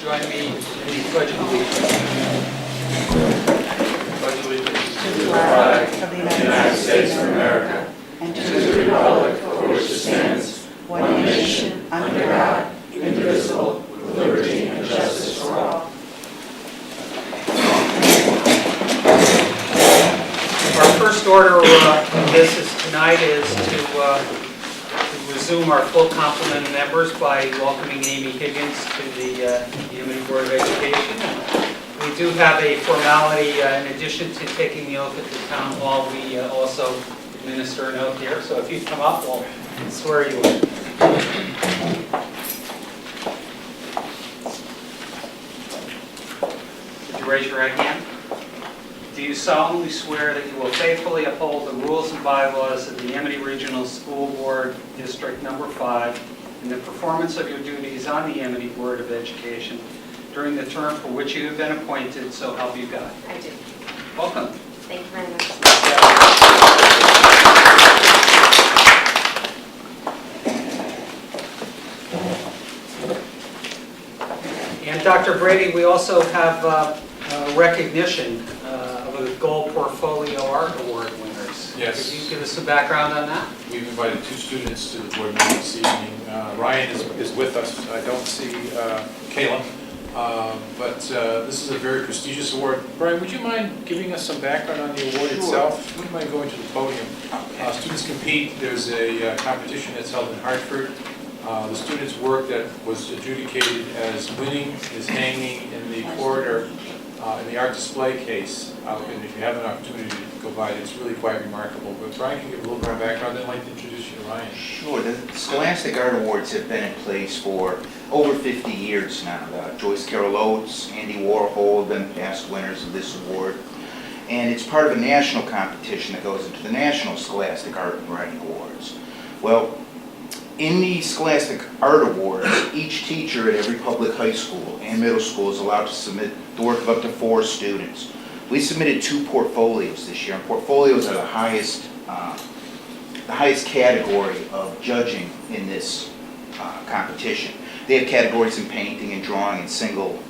Join me in the Pledge of Allegiance. Pledge allegiance To the flag of the United States of America and to the republic for which it stands, one nation, under God, indivisible, with liberty and justice for all. Our first order of business tonight is to resume our full complement of members by welcoming Amy Higgins to the Amity Board of Education. We do have a formality in addition to taking the oath at the town hall. We also administer an oath here. So if you come up, we'll swear you in. Would you raise your right hand? Do you solemnly swear that you will faithfully uphold the rules and bylaws of the Amity Regional School Board, District Number 5, in the performance of your duties on the Amity Board of Education during the term for which you have been appointed, so help you God? I do. Welcome. Thank you very much. And Dr. Brady, we also have recognition of a Gold Portfolio Art Award winners. Yes. Could you give us some background on that? We've invited two students to the board meeting this evening. Ryan is with us. I don't see Kayla, but this is a very prestigious award. Brian, would you mind giving us some background on the award itself? Would you mind going to the podium? Students compete. There's a competition that's held in Hartford. The student's work that was adjudicated as winning is hanging in the corridor in the art display case. And if you have an opportunity to go by it, it's really quite remarkable. But Brian can give a little more background. Then I'd like to introduce you to Ryan. Sure. The Scholastic Art Awards have been in place for over 50 years now. Joyce Carol Oates, Andy Warhol have been past winners of this award. And it's part of a national competition that goes into the National Scholastic Art and Writing Awards. Well, in the Scholastic Art Awards, each teacher at every public high school and middle school is allowed to submit the work of up to 4 students. We submitted 2 portfolios this year, and portfolios are the highest category of judging in this competition. They have categories in painting and drawing and single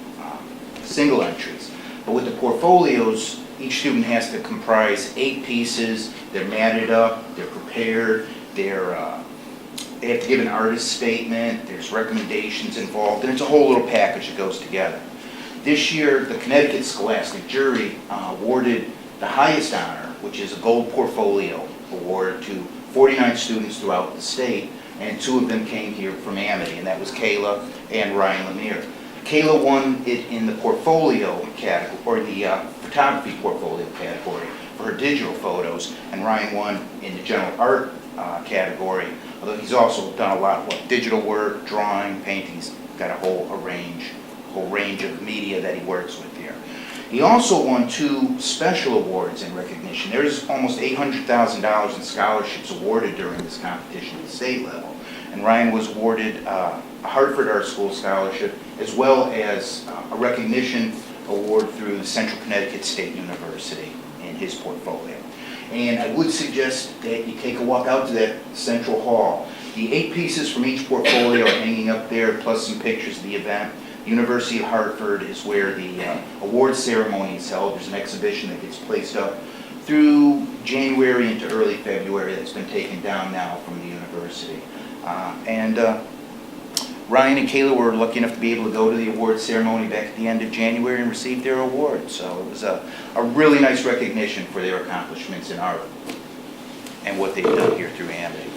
entries. But with the portfolios, each student has to comprise 8 pieces. They're matted up, they're prepared, they have to give an artist statement, there's recommendations involved, and it's a whole little package that goes together. This year, the Connecticut Scholastic Jury awarded the highest honor, which is a Gold Portfolio Award, to 49 students throughout the state, and 2 of them came here from Amity, and that was Kayla and Ryan Lemire. Kayla won it in the portfolio category, or the photography portfolio category for her digital photos, and Ryan won in the general art category, although he's also done a lot of digital work, drawing, painting. He's got a whole range of media that he works with here. He also won 2 special awards in recognition. There's almost $800,000 in scholarships awarded during this competition at the state level. And Ryan was awarded a Hartford Art School scholarship as well as a recognition award through the Central Connecticut State University in his portfolio. And I would suggest that you take a walk out to that central hall. The 8 pieces from each portfolio are hanging up there, plus some pictures of the event. University of Hartford is where the award ceremony is held. There's an exhibition that gets placed up through January into early February that's been taken down now from the university. Ryan and Kayla were lucky enough to be able to go to the award ceremony back at the end of January and receive their award. So it was a really nice recognition for their accomplishments in art and what they've done here through Amity.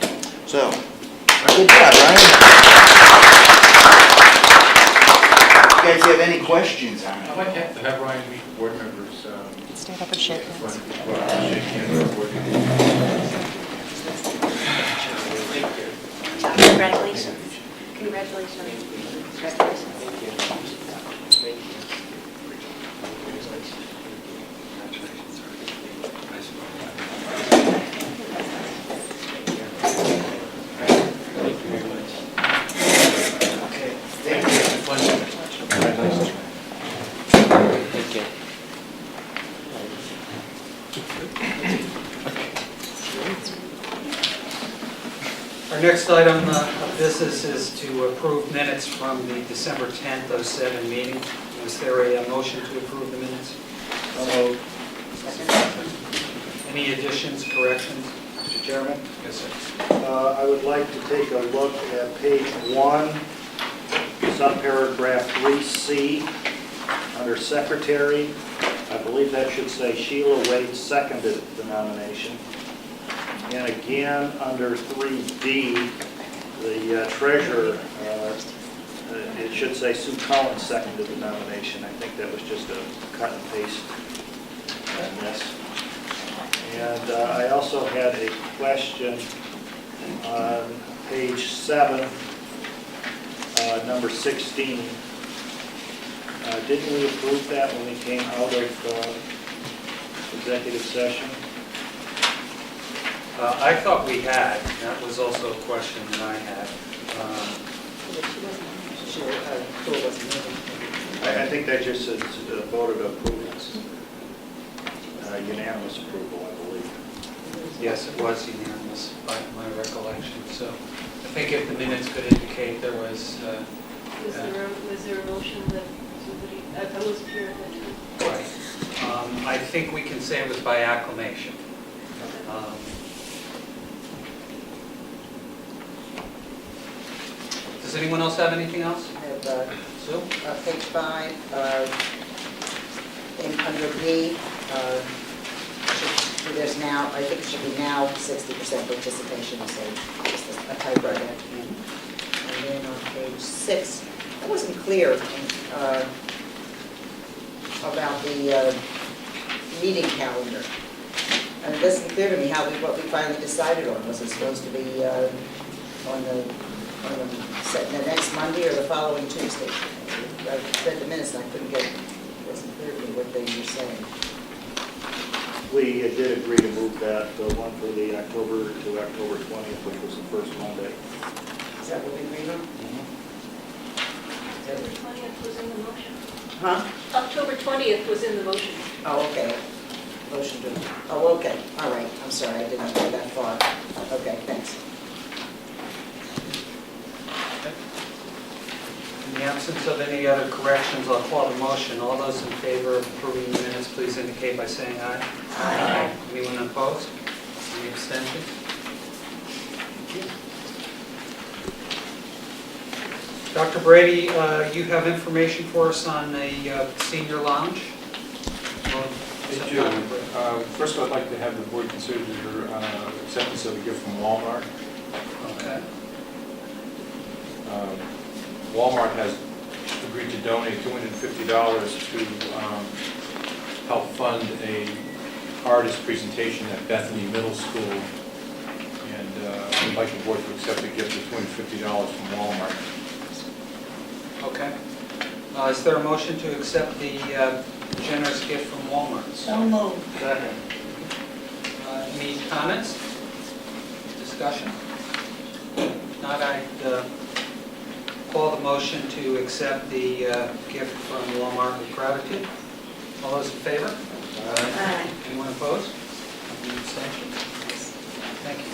So, good job, Ryan. You guys have any questions on it? I'd like to have Ryan meet board members. Stand up and shake hands. Shake hands with board members. Congratulations. Congratulations. Congratulations. Our next item of business is to approve minutes from the December 10th, 07 meeting. Is there a motion to approve the minutes? Any additions, corrections? Mr. Chairman? Yes, sir. I would like to take a look at page 1, subparagraph 3C, under secretary. I believe that should say Sheila Wade seconded the nomination. And again, under 3D, the treasurer, it should say Sue Collins seconded the nomination. I think that was just a cut and paste on this. And I also had a question on page 7, number 16. Didn't we approve that when we came out of executive session? I thought we had. That was also a question that I had. I think that just says voted approval. Unanimous approval, I believe. Yes, it was unanimous by my recollection. So I think if the minutes could indicate there was... Was there a motion that somebody, I wasn't here at that time. Right. I think we can say it was by acclamation. Does anyone else have anything else? I have Sue? page 5, under B, there's now, I think it should be now 60% participation, so just a typewriter. And then on page 6, I wasn't clear about the meeting calendar. And it wasn't clear to me what we finally decided on. Was it supposed to be on the next Monday or the following Tuesday? I read the minutes and I couldn't get, it wasn't clear to me what they were saying. We did agree to move that, the one for the October to October 20th, which was the first Monday. Is that what we agreed on? October 20th was in the motion. Huh? October 20th was in the motion. Oh, okay. Motion to, oh, okay. All right. I'm sorry, I didn't go that far. Okay, thanks. In the absence of any other corrections, I'll call the motion. All those in favor of approving the minutes, please indicate by saying aye. Aye. Anyone opposed? Any abstentions? Dr. Brady, you have information for us on the senior lounge? Hey, Jim, first of all, I'd like to have the board consider your acceptance of a gift from Walmart. Okay. Walmart has agreed to donate $250 to help fund a artist presentation at Bethany Middle School. And we'd like the board to accept a gift of $250 from Walmart. Okay. Is there a motion to accept the generous gift from Walmart? So moved. Second. Any comments? Discussion? If not, I'd call the motion to accept the gift from Walmart with gratitude. All those in favor? Aye. Anyone opposed? Any abstentions? Thank you.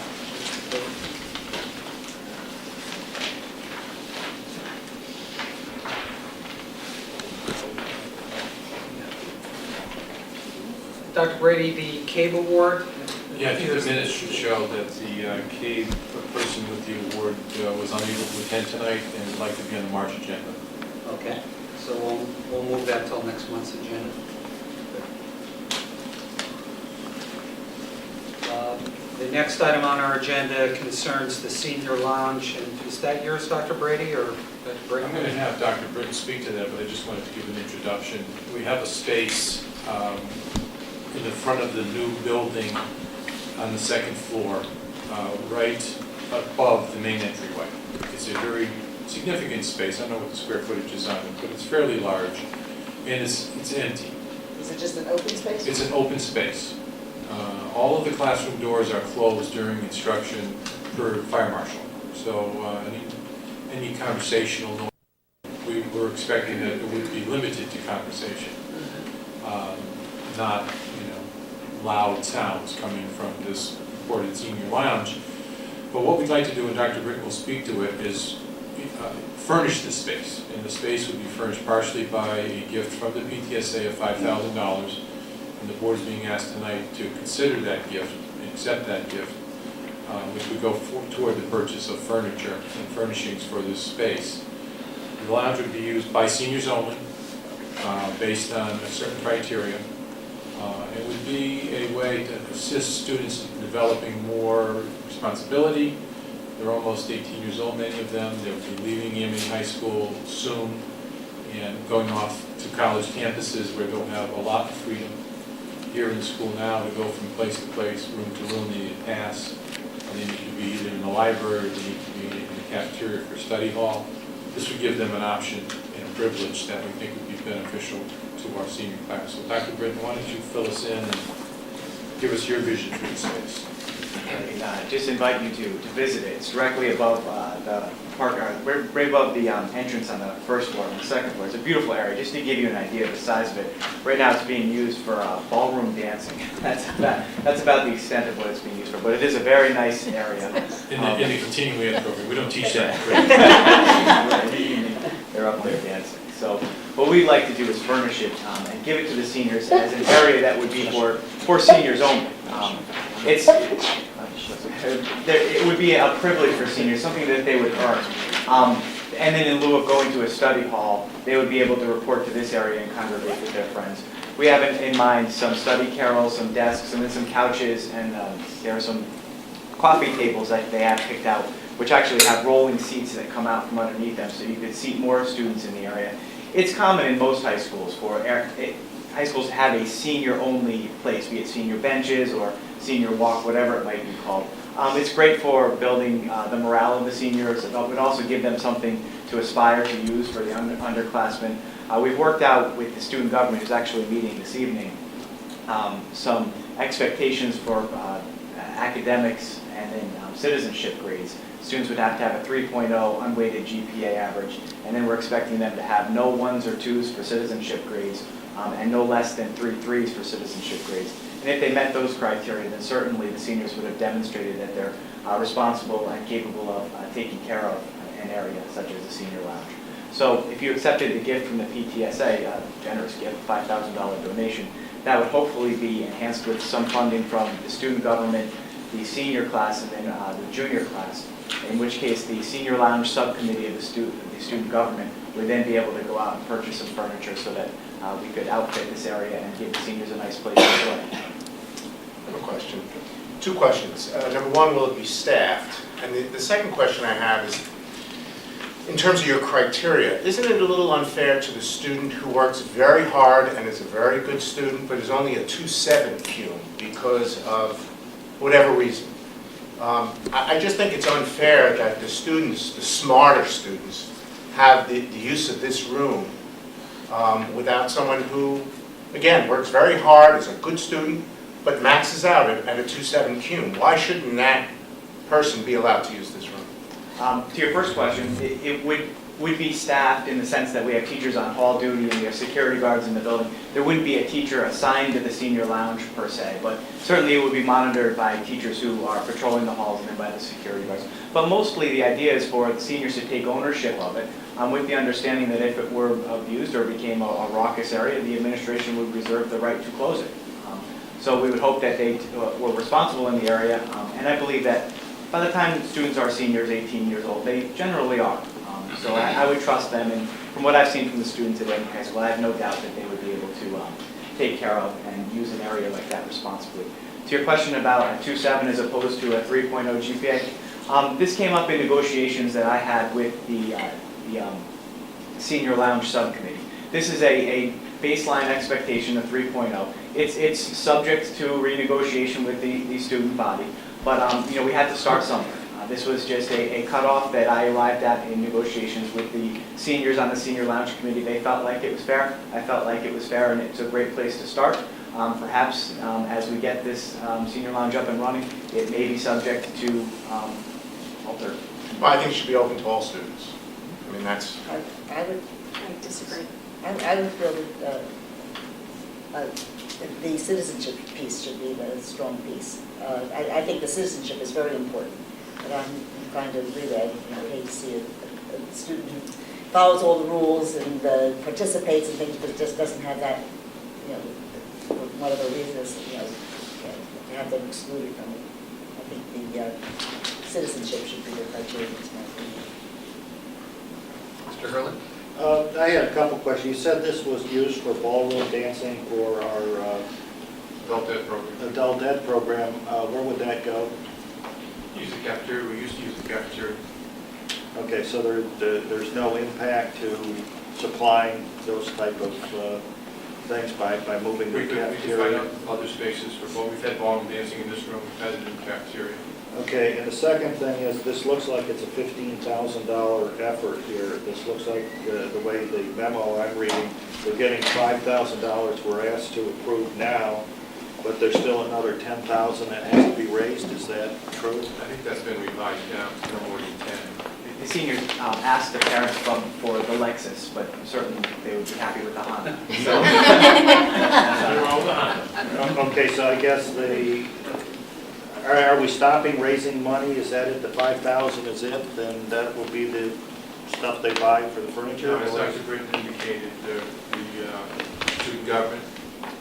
Dr. Brady, the CABE Award? Yeah, I think the minutes should show that the CABE person with the award was unable to attend tonight and would like to be on the March agenda. Okay, so we'll move that till next month's agenda. The next item on our agenda concerns the senior lounge, and is that yours, Dr. Brady, or Dr. Brady? I'm going to have Dr. Britton speak to that, but I just wanted to give an introduction. We have a space in the front of the new building on the second floor, right above the main entryway. It's a very significant space. I don't know what the square footage is on it, but it's fairly large, and it's empty. Is it just an open space? It's an open space. All of the classroom doors are closed during instruction for fire marshal. So any conversational noise, we were expecting that it would be limited to conversation, not loud sounds coming from this important senior lounge. But what we'd like to do, and Dr. Britton will speak to it, is furnish the space. And the space would be furnished partially by a gift from the PTSA of $5,000. And the board is being asked tonight to consider that gift, and accept that gift, which would go toward the purchase of furniture and furnishings for this space. The lounge would be used by seniors only, based on a certain criteria. It would be a way to assist students in developing more responsibility. They're almost 18 years old, many of them. They'll be leaving Amity High School soon and going off to college campuses where they'll have a lot of freedom. Here in school now, to go from place to place, room to room, they need a pass. And they need to be either in the library, or they need to be in the cafeteria for study hall. This would give them an option and a privilege that we think would be beneficial to our senior class. So Dr. Britton, why don't you fill us in and give us your vision for the space? Just invite you to visit it. It's directly above the park, right above the entrance on the first floor and the second floor. It's a beautiful area. Just to give you an idea of the size of it, right now it's being used for ballroom dancing. That's about the extent of what it's being used for. But it is a very nice area. In the continuing ed program, we don't teach that. In the evening, they're up there dancing. So what we'd like to do is furnish it and give it to the seniors as an area that would be for seniors only. It would be a privilege for seniors, something that they would earn. And then in lieu of going to a study hall, they would be able to report to this area and congregate with their friends. We have in mind some study carrels, some desks, and then some couches, and there are some coffee tables that they have picked out, which actually have rolling seats that come out from underneath them, so you could seat more students in the area. It's common in most high schools for high schools to have a senior-only place, be it senior benches or senior walk, whatever it might be called. It's great for building the morale of the seniors. It would also give them something to aspire to use for the underclassmen. We've worked out with the student government, who's actually meeting this evening, some expectations for academics and then citizenship grades. Students would have to have a 3.0 unweighted GPA average, and then we're expecting them to have no 1s or 2s for citizenship grades, and no less than 3 3s for citizenship grades. And if they met those criteria, then certainly the seniors would have demonstrated that they're responsible and capable of taking care of an area such as a senior lounge. So if you accepted the gift from the PTSA, a generous gift, $5,000 donation, that would hopefully be enhanced with some funding from the student government, the senior class, and then the junior class, in which case the senior lounge subcommittee of the student government would then be able to go out and purchase some furniture so that we could outfit this area and give the seniors a nice place to enjoy. I have a question. 2 questions. Number one, will it be staffed? And the second question I have is, in terms of your criteria, isn't it a little unfair to the student who works very hard and is a very good student, but is only a 2.7 CUME because of whatever reason? I just think it's unfair that the students, the smarter students, have the use of this room without someone who, again, works very hard, is a good student, but maxes out at a 2.7 CUME. Why shouldn't that person be allowed to use this room? To your first question, it would be staffed in the sense that we have teachers on hall duty and we have security guards in the building. There wouldn't be a teacher assigned to the senior lounge per se, but certainly it would be monitored by teachers who are patrolling the halls and then by the security guards. But mostly the idea is for the seniors to take ownership of it, with the understanding that if it were abused or became a raucous area, the administration would reserve the right to close it. So we would hope that they were responsible in the area, and I believe that by the time students are seniors, 18 years old, they generally are. So I would trust them, and from what I've seen from the students at Amity High School, I have no doubt that they would be able to take care of and use an area like that responsibly. To your question about a 2.7 as opposed to a 3.0 GPA, this came up in negotiations that I had with the senior lounge subcommittee. This is a baseline expectation of 3.0. It's subject to renegotiation with the student body, but we had to start somewhere. This was just a cutoff that I arrived at in negotiations with the seniors on the senior lounge committee. They felt like it was fair. I felt like it was fair, and it's a great place to start. Perhaps as we get this senior lounge up and running, it may be subject to alter. Well, I think it should be open to all students. I mean, that's... I would disagree. I would feel that the citizenship piece should be a strong piece. I think the citizenship is very important. but I'm inclined to agree that I hate to see a student who follows all the rules and participates in things, but just doesn't have that, for whatever reasons, to have them excluded from it. I think the citizenship should be the criteria, in my opinion. Mr. Hurley? I had a couple questions. You said this was used for ballroom dancing for our Adult ed program. adult ed program. Where would that go? Use the cafeteria, we used to use the cafeteria. Okay, so there's no impact to supplying those type of things by moving the We could find cafeteria? out other spaces for, we've had ballroom dancing in this room, we've had it in the cafeteria. Okay, and the second thing is, this looks like it's a $15,000 effort here. This looks like the way the memo I'm reading, we're getting $5,000 we're asked to approve now, but there's still another $10,000 that has to be raised. Is that true? I think that's been revised down to no more than 10. The seniors asked the parents for the Lexus, but certainly they would be happy with the Honda. So, Okay, so I guess are we stopping raising money? Is that it? The 5,000 is it? Then that will be the stuff they buy for the furniture? As Dr. Britton indicated, the student government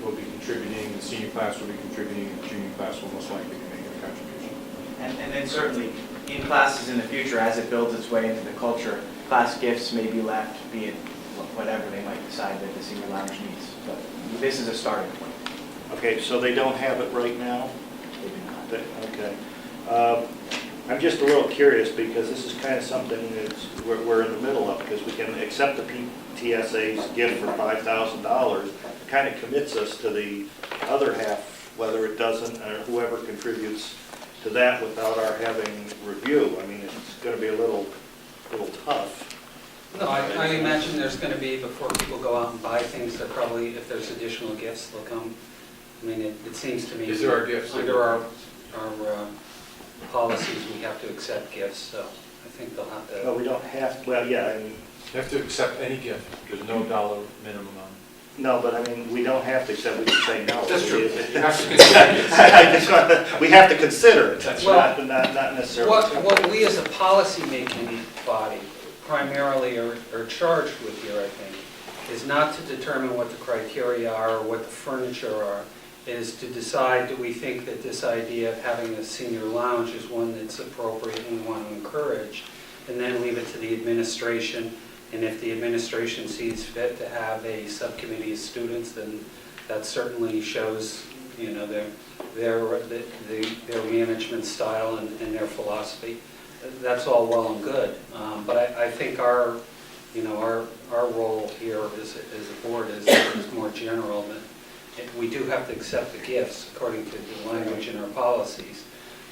will be contributing, the senior class will be contributing, and the junior class will most likely be making a contribution. and then certainly in classes in the future, as it builds its way into the culture, class gifts may be left, be it whatever they might decide that the senior lounge needs. But this is a starting point. Okay, so they don't have it right now? They do not. Okay. I'm just a little curious because this is kind of something that we're in the middle of, because we can accept the PTSA's gift for $5,000. It kind of commits us to the other half, whether it doesn't, or whoever contributes to that without our having review. I mean, it's going to be a little tough. No, I imagine there's going to be, before people go out and buy things, they're probably, if there's additional gifts, they'll come. I mean, it seems to me. Is there are gifts? Under our policies, we have to accept gifts, so I think they'll have Well, to. we don't have, well, yeah, I mean, You have to accept any gift, there's no dollar minimum on it. no, but I mean, we don't have to accept, we can say no. That's true. We- You have to consider it. We have to consider it, That's not necessarily. What we as a policy-making body primarily are charged with here, I think, is not to determine what the criteria are or what the furniture are, is to decide, do we think that this idea of having a senior lounge is one that's appropriate and we want to encourage, and then leave it to the administration. And if the administration sees fit to have a subcommittee of students, then that certainly shows, their management style and their philosophy. That's all well and good, but I think our role here as a board is more general than. We do have to accept the gifts according to the language in our policies,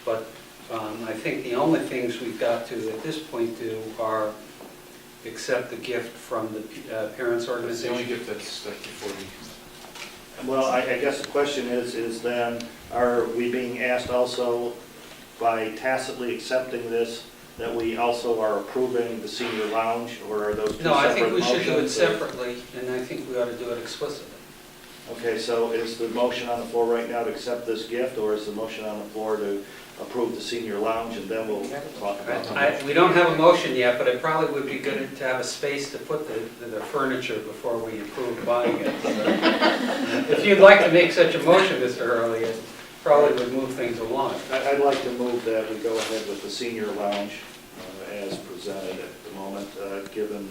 but I think the only things we've got to, at this point, do are accept the gift from the parents' That's the organization. only gift that's before me. Well, I guess the question is then, are we being asked also, by tacitly accepting this, that we also are approving the senior lounge, or are those two No, I separate think we should do it motions, or- separately, and I think we ought to do it explicitly. Okay, so is the motion on the floor right now to accept this gift, or is the motion on the floor to approve the senior lounge, and then we'll talk about the We don't have a motion yet, but it probably would be good to have a space to put the furniture before we approve buying it. If you'd like to make such a motion, Mr. Hurley, it probably would move things along. I'd like to move that we go ahead with the senior lounge as presented at the moment, given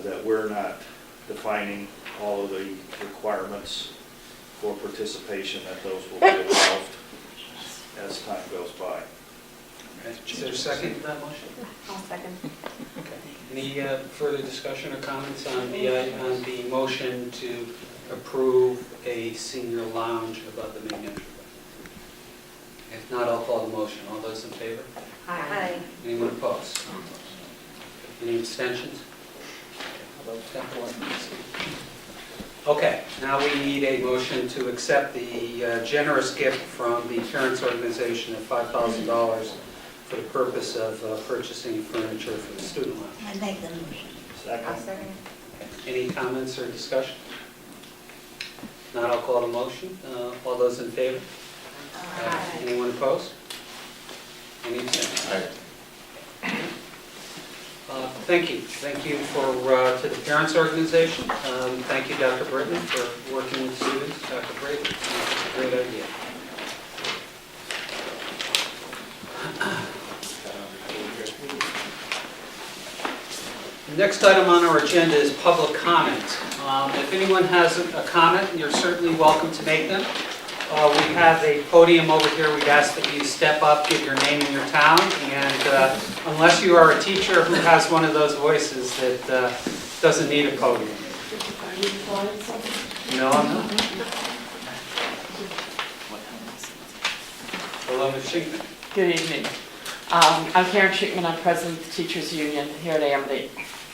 that we're not defining all of the requirements for participation, that those will be evolved as time goes by. Is there a second to that motion? I'll second. Any further discussion or comments on the motion to approve a senior lounge above the main entryway? If not, I'll call the motion. All those in favor? Aye. Anyone opposed? Any abstentions? How about that one? Okay, now we need a motion to accept the generous gift from the parents' organization of $5,000 for the purpose of purchasing furniture for the student lounge. I make the motion. I'll Second? second. Any comments or discussion? Not, I'll call the motion. All those in favor? Aye. Anyone opposed? Any abstentions? Aye. Thank you. Thank you to the parents' organization. Thank you, Dr. Britton, for working with students. Dr. Britton, that's a great idea. The next item on our agenda is public comment. If anyone has a comment, you're certainly welcome to make them. We have a podium over here. We'd ask that you step up, give your name and your town, and unless you are a teacher who has one of those voices that doesn't need a podium. No, I'm not. Hello, Ms. Shinkman. Good evening. I'm Karen Schickman. I'm president of the Teachers Union here at Amity.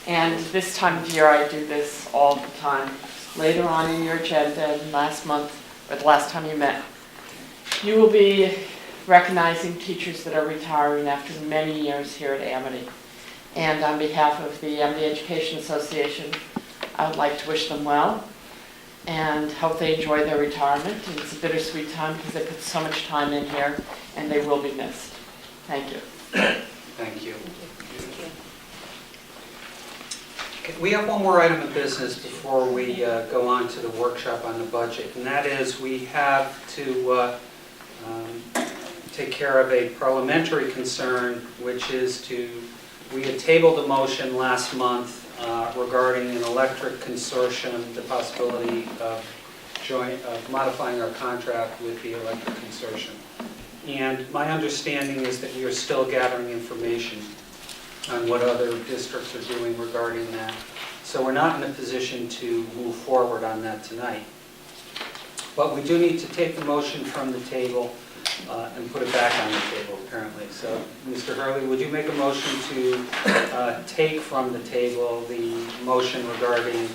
And this time of year, I do this all the time. Later on in your agenda, last month, or the last time you met, you will be recognizing teachers that are retiring after many years here at Amity. And on behalf of the Amity Education Association, I would like to wish them well and hope they enjoy their retirement. And it's a bittersweet time because they put so much time in here, and they will be missed. Thank you. Thank you. Okay, we have one more item of business before we go on to the workshop on the budget, and that is we have to take care of a parliamentary concern, which is we had tabled a motion last month regarding an electric consortium, the possibility of modifying our contract with the electric consortium. And my understanding is that we are still gathering information on what other districts are doing regarding that. So we're not in a position to move forward on that tonight. But we do need to take the motion from the table and put it back on the table, apparently. So, Mr. Hurley, would you make a motion to take from the table the motion regarding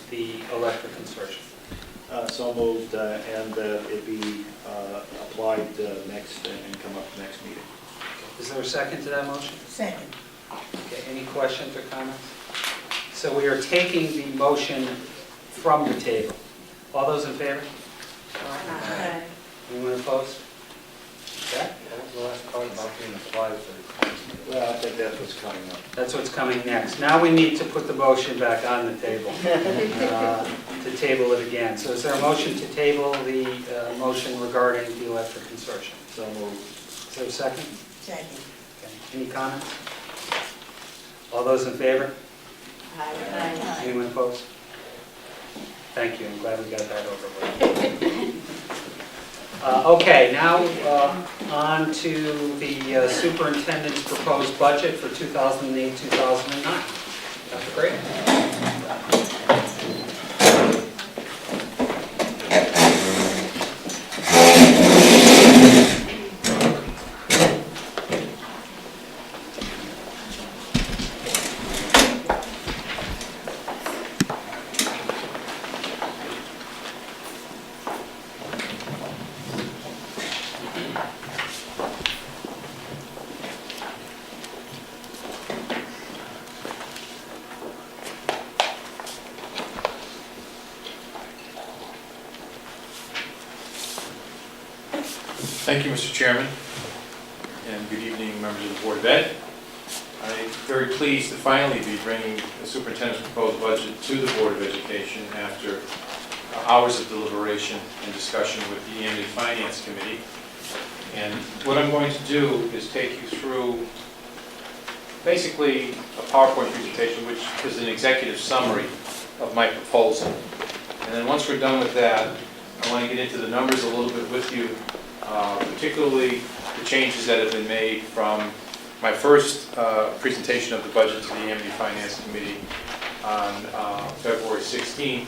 the electric consortium? So moved, and it be applied next and come up next meeting. Is there a second to that motion? Second. Okay, any questions or comments? So we are taking the motion from the table. All those in favor? Aye. Anyone opposed? Okay, What was the last part about being applied for? Well, I think that's what's coming up. that's what's coming next. Now we need to put the motion back on the table, to table it again. So is there a motion to table the motion regarding the electric consortium? So moved. Is there a second? Second. Okay. Any comments? All those in favor? Aye. Anyone opposed? Thank you, I'm glad we got that over with. Okay, now on to the superintendent's proposed budget for 2008-2009. Dr. Brady? Thank you, Mr. Chairman, and good evening, members of the Board of Ed. I'm very pleased to finally be bringing the superintendent's proposed budget to the Board of Education after hours of deliberation and discussion with the Amity Finance Committee. And what I'm going to do is take you through basically a PowerPoint presentation, which is an executive summary of my proposal. And then once we're done with that, I want to get into the numbers a little bit with you, particularly the changes that have been made from my first presentation of the budget to the Amity Finance Committee on February 16th,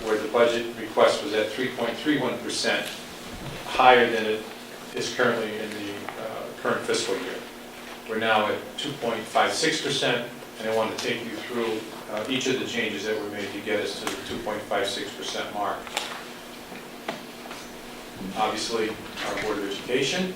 where the budget request was at 3.31%, higher than it is currently in the current fiscal year. We're now at 2.56%, and I want to take you through each of the changes that were made to get us to the 2.56% mark. Obviously, our Board of Education.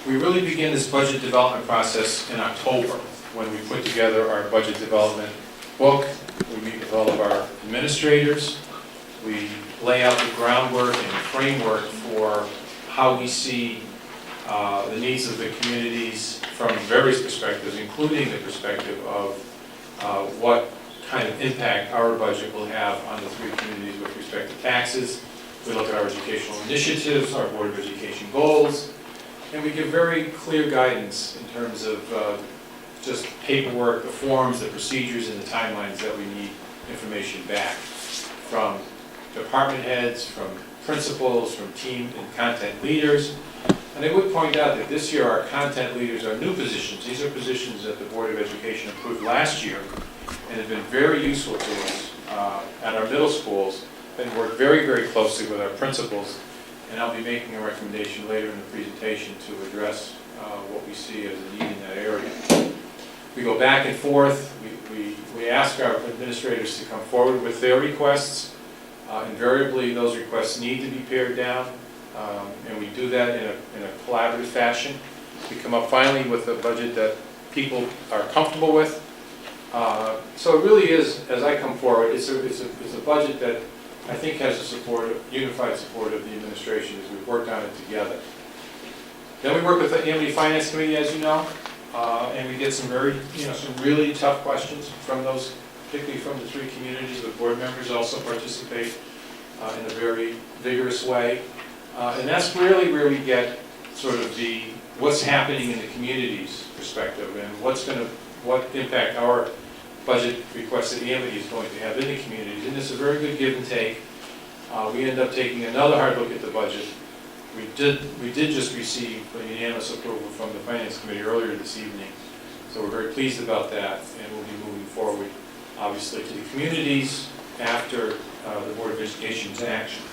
We really begin this budget development process in October when we put together our budget development book. We meet with all of our administrators. We lay out the groundwork and framework for how we see the needs of the communities from various perspectives, including the perspective of what kind of impact our budget will have on the three communities with respect to taxes. We look at our educational initiatives, our Board of Education goals, and we give very clear guidance in terms of just paperwork, the forms, the procedures, and the timelines that we need information back from department heads, from principals, from team and content leaders. And I would point out that this year our content leaders are new positions. These are positions that the Board of Education approved last year and have been very useful to us at our middle schools, and work very, very closely with our principals. And I'll be making a recommendation later in the presentation to address what we see as a need in that area. We go back and forth. We ask our administrators to come forward with their requests. Invariably, those requests need to be pared down, and we do that in a collaborative fashion. We come up finally with a budget that people are comfortable with. So it really is, as I come forward, it's a budget that I think has the support, unified support of the administration as we've worked on it together. Then we work with the Amity Finance Committee, as you know, and we get some some really tough questions from those, particularly from the three communities. The board members also participate in a very vigorous way. And that's really where we get sort of what's happening in the communities perspective and what impact our budget request that Amity is going to have in the communities. And it's a very good give and take. We end up taking another hard look at the budget. We did just receive a unanimous approval from the Finance Committee earlier this evening. So we're very pleased about that, and we'll be moving forward, obviously, to the communities after the Board of Education's action.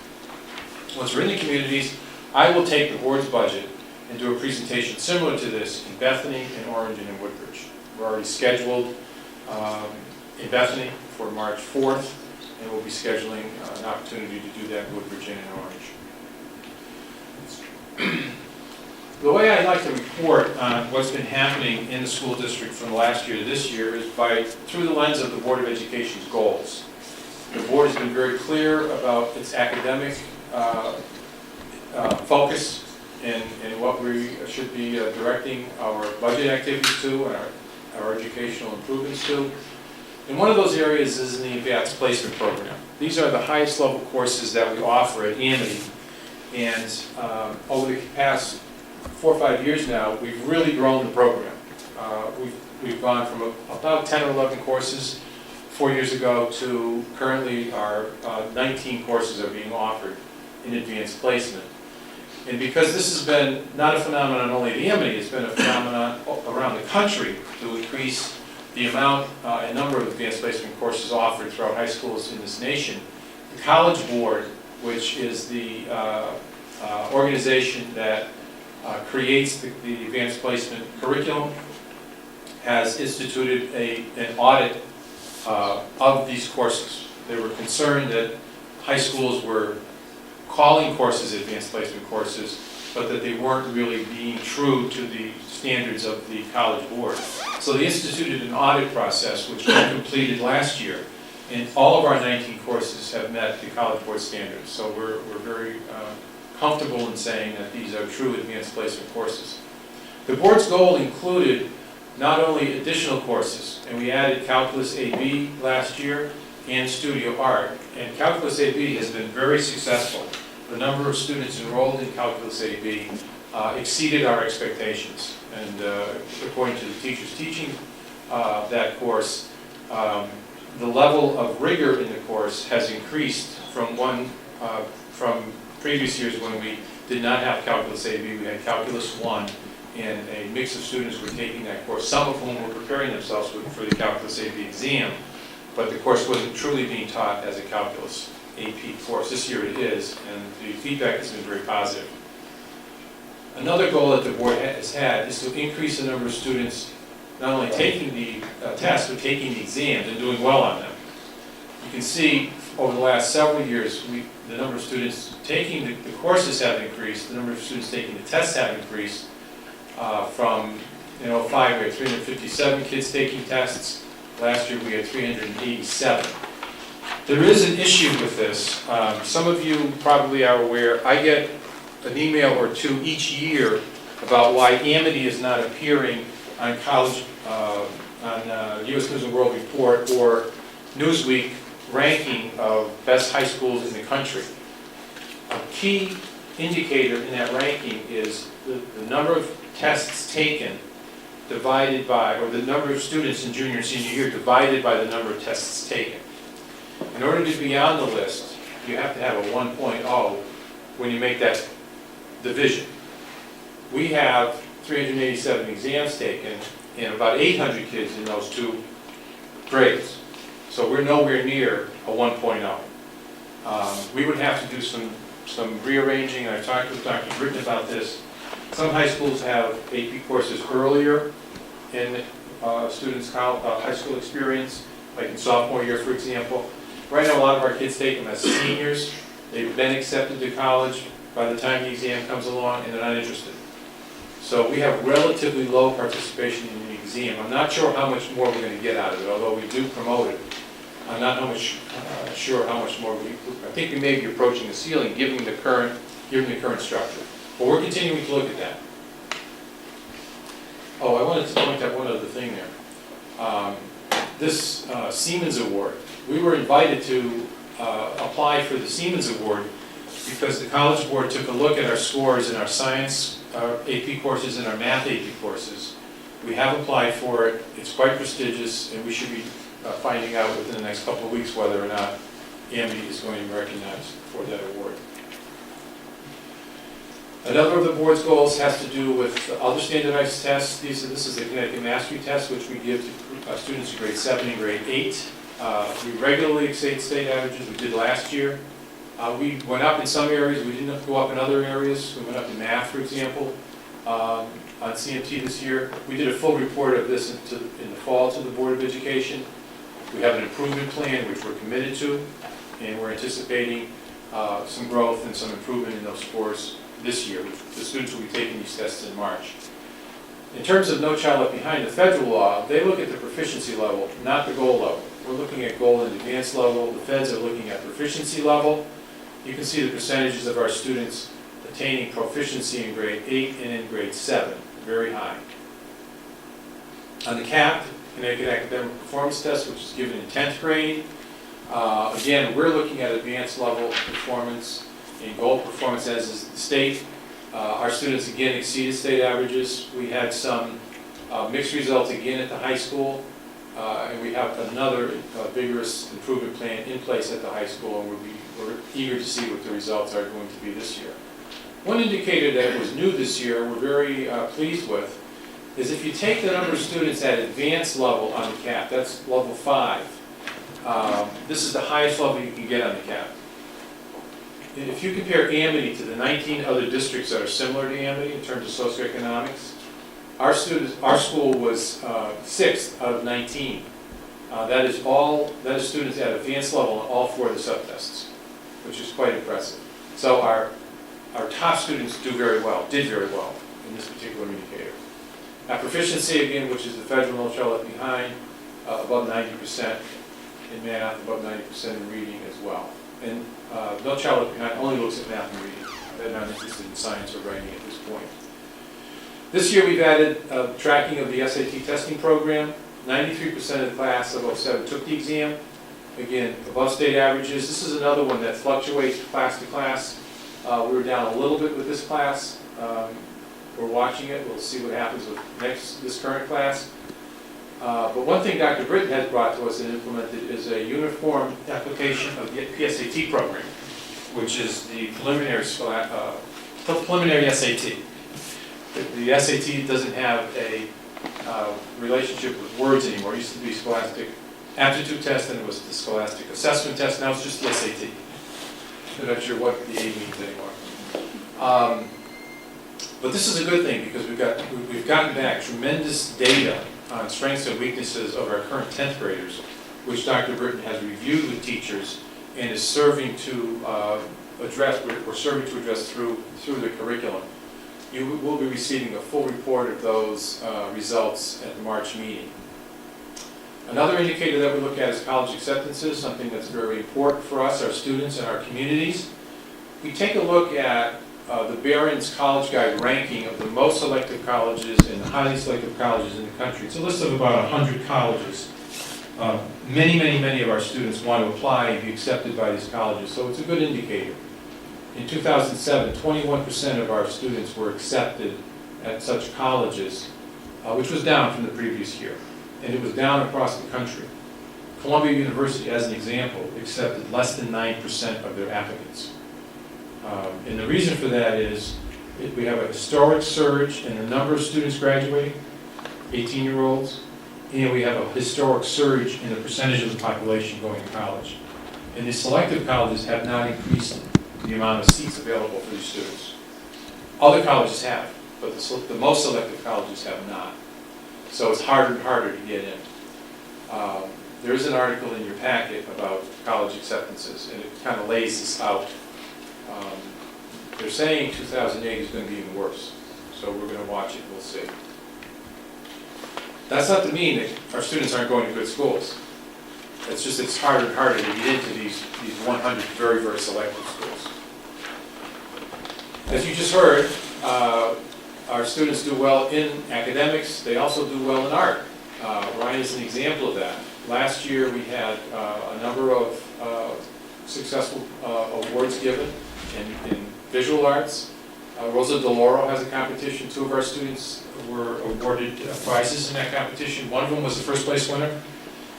Once we're in the communities, I will take the board's budget and do a presentation similar to this in Bethany, in Orange, and in Woodbridge. We're already scheduled in Bethany for March 4th, and we'll be scheduling an opportunity to do that in Woodbridge and in Orange. The way I like to report on what's been happening in the school district from last year to this year is through the lens of the Board of Education's goals. The board has been very clear about its academic focus and what we should be directing our budget activities to and our educational improvements to. And one of those areas is in the advanced placement program. These are the highest level courses that we offer at Amity. And over the past 4 or 5 years now, we've really grown the program. We've gone from about 10 or 11 courses 4 years ago to currently our 19 courses are being offered in advanced placement. And because this has been not a phenomenon only at Amity, it's been a phenomenon around the country to increase the amount and number of advanced placement courses offered throughout high schools in this nation, the College Board, which is the organization that creates the advanced placement curriculum, has instituted an audit of these courses. They were concerned that high schools were calling courses advanced placement courses, but that they weren't really being true to the standards of the College Board. So they instituted an audit process, which was completed last year, and all of our 19 courses have met the College Board standards. So we're very comfortable in saying that these are true advanced placement courses. The board's goal included not only additional courses, and we added Calculus AB last year and Studio Art. And Calculus AB has been very successful. The number of students enrolled in Calculus AB exceeded our expectations. And according to the teachers teaching that course, the level of rigor in the course has increased from previous years when we did not have Calculus AB. We had Calculus 1, and a mix of students were taking that course, some of whom were preparing themselves for the Calculus AB exam, but the course wasn't truly being taught as a Calculus AP course. This year it is, and the feedback has been very positive. Another goal that the board has had is to increase the number of students not only taking the tests, but taking the exams and doing well on them. You can see over the last several years, the number of students taking the courses have increased, the number of students taking the tests have increased from, 05, we had 357 kids taking tests. Last year we had 387. There is an issue with this. Some of you probably are aware, I get an email or two each year about why Amity is not appearing on college, on U.S. News and World Report or Newsweek ranking of best high schools in the country. A key indicator in that ranking is the number of tests taken divided by, or the number of students in junior and senior year divided by the number of tests taken. In order to be on the list, you have to have a 1.0 when you make that division. We have 387 exams taken and about 800 kids in those two grades. So we're nowhere near a 1.0. We would have to do some rearranging, and I talked with Dr. Britton about this. Some high schools have AP courses earlier in students' high school experience, like in sophomore year, for example. Right now, a lot of our kids take them as seniors. They've been accepted to college by the time the exam comes along, and they're not interested. So we have relatively low participation in the exam. I'm not sure how much more we're going to get out of it, although we do promote it. I'm not sure how much more I think we may be approaching the ceiling given the current structure. But we're continuing to look at that. Oh, I wanted to point out one other thing there. This Siemens Award, we were invited to apply for the Siemens Award because the College Board took a look at our scores in our science AP courses and our math AP courses. We have applied for it. It's quite prestigious, and we should be finding out within the next couple of weeks whether or not Amity is going to be recognized for that award. Another of the board's goals has to do with other standardized tests. This is the Connecticut Mastery Test, which we give to students in grade 7 and grade 8. We regularly exceed state averages. We did last year. We went up in some areas. We didn't go up in other areas. We went up in math, for example. On CMT this year, we did a full report of this in the fall to the Board of Education. We have an improvement plan which we're committed to, and we're anticipating some growth and some improvement in those scores this year. The students will be taking these tests in March. In terms of No Child Left Behind, the federal law, they look at the proficiency level, not the goal level. We're looking at goal and advanced level. The feds are looking at proficiency level. You can see the percentages of our students attaining proficiency in grade 8 and in grade 7, very high. On the CAP, Connecticut Academic Performance Test, which is given in 10th grade, again, we're looking at advanced level performance and goal performance as is the state. Our students again exceeded state averages. We had some mixed results again at the high school, and we have another vigorous improvement plan in place at the high school, and we're eager to see what the results are going to be this year. One indicator that was new this year, we're very pleased with, is if you take the number of students at advanced level on the CAP, that's level 5, this is the highest level you can get on the CAP. If you compare Amity to the 19 other districts that are similar to Amity in terms of socioeconomics, our school was 6th out of 19. That is students at advanced level on all 4 of the subtests, which is quite impressive. So our top students did very well in this particular indicator. Now proficiency again, which is the federal No Child Left Behind, above 90% in math, above 90% in reading as well. And No Child Left Behind only looks at math and reading. They're not interested in science or writing at this point. This year we've added tracking of the SAT testing program. 93% of the class of 07 took the exam. Again, above state averages. This is another one that fluctuates class to class. We were down a little bit with this class. We're watching it. We'll see what happens with this current class. But one thing Dr. Britton has brought to us and implemented is a uniform application of the PSAT program, which is the preliminary SAT. The SAT doesn't have a relationship with words anymore. It used to be Scholastic Aptitude Test, and it was the Scholastic Assessment Test. Now it's just the SAT. I'm not sure what the A means anymore. But this is a good thing because we've gotten back tremendous data on strengths and weaknesses of our current 10th graders, which Dr. Britton has reviewed with teachers and is serving to address through the curriculum. You will be receiving a full report of those results at the March meeting. Another indicator that we look at is college acceptances, something that's very important for us, our students, and our communities. We take a look at the Barron's College Guide ranking of the most selective colleges and highly selective colleges in the country. It's a list of about 100 colleges. Many of our students want to apply and be accepted by these colleges, so it's a good indicator. In 2007, 21% of our students were accepted at such colleges, which was down from the previous year, and it was down across the country. Columbia University, as an example, accepted less than 9% of their applicants. And the reason for that is we have a historic surge in the number of students graduating, 18-year-olds, and we have a historic surge in the percentage of the population going to college. And the selective colleges have not increased the amount of seats available for these students. Other colleges have, but the most selective colleges have not. So it's harder and harder to get in. There is an article in your packet about college acceptances, and it kind of lays this out. They're saying 2008 is going to be even worse, so we're going to watch it, we'll see. That's not to mean that our students aren't going to good schools. It's just it's harder and harder to get into these 100 very, very selective schools. As you just heard, our students do well in academics. They also do well in art. Ryan is an example of that. Last year we had a number of successful awards given in visual arts. Rosa DeLauro has a competition. 2 of our students were awarded prizes in that competition. One of them was the first place winner.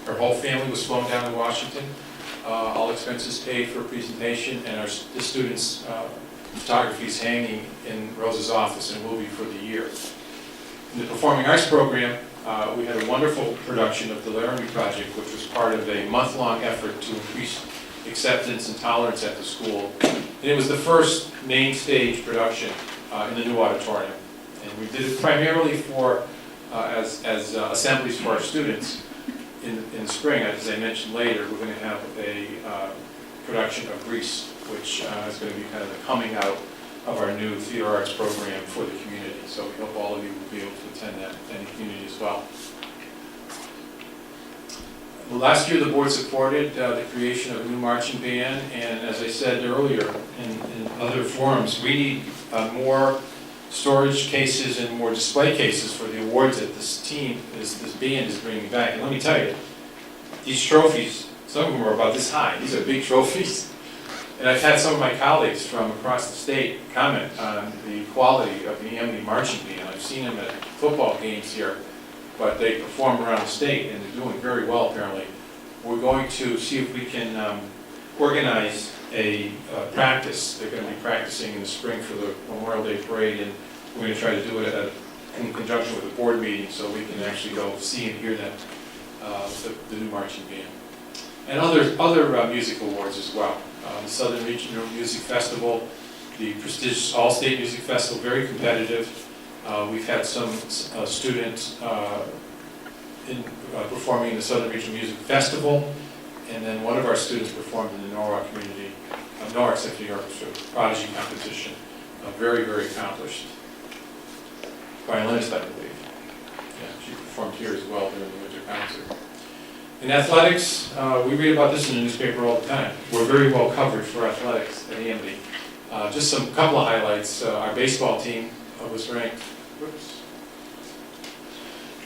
Her whole family was flown down to Washington. All expenses paid for a presentation, and the students' photography is hanging in Rosa's office and will be for the year. In the Performing Arts program, we had a wonderful production of the Laramie Project, which was part of a month-long effort to increase acceptance and tolerance at the school. And it was the first main stage production in the new auditorium. And we did it primarily for as assemblies for our students. In the spring, as I mentioned later, we're going to have a production of Grease, which is going to be kind of the coming out of our new theater arts program for the community. So we hope all of you will be able to attend that in the community as well. Last year, the board supported the creation of a new marching band, and as I said earlier in other forums, we need more storage cases and more display cases for the awards that this band is bringing back. And let me tell you, these trophies, some of them are about this high. These are big trophies. And I've had some of my colleagues from across the state comment on the quality of the Amity marching band. I've seen them at football games here, but they perform around the state, and they're doing very well, apparently. We're going to see if we can organize a practice. They're going to be practicing in the spring for the Memorial Day Parade, and we're going to try to do it in conjunction with the board meeting so we can actually go see and hear them, the new marching band. And other music awards as well. The Southern Regional Music Festival, the prestigious All-State Music Festival, very competitive. We've had some students performing in the Southern Regional Music Festival, and then one of our students performed in the Norwalk Symphony Orchestra Prodigy competition. Very, very accomplished violinist, I believe. Yeah, she performed here as well during the winter concert. In athletics, we read about this in the newspaper all the time. We're very well covered for athletics at Amity. Just a couple of highlights. Our baseball team was ranked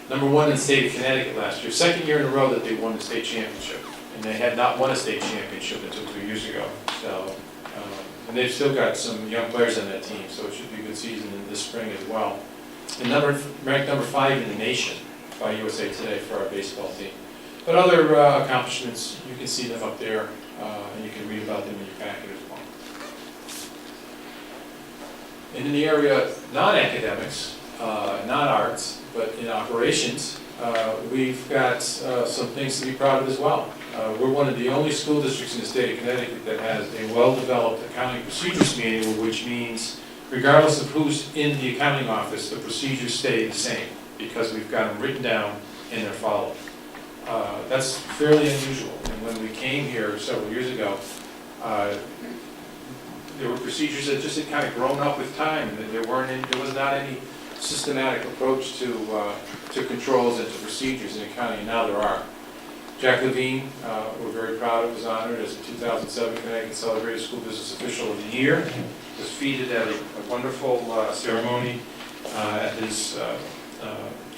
#1 in the state of Connecticut last year. Second year in a row that they won the state championship. And they had not won a state championship until 2 years ago. So, and they've still got some young players on that team, so it should be a good season in this spring as well. And ranked number 5 in the nation by USA Today for our baseball team. But other accomplishments, you can see them up there, and you can read about them in your packet as well. And in the area of non-academics, not arts, but in operations, we've got some things to be proud of as well. We're one of the only school districts in the state of Connecticut that has a well-developed accounting procedures manual, which means regardless of who's in the accounting office, the procedures stay the same because we've got them written down and they're followed. That's fairly unusual. And when we came here several years ago, there were procedures that just had kind of grown up with time, and there was not any systematic approach to controls and to procedures in accounting, and now there are. Jack Levine, we're very proud of, was honored as the 2007 Connecticut Celebrated School Business Official of the Year. Was feted at a wonderful ceremony at his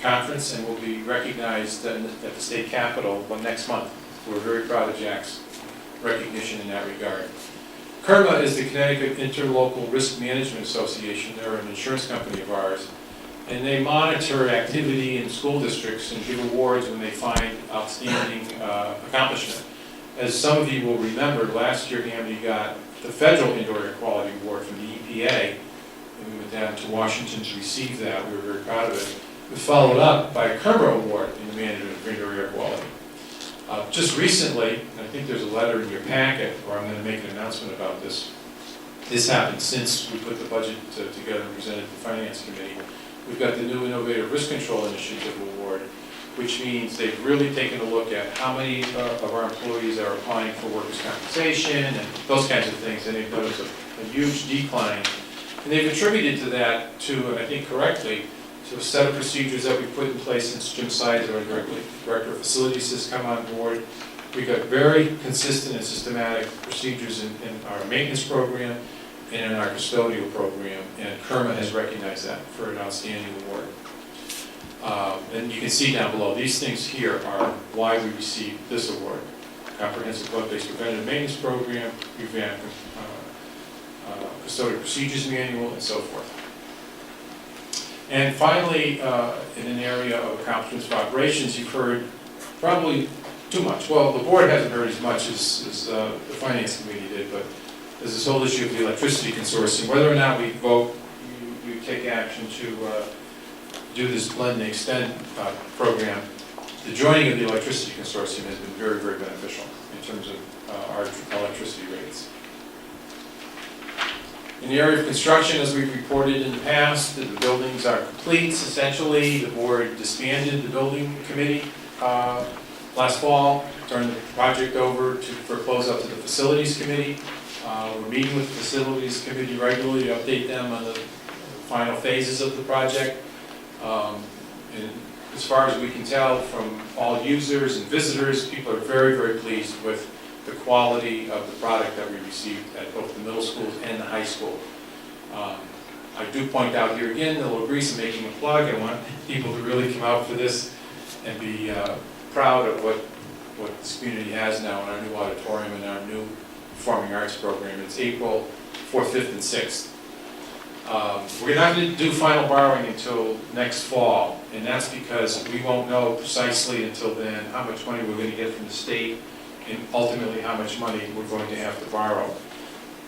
conference, and will be recognized at the state capitol next month. We're very proud of Jack's recognition in that regard. CIRMA is the Connecticut Interlocal Risk Management Association. They're an insurance company of ours, and they monitor activity in school districts and give awards when they find outstanding accomplishment. As some of you will remember, last year Amity got the Federal Indoor Air Quality Award from the EPA, and we went down to Washington to receive that. We were very proud of it. We followed up by a CIRMA award in the management of indoor air quality. Just recently, and I think there's a letter in your packet where I'm going to make an announcement about this. This happened since we put the budget together and presented to the Finance Committee. We've got the new Innovative Risk Control Initiative Award, which means they've really taken a look at how many of our employees are applying for workers' compensation and those kinds of things, and they've noticed a huge decline. And they've attributed to that to, and I think correctly, to a set of procedures that we've put in place since Jim Sides, our Director of Facilities, has come on board. We've got very consistent and systematic procedures in our maintenance program and in our custodial program, and CIRMA has recognized that for an outstanding award. And you can see down below, these things here are why we received this award. Comprehensive Blood-Based Preventative Maintenance Program, revamped Custodial Procedures Manual, and so forth. And finally, in an area of accomplishments for operations, you've heard probably too much. Well, the board hasn't heard as much as the Finance Committee did, but there's this whole issue of the electricity consortium. Whether or not we vote, you take action to do this blend and extend program, the joining of the electricity consortium has been very, very beneficial in terms of our electricity rates. In the area of construction, as we've reported in the past, the buildings are complete, essentially. The board disbanded the building committee last fall, turned the project over for closeout to the facilities committee. We're meeting with the facilities committee regularly to update them on the final phases of the project. And as far as we can tell from all users and visitors, people are very, very pleased with the quality of the product that we received at both the middle schools and the high school. I do point out here again, a little grease, making a plug. I want people to really come out for this and be proud of what this community has now in our new auditorium and our new performing arts program. It's April 4th, 5th, and 6th. We're not going to do final borrowing until next fall, and that's because we won't know precisely until then how much money we're going to get from the state and ultimately how much money we're going to have to borrow.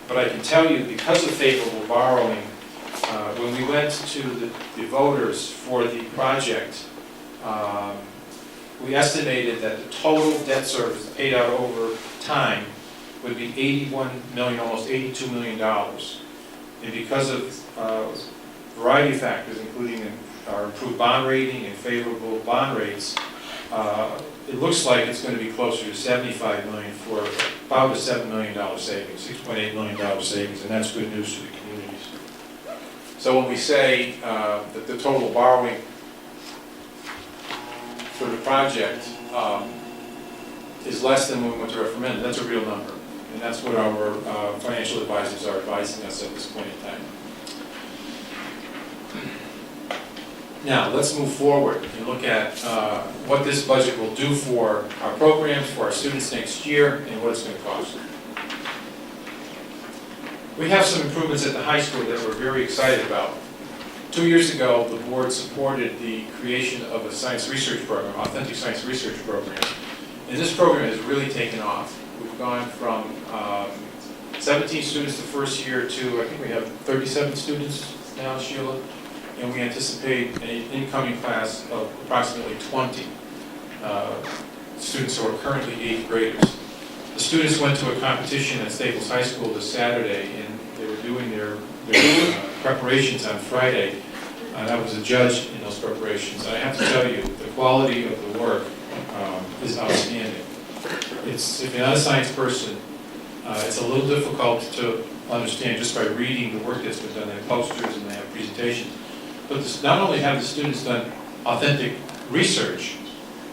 But I can tell you, because of favorable borrowing, when we went to the voters for the project, we estimated that the total debt service paid out over time would be $81 million, almost $82 million. And because of a variety of factors, including our improved bond rating and favorable bond rates, it looks like it's going to be closer to $75 million for about a $7 million savings, $6.8 million savings, and that's good news to the communities. So when we say that the total borrowing for the project is less than when we went to referendum, that's a real number. And that's what our financial advisors are advising us at this point in time. Now, let's move forward and look at what this budget will do for our programs, for our students next year, and what it's going to cost. We have some improvements at the high school that we're very excited about. 2 years ago, the board supported the creation of a science research program, authentic science research program. And this program has really taken off. We've gone from 17 students the first year to, I think we have 37 students now, Sheila. And we anticipate an incoming class of approximately 20 students who are currently 8th graders. The students went to a competition at Staples High School this Saturday, and they were doing their preparations on Friday. I was a judge in those preparations. And I have to tell you, the quality of the work is outstanding. If you're not a science person, it's a little difficult to understand just by reading the work that's been done. They have posters and they have presentations. But not only have the students done authentic research,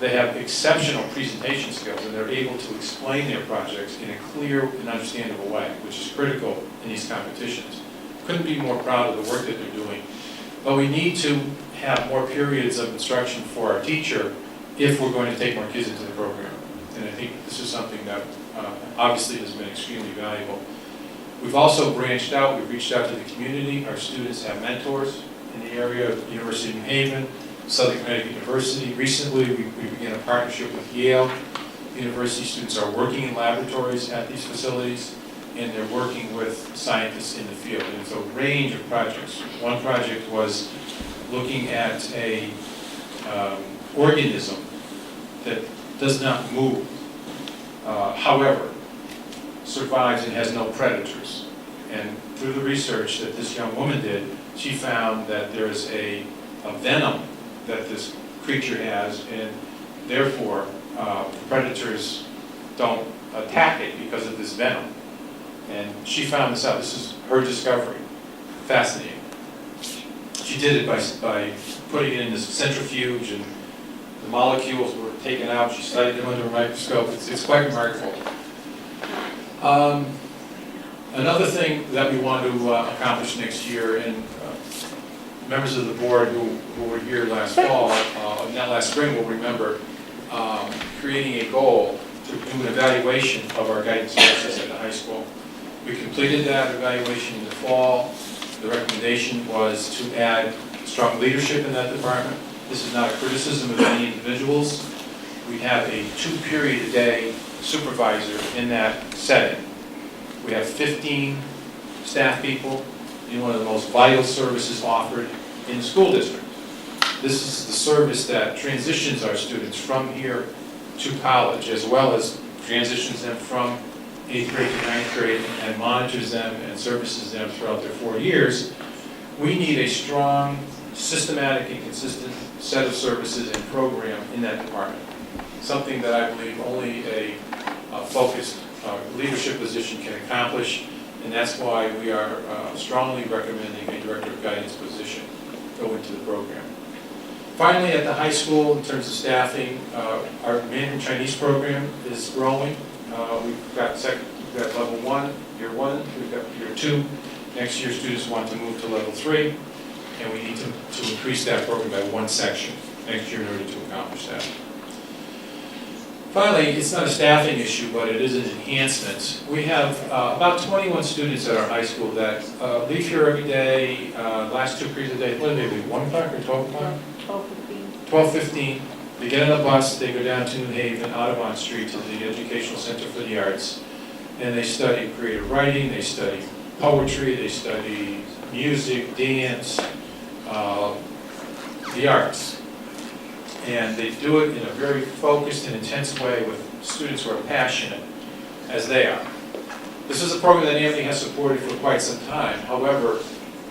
They have exceptional presentation skills, and they're able to explain their projects in a clear and understandable way, which is critical in these competitions. Couldn't be more proud of the work that they're doing. But we need to have more periods of instruction for our teacher if we're going to take more kids into the program. And I think this is something that obviously has been extremely valuable. We've also branched out, we've reached out to the community. Our students have mentors in the area of University of New Haven, Southern Connecticut University. Recently, we began a partnership with Yale University. Students are working in laboratories at these facilities, and they're working with scientists in the field. And it's a range of projects. One project was looking at a organism that does not move, however, survives and has no predators. And through the research that this young woman did, she found that there is a venom that this creature has, and therefore predators don't attack it because of this venom. And she found this out. This is her discovery. Fascinating. She did it by putting it in this centrifuge, and the molecules were taken out. She studied them under a microscope. It's quite remarkable. Another thing that we want to accomplish next year, and members of the board who were here last fall, not last spring, will remember creating a goal to do an evaluation of our guidance services at the high school. We completed that evaluation in the fall. The recommendation was to add strong leadership in that department. This is not a criticism of any individuals. We have a 2-period-a-day supervisor in that setting. We have 15 staff people in one of the most vital services offered in the school district. This is the service that transitions our students from here to college, as well as transitions them from 8th grade to 9th grade and monitors them and services them throughout their 4 years. We need a strong, systematic, and consistent set of services and program in that department. Something that I believe only a focused leadership position can accomplish, and that's why we are strongly recommending a director of guidance position go into the program. Finally, at the high school, in terms of staffing, our Mandarin Chinese program is growing. We've got level 1, year 1, we've got year 2. Next year, students want to move to level 3, and we need to increase that program by 1 section next year in order to accomplish that. Finally, it's not a staffing issue, but it is an enhancement. We have about 21 students at our high school that leave here every day, last 2 periods a day. What do they leave, 1 o'clock or 12 o'clock? 12:15. They get on a bus, they go down to New Haven, Audubon Street, to the Educational Center for the Arts, and they study creative writing, they study poetry, they study music, dance, the arts. And they do it in a very focused and intense way with students who are passionate, as they are. This is a program that Amity has supported for quite some time. However,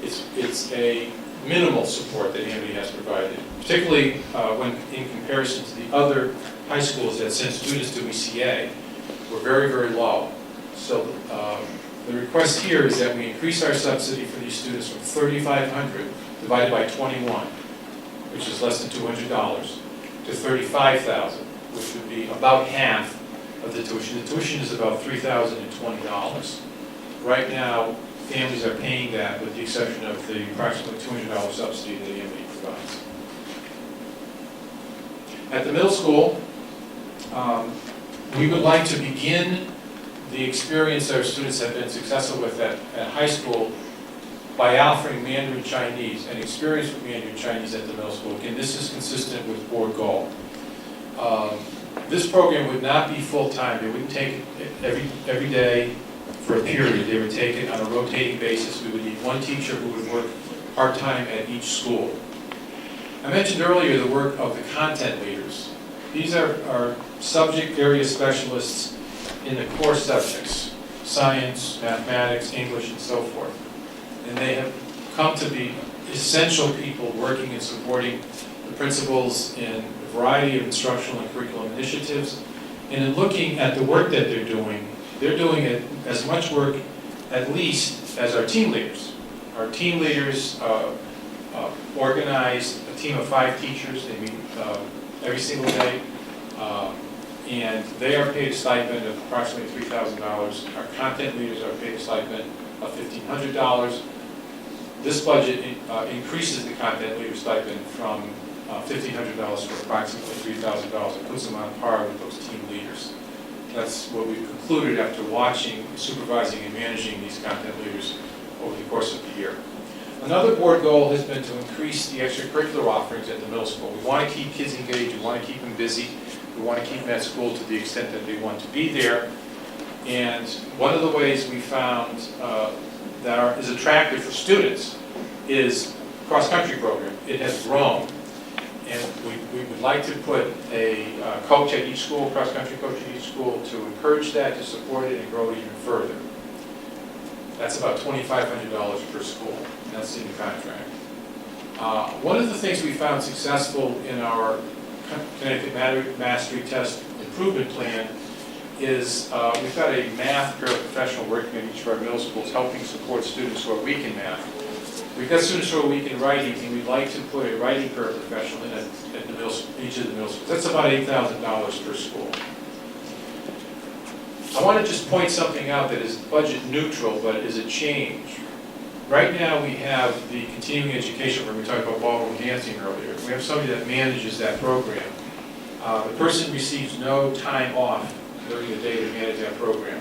it's a minimal support that Amity has provided, particularly when in comparison to the other high schools that send students to ECA. We're very, very low. So the request here is that we increase our subsidy for these students from $3,500 divided by 21, which is less than $200, to $35,000, which would be about half of the tuition. The tuition is about $3,020. Right now, families are paying that with the exception of the approximately $200 subsidy that Amity provides. At the middle school, we would like to begin the experience our students have been successful with at high school by offering Mandarin Chinese, an experience with Mandarin Chinese at the middle school. Again, this is consistent with board goal. This program would not be full-time. They wouldn't take it every day for a period. They would take it on a rotating basis. We would need 1 teacher who would work part-time at each school. I mentioned earlier the work of the content leaders. These are subject area specialists in the core subjects, science, mathematics, English, and so forth. And they have come to be essential people working and supporting the principals in a variety of instructional and curriculum initiatives. And in looking at the work that they're doing it as much work, at least, as our team leaders. Our team leaders organize a team of 5 teachers. They meet every single day. And they are paid a stipend of approximately $3,000. Our content leaders are paid a stipend of $1,500. This budget increases the content leader stipend from $1,500 to approximately $3,000. It puts them on par with those team leaders. That's what we've concluded after watching, supervising, and managing these content leaders over the course of the year. Another board goal has been to increase the extracurricular offerings at the middle school. We want to keep kids engaged, we want to keep them busy, we want to keep them at school to the extent that they want to be there. And one of the ways we found that is attractive for students is cross-country program. It has grown, and we would like to put a coach at each school, cross-country coach at each school, to encourage that, to support it, and grow it even further. That's about $2,500 per school, and that's in the contract. One of the things we found successful in our Connecticut Mastery Test Improvement Plan is we've got a math paraprofessional working at each of our middle schools helping support students who are weak in math. We've got students who are weak in writing, and we'd like to put a writing paraprofessional in at each of the middle schools. That's about $8,000 per school. I want to just point something out that is budget neutral, but is a change. Right now, we have the continuing education where we talked about ballroom dancing earlier. We have somebody that manages that program. The person receives no time off during the day to manage that program.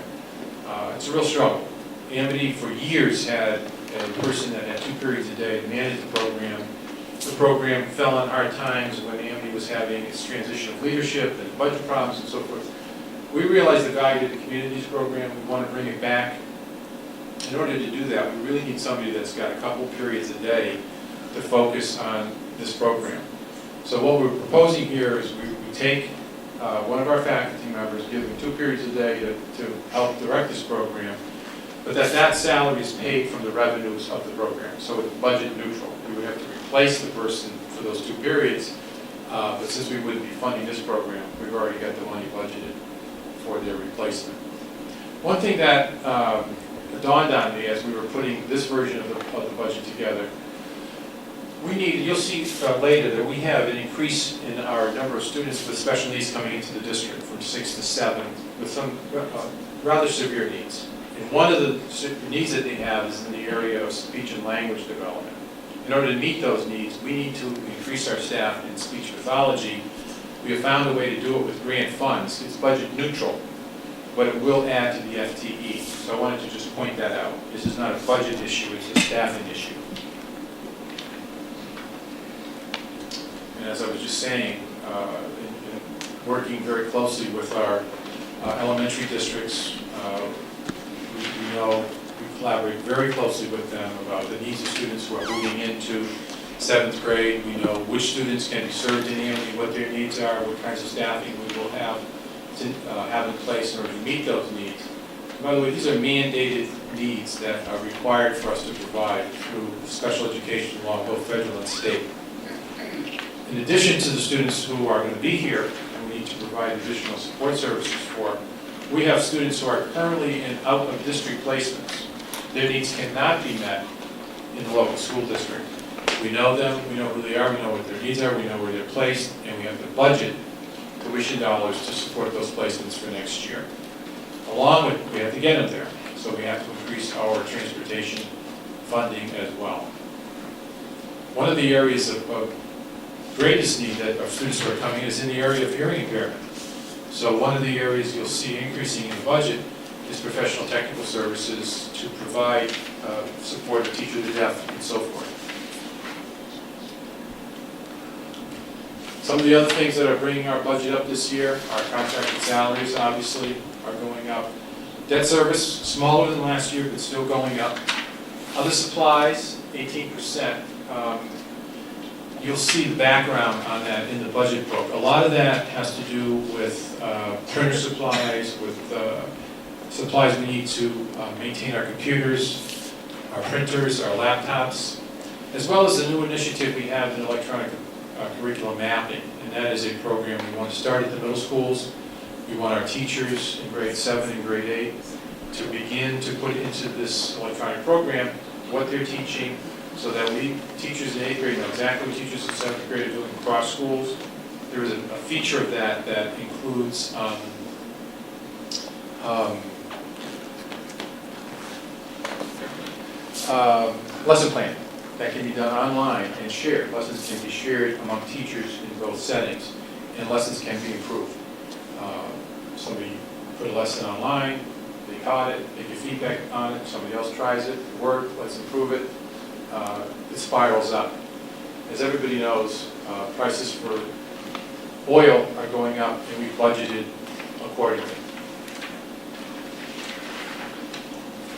It's a real struggle. Amity for years had a person that had 2 periods a day to manage the program. The program fell on hard times when Amity was having its transition of leadership and budget problems and so forth. We realized the value of the communities program. We want to bring it back. In order to do that, we really need somebody that's got a couple periods a day to focus on this program. So what we're proposing here is we take one of our faculty members, give them 2 periods a day to help direct this program, but that salary is paid from the revenues of the program. So it's budget neutral. We would have to replace the person for those 2 periods, but since we wouldn't be funding this program, we've already got the money budgeted for their replacement. One thing that dawned on me as we were putting this version of the budget together, you'll see later that we have an increase in our number of students with special needs coming into the district from 6 to 7 with some rather severe needs. And one of the needs that they have is in the area of speech and language development. In order to meet those needs, we need to increase our staff in speech pathology. We have found a way to do it with grant funds. It's budget neutral, but it will add to the FTE. So I wanted to just point that out. This is not a budget issue, it's a staffing issue. And as I was just saying, in working very closely with our elementary districts, we collaborate very closely with them about the needs of students who are moving into 7th grade. We know which students can be served in Amity, what their needs are, what kinds of staffing we will have in place in order to meet those needs. And by the way, these are mandated needs that are required for us to provide through special education law, both federal and state. In addition to the students who are going to be here, and we need to provide additional support services for, we have students who are currently in out-of-district placements. Their needs cannot be met in the local school district. We know them, we know who they are, we know what their needs are, we know where they're placed, and we have the budget tuition dollars to support those placements for next year. Along with, we have to get them there, so we have to increase our transportation funding as well. One of the areas of greatest need that our students who are coming is in the area of hearing impairment. So one of the areas you'll see increasing in the budget is professional technical services to provide support to teach the deaf and so forth. Some of the other things that are bringing our budget up this year, our contracted salaries obviously are going up. Debt service, smaller than last year, but still going up. Other supplies, 18%. You'll see the background on that in the budget book. A lot of that has to do with printer supplies, with supplies we need to maintain our computers, our printers, our laptops, as well as the new initiative we have in electronic curriculum mapping. And that is a program we want to start at the middle schools. We want our teachers in grade 7 and grade 8 to begin to put into this electronic program what they're teaching, so that we, teachers in 8th grade, know exactly what teachers in 7th grade are doing across schools. there is a feature of that that includes lesson planning that can be done online and shared. Lessons can be shared among teachers in both settings, and lessons can be improved. Somebody put a lesson online, they caught it, they give feedback on it, somebody else tries it, it worked, let's improve it. It spirals up. As everybody knows, prices for oil are going up, and we budgeted accordingly.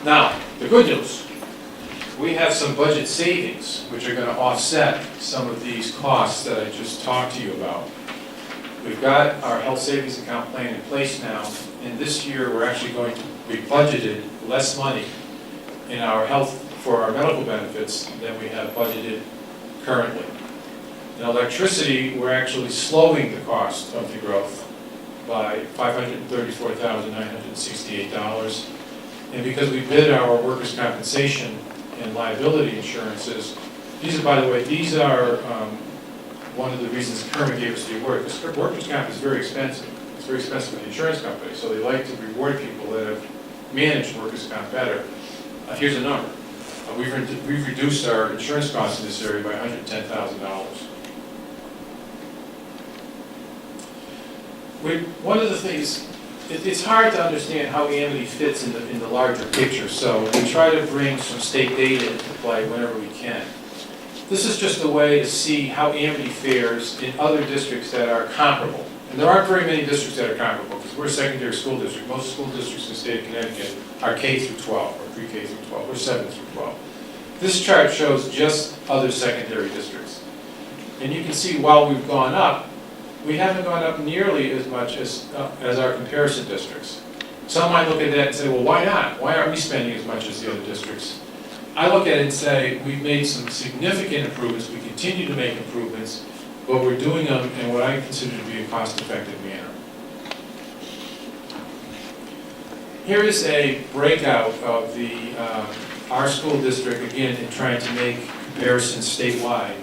Now, the good news, we have some budget savings which are going to offset some of these costs that I just talked to you about. We've got our health savings account plan in place now, and this year we're actually going to be budgeted less money in our health for our medical benefits than we have budgeted currently. In electricity, we're actually slowing the cost of the growth by $534,968. And because we bid our workers' compensation and liability insurances, these are, by the way, these are one of the reasons Kermit gave us the award, because workers' comp is very expensive. It's very expensive for the insurance company, so they like to reward people that have managed workers' comp better. Here's a number. We've reduced our insurance costs in this area by $110,000. One of the things, it's hard to understand how Amity fits in the larger picture, so we try to bring some state data into play whenever we can. This is just a way to see how Amity fares in other districts that are comparable. And there aren't very many districts that are comparable, because we're a secondary school district. Most school districts in the state of Connecticut are K through 12, or pre-K through 12, or 7 through 12. This chart shows just other secondary districts. And you can see while we've gone up, we haven't gone up nearly as much as our comparison districts. Some might look at that and say, well, why not? Why aren't we spending as much as the other districts? I look at it and say, we've made some significant improvements, we continue to make improvements, but we're doing them in what I consider to be a cost-effective manner. Here is a breakout of our school district, again, in trying to make comparisons statewide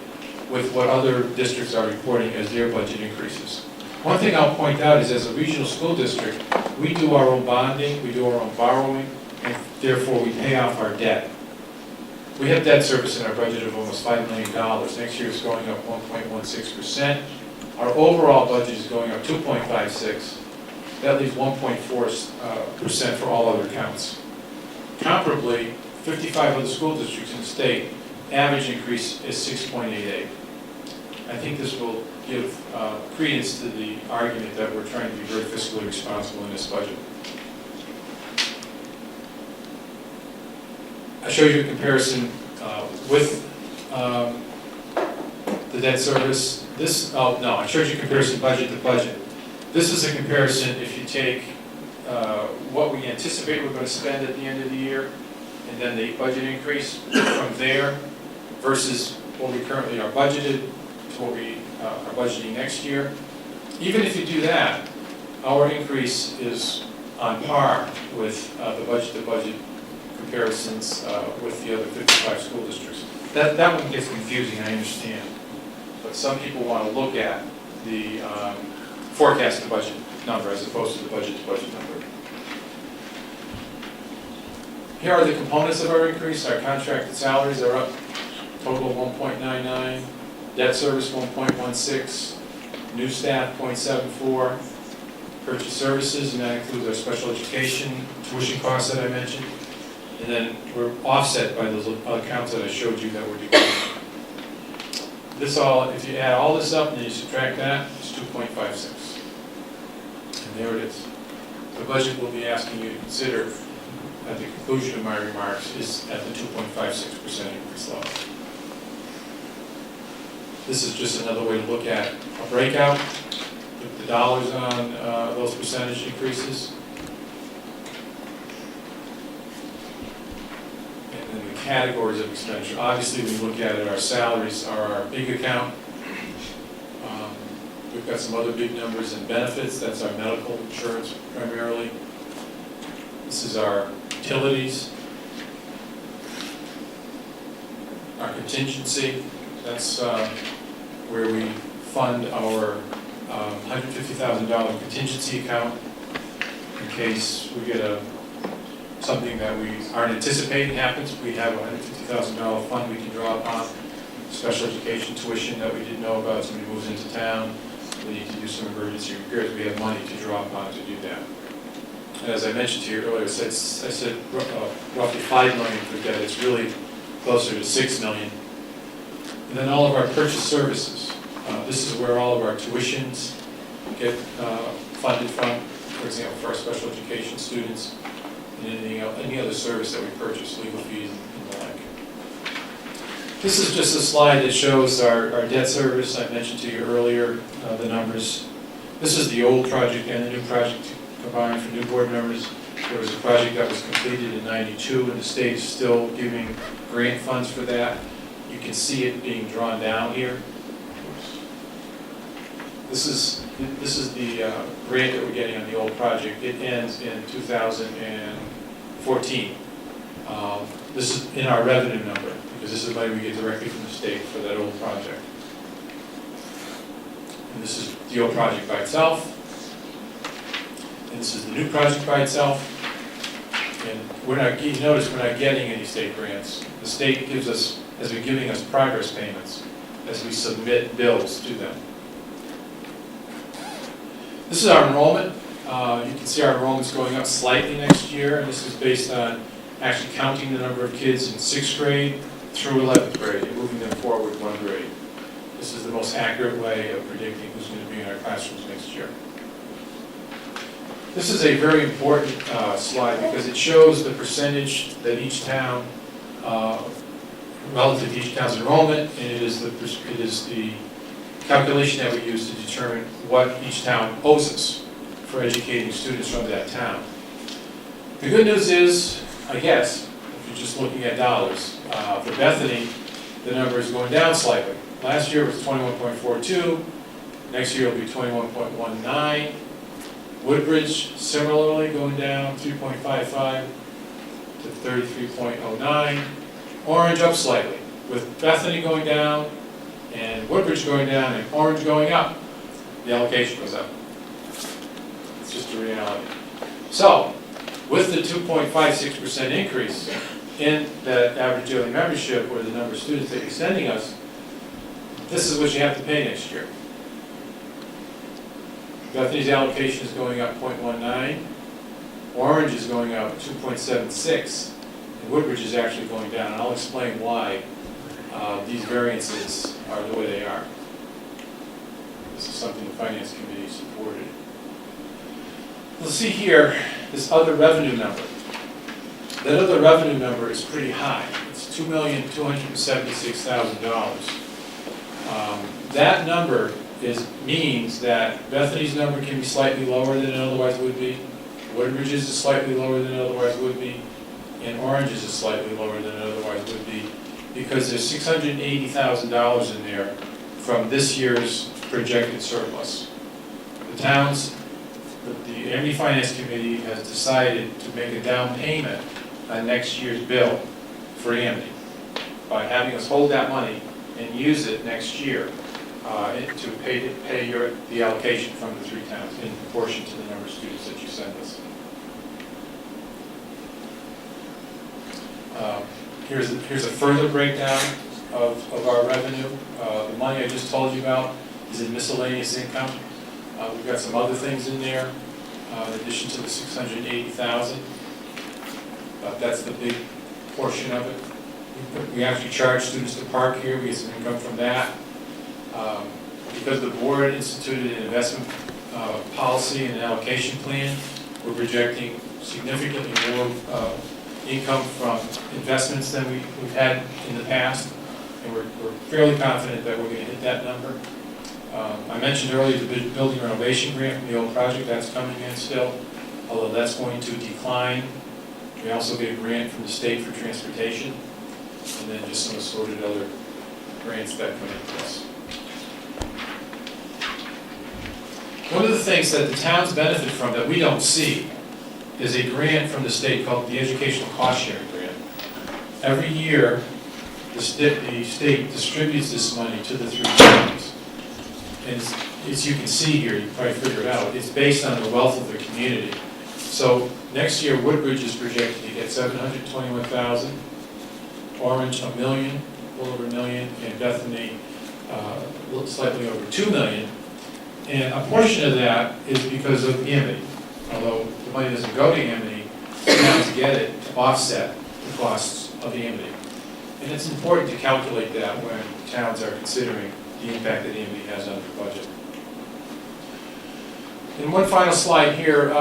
with what other districts are reporting as their budget increases. One thing I'll point out is, as a regional school district, we do our own bonding, we do our own borrowing, and therefore we pay off our debt. We have debt service in our budget of almost $5 million. Next year it's going up 1.16%. Our overall budget is going up 2.56%. That leaves 1.4% for all other accounts. Comparably, 55 other school districts in the state, average increase is 6.88. I think this will give credence to the argument that we're trying to be very fiscally responsible in this budget. I showed you a comparison with the debt service. I showed you a comparison budget to budget. This is a comparison if you take what we anticipate we're going to spend at the end of the year, and then the budget increase from there versus what we currently are budgeted to what we are budgeting next year. Even if you do that, our increase is on par with the budget-to-budget comparisons with the other 55 school districts. That one gets confusing, I understand. But some people want to look at the forecasted budget number as opposed to the budget-to-budget number. Here are the components of our increase. Our contracted salaries are up, total 1.99, debt service 1.16, new staff 0.74, purchase services, and that includes our special education tuition costs that I mentioned. And then we're offset by those accounts that I showed you that were declining. This all, if you add all this up and you subtract that, it's 2.56. And there it is. The budget we'll be asking you to consider at the conclusion of my remarks is at the 2.56% increase level. This is just another way to look at a breakout, put the dollars on those percentage increases. And then the categories of expenditure. Obviously, we look at it, our salaries are our big account. We've got some other big numbers in benefits. That's our medical insurance primarily. This is our utilities, our contingency. That's where we fund our $150,000 contingency account in case we get something that we aren't anticipating happens. We have a $150,000 fund we can draw upon. Special education tuition that we didn't know about, somebody moves into town, we need to do some emergency repairs, we have money to draw upon to do that. And as I mentioned to you earlier, I said roughly $5 million for debt, it's really closer to $6 million. And then all of our purchase services. This is where all of our tuitions get funded from, for example, for our special education students, and any other service that we purchase, legal fees and the like. This is just a slide that shows our debt service. I mentioned to you earlier the numbers. This is the old project and the new project combined for new board members. There was a project that was completed in '92, and the state is still giving grant funds for that. You can see it being drawn down here. This is the grant that we're getting on the old project. It ends in 2014. This is in our revenue number, because this is money we get directly from the state for that old project. And this is the old project by itself. And this is the new project by itself. And you notice we're not getting any state grants. The state has been giving us progress payments as we submit bills to them. This is our enrollment. You can see our enrollment's going up slightly next year, and this is based on actually counting the number of kids in 6th grade through 11th grade and moving them forward one grade. This is the most accurate way of predicting who's going to be in our classrooms next year. This is a very important slide because it shows the percentage that each town, relative to each town's enrollment, and it is the calculation that we use to determine what each town owes us for educating students from that town. The good news is, I guess, if you're just looking at dollars, for Bethany, the number is going down slightly. Last year it was 21.42, next year it will be 21.19. Woodbridge, similarly, going down 3.55 to 33.09. Orange up slightly, with Bethany going down, and Woodbridge going down, and Orange going up. The allocation goes up. It's just a reality. So, with the 2.56% increase in that average daily membership, or the number of students that you're sending us, this is what you have to pay next year. Bethany's allocation is going up 0.19, Orange is going up 2.76, and Woodbridge is actually going down, and I'll explain why these variances are the way they are. This is something the Finance Committee supported. You'll see here this other revenue number. That other revenue number is pretty high. It's $2,276,000. That number means that Bethany's number can be slightly lower than it otherwise would be, Woodbridge's is slightly lower than it otherwise would be, and Orange's is slightly lower than it otherwise would be, because there's $680,000 in there from this year's projected surplus. The Amity Finance Committee has decided to make a down payment on next year's bill for Amity by having us hold that money and use it next year to pay the allocation from the 3 towns in proportion to the number of students that you send us. Here's a further breakdown of our revenue. The money I just told you about is in miscellaneous income. We've got some other things in there in addition to the $680,000. That's the big portion of it. We actually charge students to park here. We get some income from that. Because the board instituted an investment policy and an allocation plan, we're projecting significantly more income from investments than we've had in the past, and we're fairly confident that we're going to hit that number. I mentioned earlier the building renovation grant from the old project, that's coming in still, although that's going to decline. We also get a grant from the state for transportation, and then just some assorted other grants that come into us. One of the things that the towns benefit from that we don't see is a grant from the state called the Educational Cost Sharing Grant. Every year, the state distributes this money to the 3 towns. And as you can see here, you probably figured it out, it's based on the wealth of the community. So next year, Woodbridge is projected to get 721,000, Orange $1 million, a little over $1 million, and Bethany slightly over $2 million. And a portion of that is because of Amity. Although the money doesn't go to Amity, towns get it to offset the costs of Amity. And it's important to calculate that when towns are considering the impact that Amity has on their budget. And one final slide here,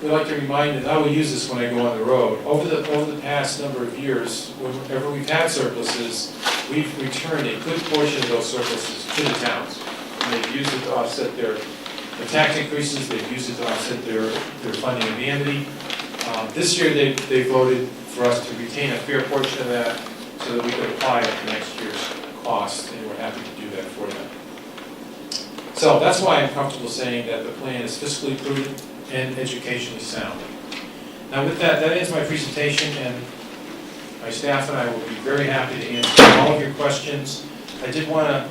we'd like to remind, and I will use this when I go on the road, over the past number of years, whenever we've had surpluses, we've returned a good portion of those surpluses to the towns. And they've used it to offset their tax increases, they've used it to offset their funding of Amity. This year, they voted for us to retain a fair portion of that so that we could apply it to next year's cost, and we're happy to do that for them. So that's why I'm comfortable saying that the plan is fiscally prudent and educationally sound. Now with that ends my presentation, and my staff and I will be very happy to answer all of your questions. I did want to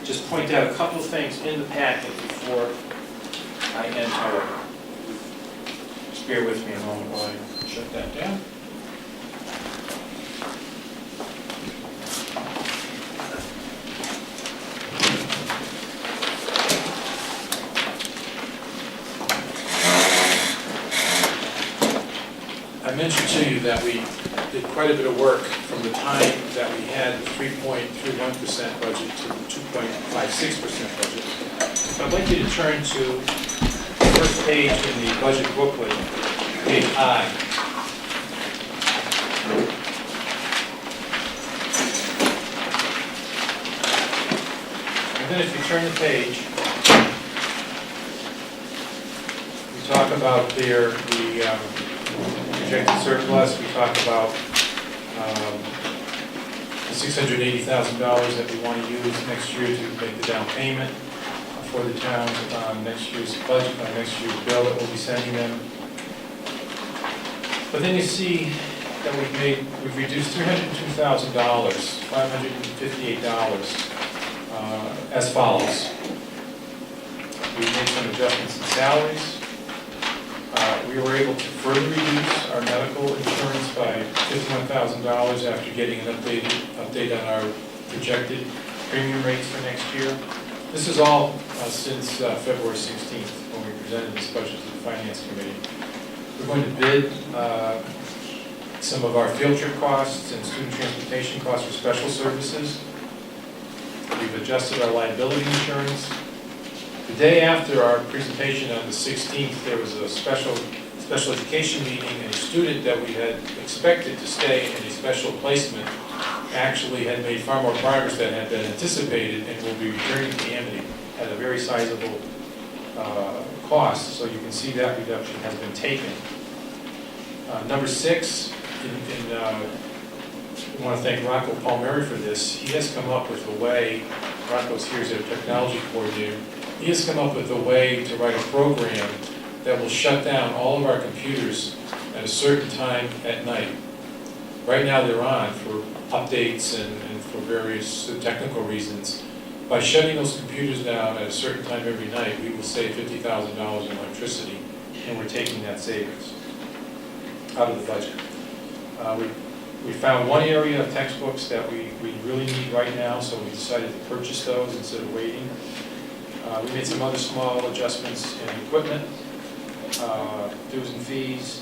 just point out a couple of things in the packet before I end our, just bear with me a moment while I shut that down. I mentioned to you that we did quite a bit of work from the time that we had the 3.31% budget to the 2.56% budget. So I'd like you to turn to the first page in the budget booklet, page I. And then if you turn the page, we talk about the projected surplus. We talk about the $680,000 that we want to use next year to make the down payment for the town on next year's budget, on next year's bill that we'll be sending them. But then you see that we've reduced $302,000, $558, as follows. We've made some adjustments in salaries. We were able to further reduce our medical insurance by $51,000 after getting an update on our projected premium rates for next year. This is all since February 16th when we presented this budget to the Finance Committee. We're going to bid some of our field trip costs and student transportation costs for special services. We've adjusted our liability insurance. The day after our presentation on the 16th, there was a special education meeting, and a student that we had expected to stay in a special placement actually had made far more progress than had been anticipated and will be returning to Amity at a very sizable cost. So you can see that reduction has been taken. Number 6, I want to thank Rocco Palmieri for this. He has come up with a way, Rocco's here as our technology coordinator, he has come up with a way to write a program that will shut down all of our computers at a certain time at night. Right now they're on for updates and for various technical reasons. By shutting those computers down at a certain time every night, we will save $50,000 in electricity, and we're taking that savings out of the budget. We found one area of textbooks that we really need right now, so we decided to purchase those instead of waiting. We made some other small adjustments in equipment, dues and fees.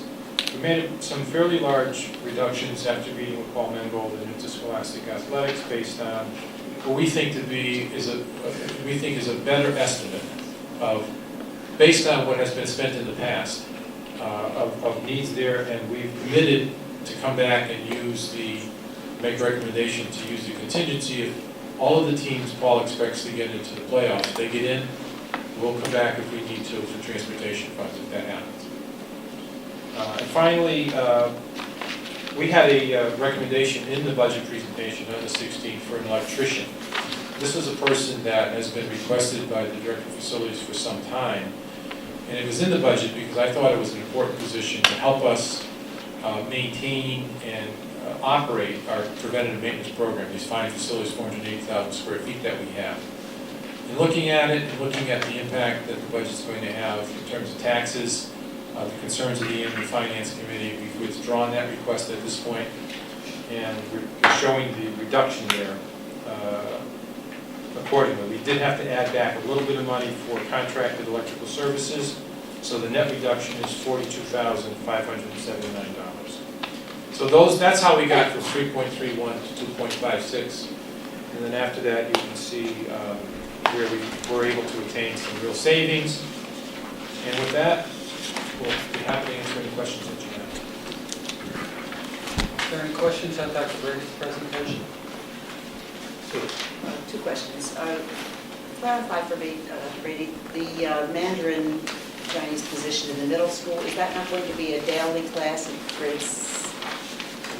We made some fairly large reductions after meeting with Paul Mengold and Interscholastic Athletics based on what we think is a better estimate of, based on what has been spent in the past, of needs there, and we've committed to come back and make a recommendation to use the contingency if all of the teams Paul expects to get into the playoffs. If they get in, we'll come back if we need to for transportation funds if that happens. And finally, we had a recommendation in the budget presentation on the 16th for an electrician. This was a person that has been requested by the Director of Facilities for some time, and it was in the budget because I thought it was an important position to help us maintain and operate our preventative maintenance program, these fine facilities, 480,000 square feet that we have. In looking at it, and looking at the impact that the budget's going to have in terms of taxes, the concerns of the Amity Finance Committee, we've withdrawn that request at this point, and we're showing the reduction there accordingly. We did have to add back a little bit of money for contracted electrical services, so the net reduction is $42,579. So that's how we got from 3.31 to 2.56, and then after that, you can see where we were able to attain some real savings. And with that, we'll be happy to answer any questions that you have. Are there any questions on Dr. Brady's presentation? Two questions. Clarify for me, Dr. Brady, the Mandarin Chinese position in the middle school, is that not going to be a daily class in grades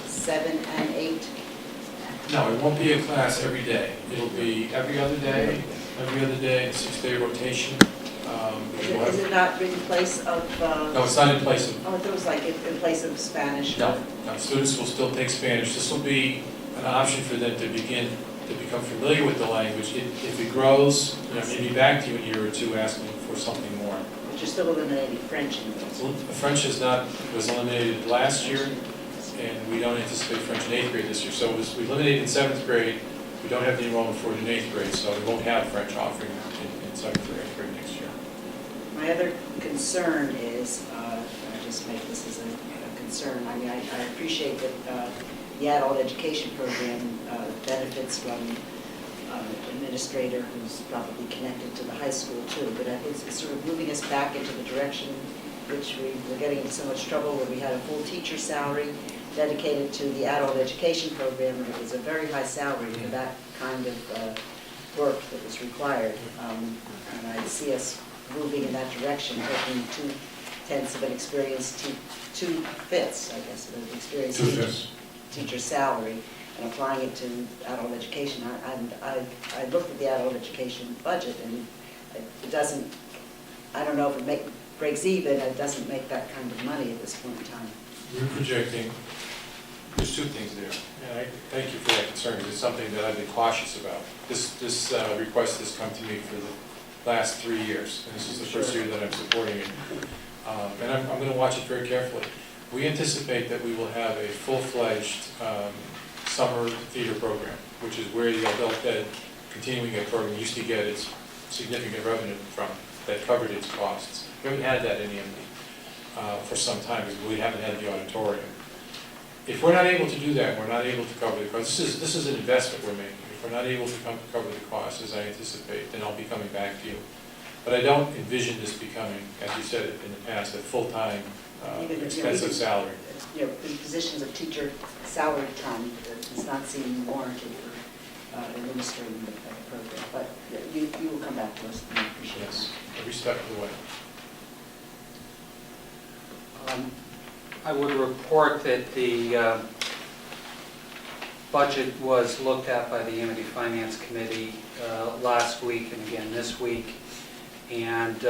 7 and 8? No, it won't be a class every day. It'll be every other day, a 6-day rotation. Is it not in place of? No, it's not in place of. Oh, I thought it was like in place of Spanish. No, students will still take Spanish. This will be an option for them to become familiar with the language. If it grows, maybe back to you in a year or two asking for something more. But you're still eliminating French in middle school. French was eliminated last year, and we don't anticipate French in 8th grade this year. So it was eliminated in 7th grade. We don't have the enrollment for it in 8th grade, so we won't have French offering in 7th or 8th grade next year. My other concern is, I just make this as a concern, I mean, I appreciate that the adult education program benefits from an administrator who's probably connected to the high school too, but I think it's sort of moving us back into the direction which we were getting in so much trouble where we had a full teacher salary dedicated to the adult education program, and it was a very high salary for that kind of work that was required. And I see us moving in that direction, taking 2/10 of an experienced, 2/5, I guess, of an experienced teacher salary and applying it to adult education. I looked at the adult education budget, and it doesn't, I don't know if it breaks even, it doesn't make that kind of money at this point in time. We're projecting, there's two things there, and I thank you for that concern, because it's something that I've been cautious about. This request has come to me for the last 3 years, and this is the first year that I'm supporting it. And I'm going to watch it very carefully. We anticipate that we will have a full-fledged summer theater program, which is where the adult ed continuing ed program used to get its significant revenue from, that covered its costs. We haven't had that in Amity for some time, because we haven't had the auditorium. If we're not able to do that, we're not able to cover the costs. This is an investment we're making. If we're not able to cover the costs as I anticipate, then I'll be coming back to you. But I don't envision this becoming, as you said in the past, a full-time expensive salary. In positions of teacher salary time, it's not seem warranted for administering the program. But you will come back to us, and I appreciate Yes, every step of the way. I would report that the budget was looked at by the Amity Finance Committee last week and again this week. And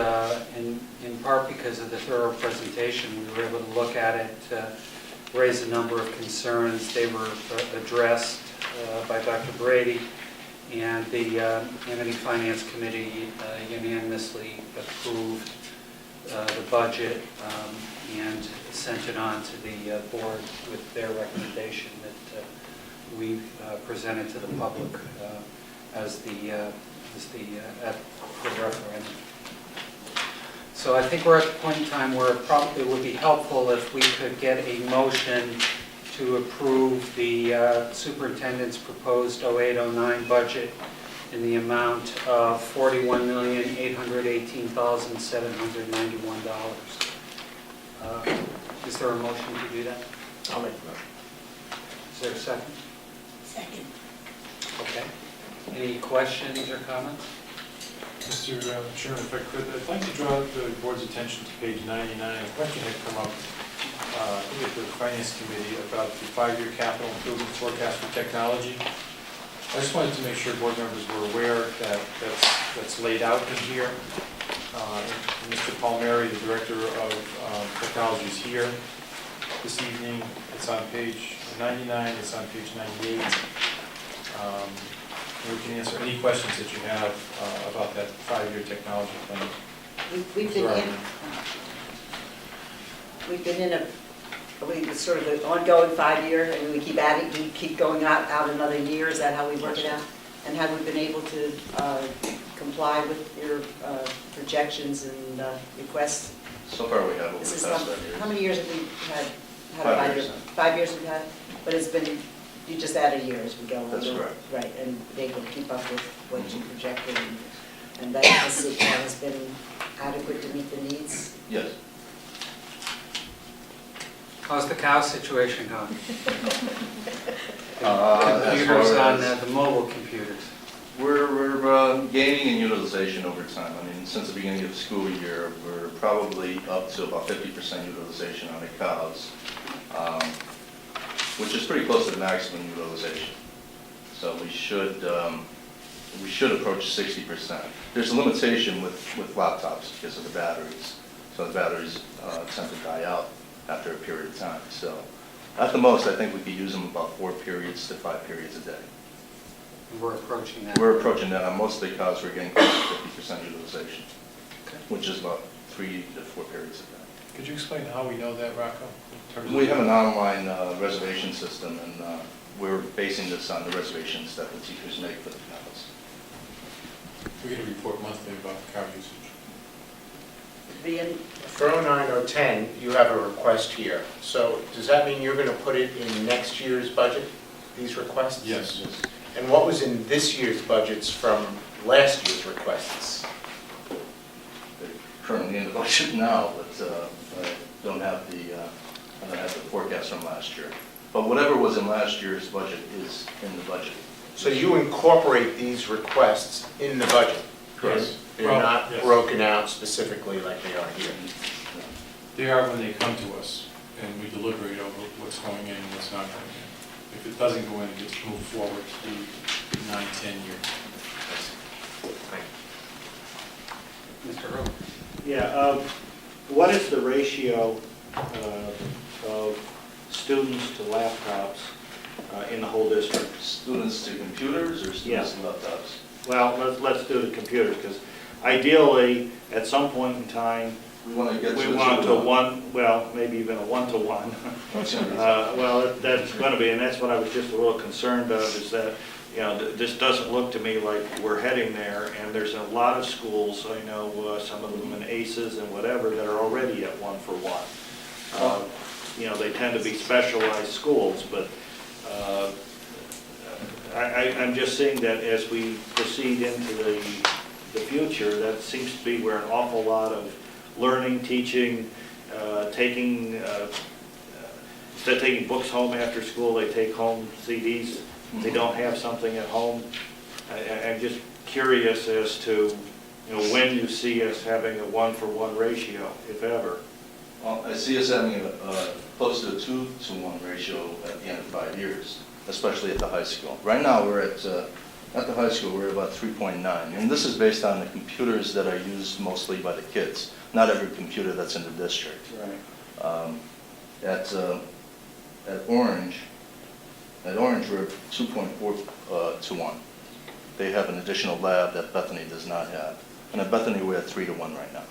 in part because of the thorough presentation, we were able to look at it, raise a number of concerns. They were addressed by Dr. Brady, and the Amity Finance Committee unanimously approved the budget and sent it on to the board with their recommendation that we presented to the public as the referendum. So I think we're at the point in time where it would be helpful if we could get a motion to approve the superintendent's proposed 08-09 budget in the amount of $41,818,791. Is there a motion to do that? I'll make the motion. Is there a second? Second. Okay. Any questions or comments? Mr. Chairman, if I could, I'd like to draw the board's attention to page 99. A question had come up with the Finance Committee about the 5-year capital improvement forecast for technology. I just wanted to make sure board members were aware that that's laid out in here. Mr. Palmieri, the Director of Technology, is here this evening. It's on page 99, it's on page 98. We can answer any questions that you have about that 5-year technology plan. We've been in it's sort of an ongoing 5-year, and we keep adding, we keep going out another year. Is that how we work it out? And have we been able to comply with your projections and requests? So far, we have over This is the past 5 years. how many years have we had? 5 years. 5 years we've had, but it's been, you just add a year as we go along. That's correct. Right, and they will keep up with what you projected, and that has been adequate to meet the needs? Yes. How's the cow situation going? As Computers far on as- the mobile computers. We're gaining in utilization over time. I mean, since the beginning of the school year, we're probably up to about 50% utilization on the cows, which is pretty close to the maximum utilization. So we should approach 60%. There's a limitation with laptops because of the batteries. So the batteries tend to die out after a period of time. So at the most, I think we could use them about 4 periods to 5 periods a day. We're approaching that. We're approaching that. On most of the cows, we're getting close to 50% utilization, which is about 3 to 4 periods a day. Could you explain how we know that, Rocco? in terms of- We have an online reservation system, and we're basing this on the reservations that the teachers make for the cows. We get a report monthly about cow usage. For 09, 010, you have a request here. So does that mean you're going to put it in next year's budget, these requests? Yes. And what was in this year's budgets from last year's requests? They're currently in the budget now, but I don't have the forecast from last year. But whatever was in last year's budget is in the budget. So you incorporate these requests in the budget? Correct. They're Well, not yes. broken out specifically like they are here? They are when they come to us, and we deliberate over what's going in and what's not going in. If it doesn't go in, it gets moved forward to the 9-10 year. Mr. Rowe? Yeah, what is the ratio of students to laptops in the whole district? Students to computers or students to laptops? Well, let's do the computers, because ideally, at some point in time, We want to get to we a want to 2-1. one, well, maybe even a 1-to-1. Well, that's going to be, and that's what I was just a little concerned of, is that, you know, this doesn't look to me like we're heading there, and there's a lot of schools, I know some of them in ACES and whatever, that are already at 1-for-1. You know, they tend to be specialized schools, but I'm just seeing that as we proceed into the future, that seems to be where an awful lot of learning, teaching, taking, instead of taking books home after school, they take home CDs. They don't have something at home. I'm just curious as to, you know, when you see us having a 1-for-1 ratio, if ever. Well, I see us having close to a 2-to-1 ratio at the end of 5 years, especially at the high school. Right now, we're at the high school, we're at about 3.9, and this is based on the computers that are used mostly by the kids, not every computer that's in the district. Right. At Orange, we're 2.4 to 1. They have an additional lab that Bethany does not have, and at Bethany, we're at 3-to-1 right now.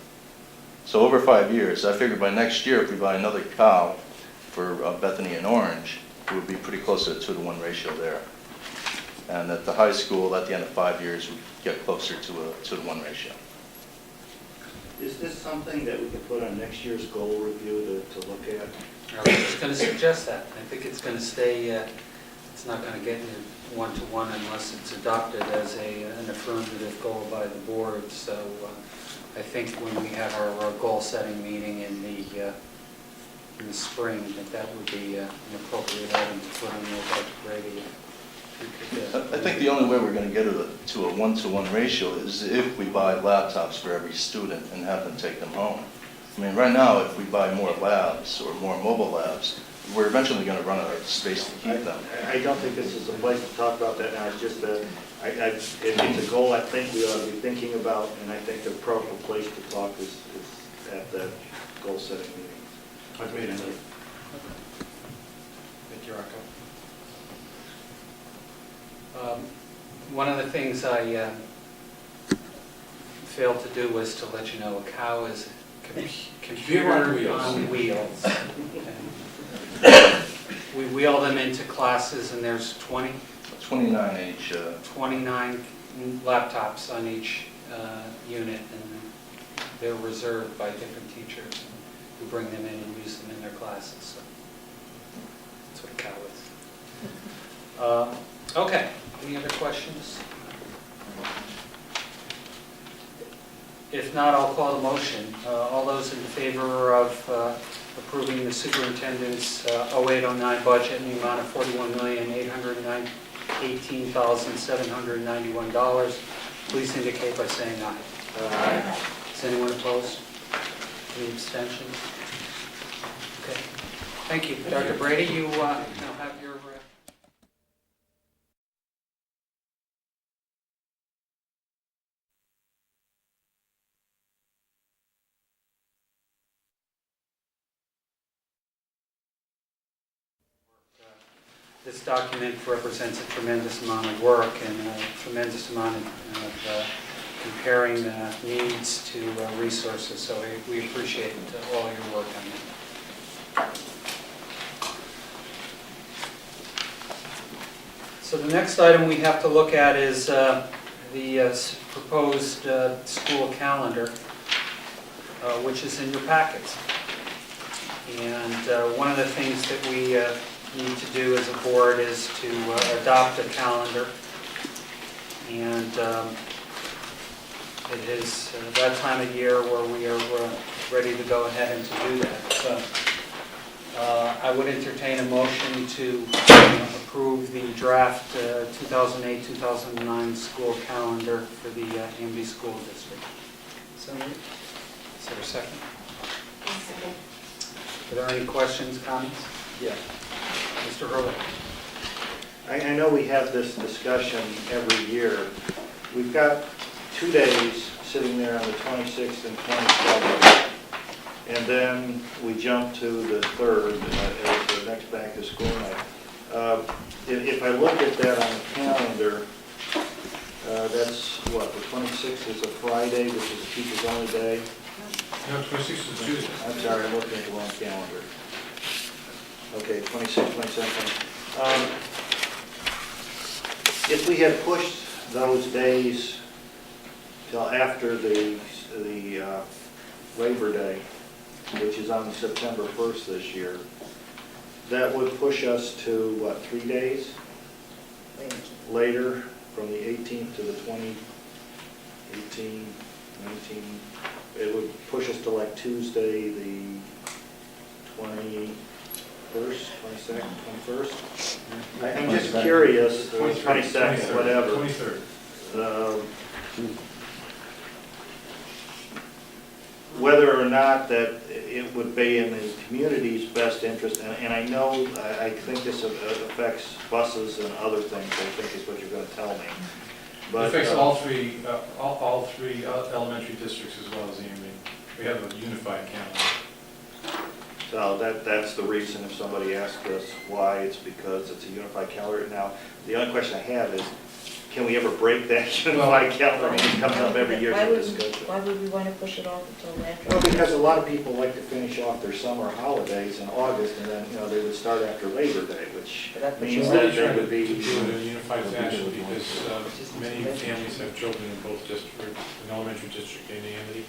So over 5 years, I figure by next year, if we buy another cow for Bethany and Orange, it would be pretty close to a 2-to-1 ratio there. And at the high school, at the end of 5 years, we get closer to a 2-to-1 ratio. Is this something that we could put on next year's goal review to look at? I was just going to suggest that. I think it's going to stay, it's not going to get into 1-to-1 unless it's adopted as an affirmative goal by the board. So I think when we have our goal-setting meeting in the spring, that would be an appropriate item to put on the budget ready. I think the only way we're going to get to a 1-to-1 ratio is if we buy laptops for every student and have them take them home. I mean, right now, if we buy more labs or more mobile labs, we're eventually going to run out of space to keep them. I don't think this is the place to talk about that now. It's just that it's a goal I think we ought to be thinking about, and I think the proper place to talk is at that goal-setting meeting. I've made a note. Thank you, Rocco. one of the things I failed to do was to let you know a cow is a computer on wheels. Okay. We wheel them into classes, and there's 29 each. 29 laptops on each unit, and they're reserved by different teachers who bring them in and use them in their classes. So that's what a cow is. Okay, any other questions? If not, I'll call the motion. All those in favor of approving the superintendent's 0809 budget in the amount of $41,818,791, please indicate by saying aye. Aye. Is anyone opposed? Any abstentions? Okay, thank you. Dr. Brady, you now have your... This document represents a tremendous amount of work and a tremendous amount of comparing needs to resources, so we appreciate all your work on that. So the next item we have to look at is the proposed school calendar, which is in your packets. And one of the things that we need to do as a board is to adopt a calendar, and it is that time of year where we are ready to go ahead and to do that. So I would entertain a motion to approve the draft 2008-2009 school calendar for the Amity School District. So, is there a second? Second. Are there any questions, comments? Yes. Mr. Hurley. I know we have this discussion every year. We've got 2 days sitting there on the 26th and 27th, and then we jump to the 3rd as the next back to school night. If I look at that on the calendar, that's what, the 26th is a Friday, which is a teacher's only day. No, 26th is Tuesday. I'm sorry, I'm looking at the wrong calendar. Okay, 26, 27. If we had pushed those days till after the Labor Day, which is on September 1st this year, that would push us to, what, 3 days later, from the 18th to the 20, 18, 19. It would push us to like Tuesday, the 21st, 22nd, 21st. I'm just curious, 22nd, whatever. 23rd. Whether or not that it would be in the community's best interest, and I know, I think this affects buses and other things, I think is what you're going to tell me. It But affects all three elementary districts as well as Amity. We have a unified calendar. So that's the reason, if somebody asks us why, it's because it's a unified calendar. Now, the only question I have is, can we ever break that unified calendar? I mean, it comes up every year to discuss it. Why would we want to push it off until after? Well, because a lot of people like to finish off their summer holidays in August, and then, they would start after Labor Day, which means We're that really they trying would to be... do it in a unified fashion because many families have children in both districts, an elementary district and Amity.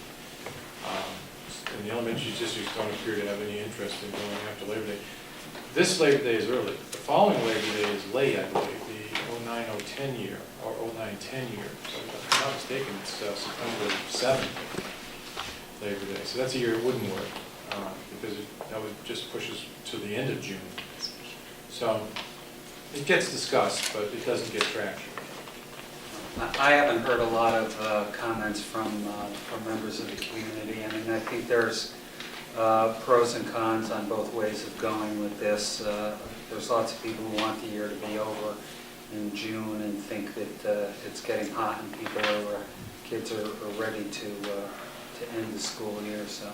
And the elementary districts don't appear to have any interest in going after Labor Day. This Labor Day is early. The following Labor Day is late, I believe, the 09-010 year, or 09-10 year. So if I'm not mistaken, it's September 7th, Labor Day. So that's a year it wouldn't work, because that would just push us to the end of June. So it gets discussed, but it doesn't get traction. I haven't heard a lot of comments from members of the community. I mean, I think there's pros and cons on both ways of going with this. There's lots of people who want the year to be over in June and think that it's getting hot and kids are ready to end the school year. So,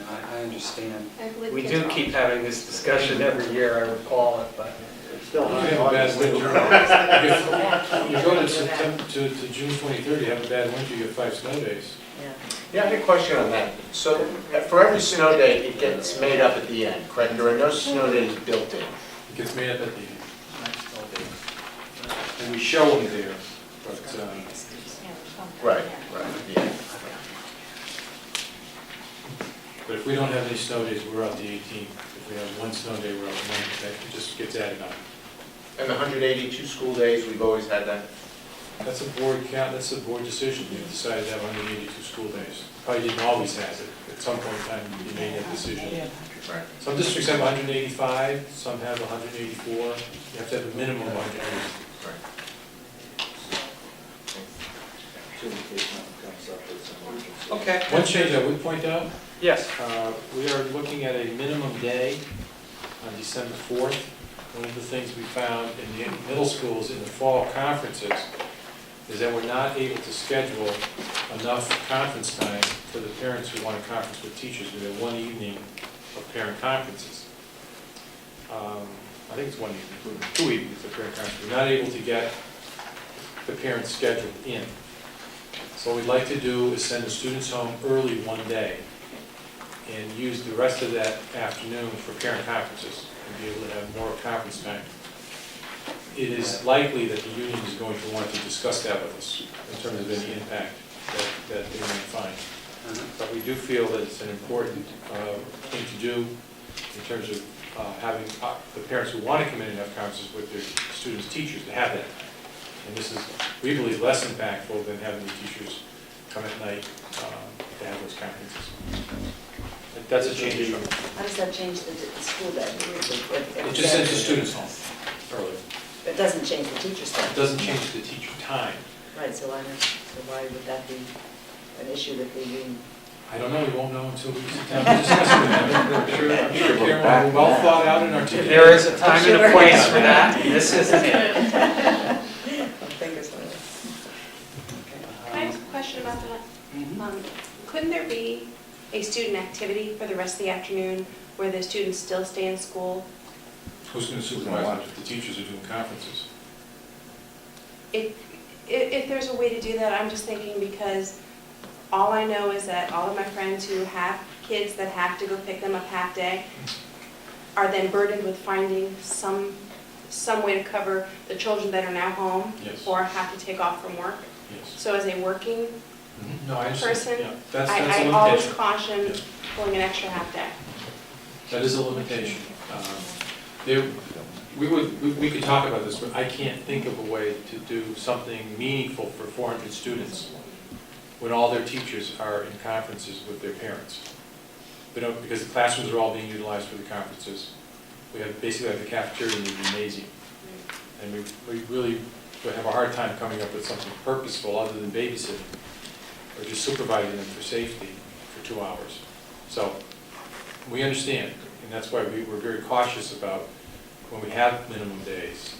I understand. We do keep having this discussion every year, I recall it, but still You high have a bad August. winter. You go to September, to June 23rd, you have a bad winter, you have 5 snow days. Yeah, I have a question on that. So for every snow day, it gets made up at the end, correct? There are no snow days built in. It gets made up at the end. And we show them there, but, Right, right, at the end. but if we don't have any snow days, we're out the 18th. If we have 1 snow day, we're out the 9th. That just gets added on. And the 182 school days, we've always had that? That's a board count, that's a board decision. You decided to have 182 school days. Probably didn't always have it. At some point in time, you made that decision. Right. Some districts have 185, some have 184. You have to have a minimum of 180. Okay. One change I would point out, Yes. we are looking at a minimum day on December 4th. One of the things we found in the middle schools in the fall conferences is that we're not able to schedule enough conference time for the parents who want to conference with teachers. We have 1 evening of parent conferences. I think it's 1 evening, 2 evenings of parent conferences. We're not able to get the parents scheduled in. So what we'd like to do is send the students home early 1 day and use the rest of that afternoon for parent conferences and be able to have more conference time. It is likely that the union is going to want to discuss that with us in terms of any impact that they may find. But we do feel that it's an important thing to do in terms of having the parents who want to come in and have conferences with their students' teachers to have that. And this is, we believe, less impactful than having the teachers come at night to have those conferences. That's a change from, How does that change the school day? it just sends the students home early. It doesn't change the teacher's It time. doesn't change the teacher time. Right, so why would that be an issue that the union? I don't know, we won't know until we sit down and discuss it with them. I'm sure Karen will well thought out and articulated. There is a time and a place for that, and this isn't it. Fingers on it. Can I ask a question about that? Couldn't there be a student activity for the rest of the afternoon where the students still stay in school? Who's going to supervise it if the teachers are doing conferences? If there's a way to do that, I'm just thinking because all I know is that all of my friends who have kids that have to go pick them up half day are then burdened with finding some way to cover the children that are now home Yes. or have to take off from work. Yes. So as a working No, I understand. person, Yeah, that's a I always limitation. caution pulling an extra half day. That is a limitation. We could talk about this, but I can't think of a way to do something meaningful for 400 students when all their teachers are in conferences with their parents. They don't, because the classrooms are all being utilized for the conferences. We have basically have the cafeteria in the gymnasium. And we really would have a hard time coming up with something purposeful other than babysitting or just supervising them for safety for 2 hours. So we understand, and that's why we're very cautious about when we have minimum days.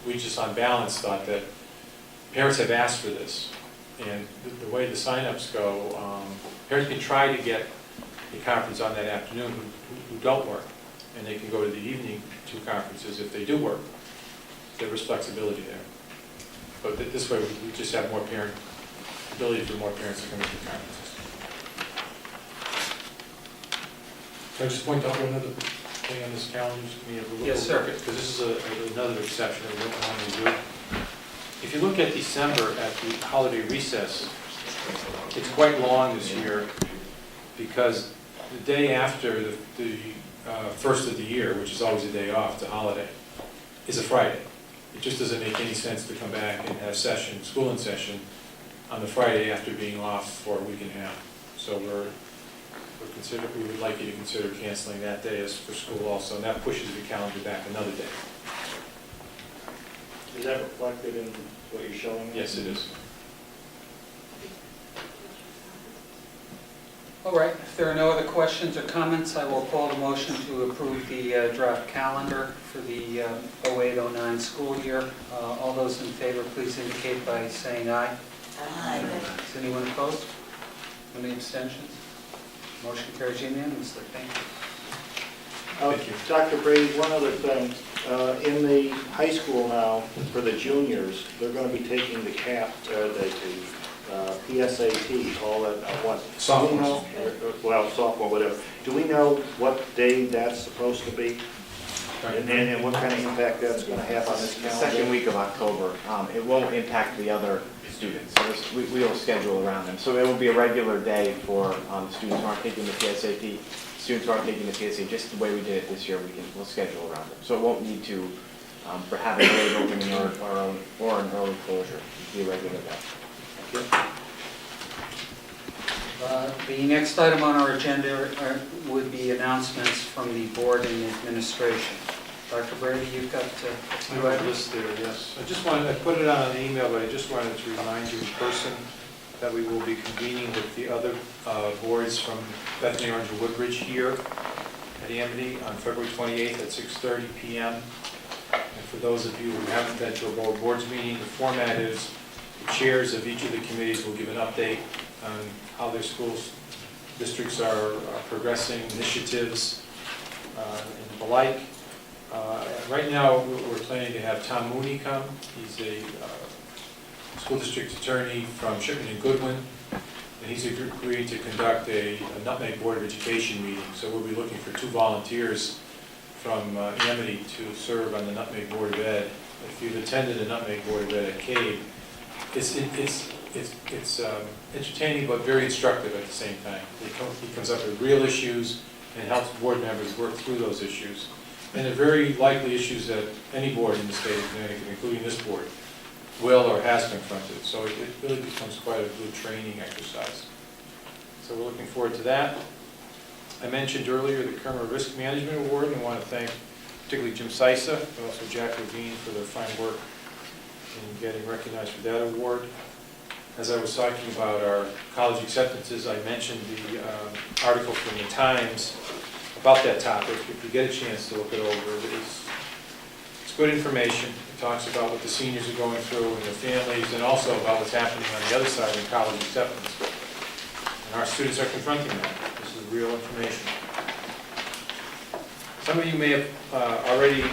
We just on balance thought that parents have asked for this. And the way the signups go, parents can try to get a conference on that afternoon who don't work. And they can go to the evening 2 conferences if they do work. There is flexibility there. But this way we just have more ability for more parents to come into the conferences. Can I just point out one other thing on this calendar? Yes, sir. Because this is another exception that we don't normally do. If you look at December at the holiday recess, it's quite long this year because the day after the first of the year, which is always a day off, the holiday, is a Friday. It just doesn't make any sense to come back and have school in session on the Friday after being off for a week and a half. So we would like you to consider canceling that day as for school also, and that pushes the calendar back another day. Is that reflected in what you're showing? Yes, it is. All right, if there are no other questions or comments, I will call the motion to approve the draft calendar for the 08-09 school year. All those in favor, please indicate by saying aye. Aye. Is anyone opposed? Any abstentions? Motion carries unanimously. Thank you. Thank you. Dr. Brady, one other thing. In the high school now, for the juniors, they're going to be taking the PSAT, all that, what? Sophomores. Do we know? Well, sophomore, whatever. Do we know what day that's supposed to be? And what kind of impact that's going to have on this The calendar? second week of October. It won't impact the other students. So we will schedule around them. So it will be a regular day for the students who aren't taking the PSAT. Students who aren't taking the PSAT, just the way we did it this year, we'll schedule around them. So it won't need to have a late opening or an early closure. It'll be a regular day. The next item on our agenda would be announcements from the board and administration. Dr. Brady, you've got a I few have a items? list there, yes. I put it on an email, but I just wanted to remind you in person that we will be convening with the other boards from Bethany, Orange Woodbridge here at Amity on February 28th at 6:30 p.m. And for those of you who haven't been to a board's meeting, the format is the chairs of each of the committees will give an update on how their schools, districts are progressing, initiatives, and the like. Right now, we're planning to have Tom Mooney come. He's a school district attorney from Shipman and Goodwin, and he's agreed to conduct a Nutmeg Board of Education meeting. So we'll be looking for 2 volunteers from Amity to serve on the Nutmeg Board of Ed. If you've attended the Nutmeg Board of Ed at CABE, it's entertaining but very instructive at the same time. He comes up with real issues and helps board members work through those issues. And they're very likely issues that any board in the state of Connecticut, including this board, will or has confronted. So it really becomes quite a good training exercise. So we're looking forward to that. I mentioned earlier the Kermer Risk Management Award, and I want to thank particularly Jim Sisa and also Jack Levine for their fine work in getting recognized for that award. As I was talking about our college acceptances, I mentioned the article from the Times about that topic. If you get a chance to look it over, it's good information. It talks about what the seniors are going through and their families, and also about what's happening on the other side in college acceptance. And our students are confronting that. This is real information. Some of you may have already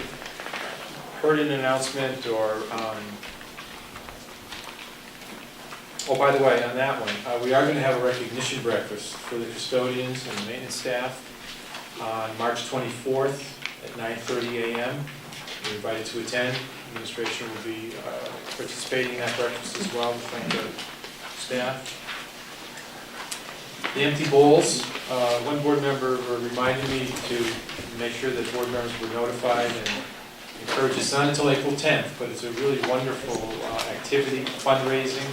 heard an announcement or oh, by the way, on that one, we are going to have a recognition breakfast for the custodians and maintenance staff on March 24th at 9:30 a.m. You're invited to attend. Administration will be participating in that breakfast as well. We thank the staff. The empty bowls. One board member reminded me to make sure that board members were notified and encourage. It's not until April 10th, but it's a really wonderful activity, fundraising.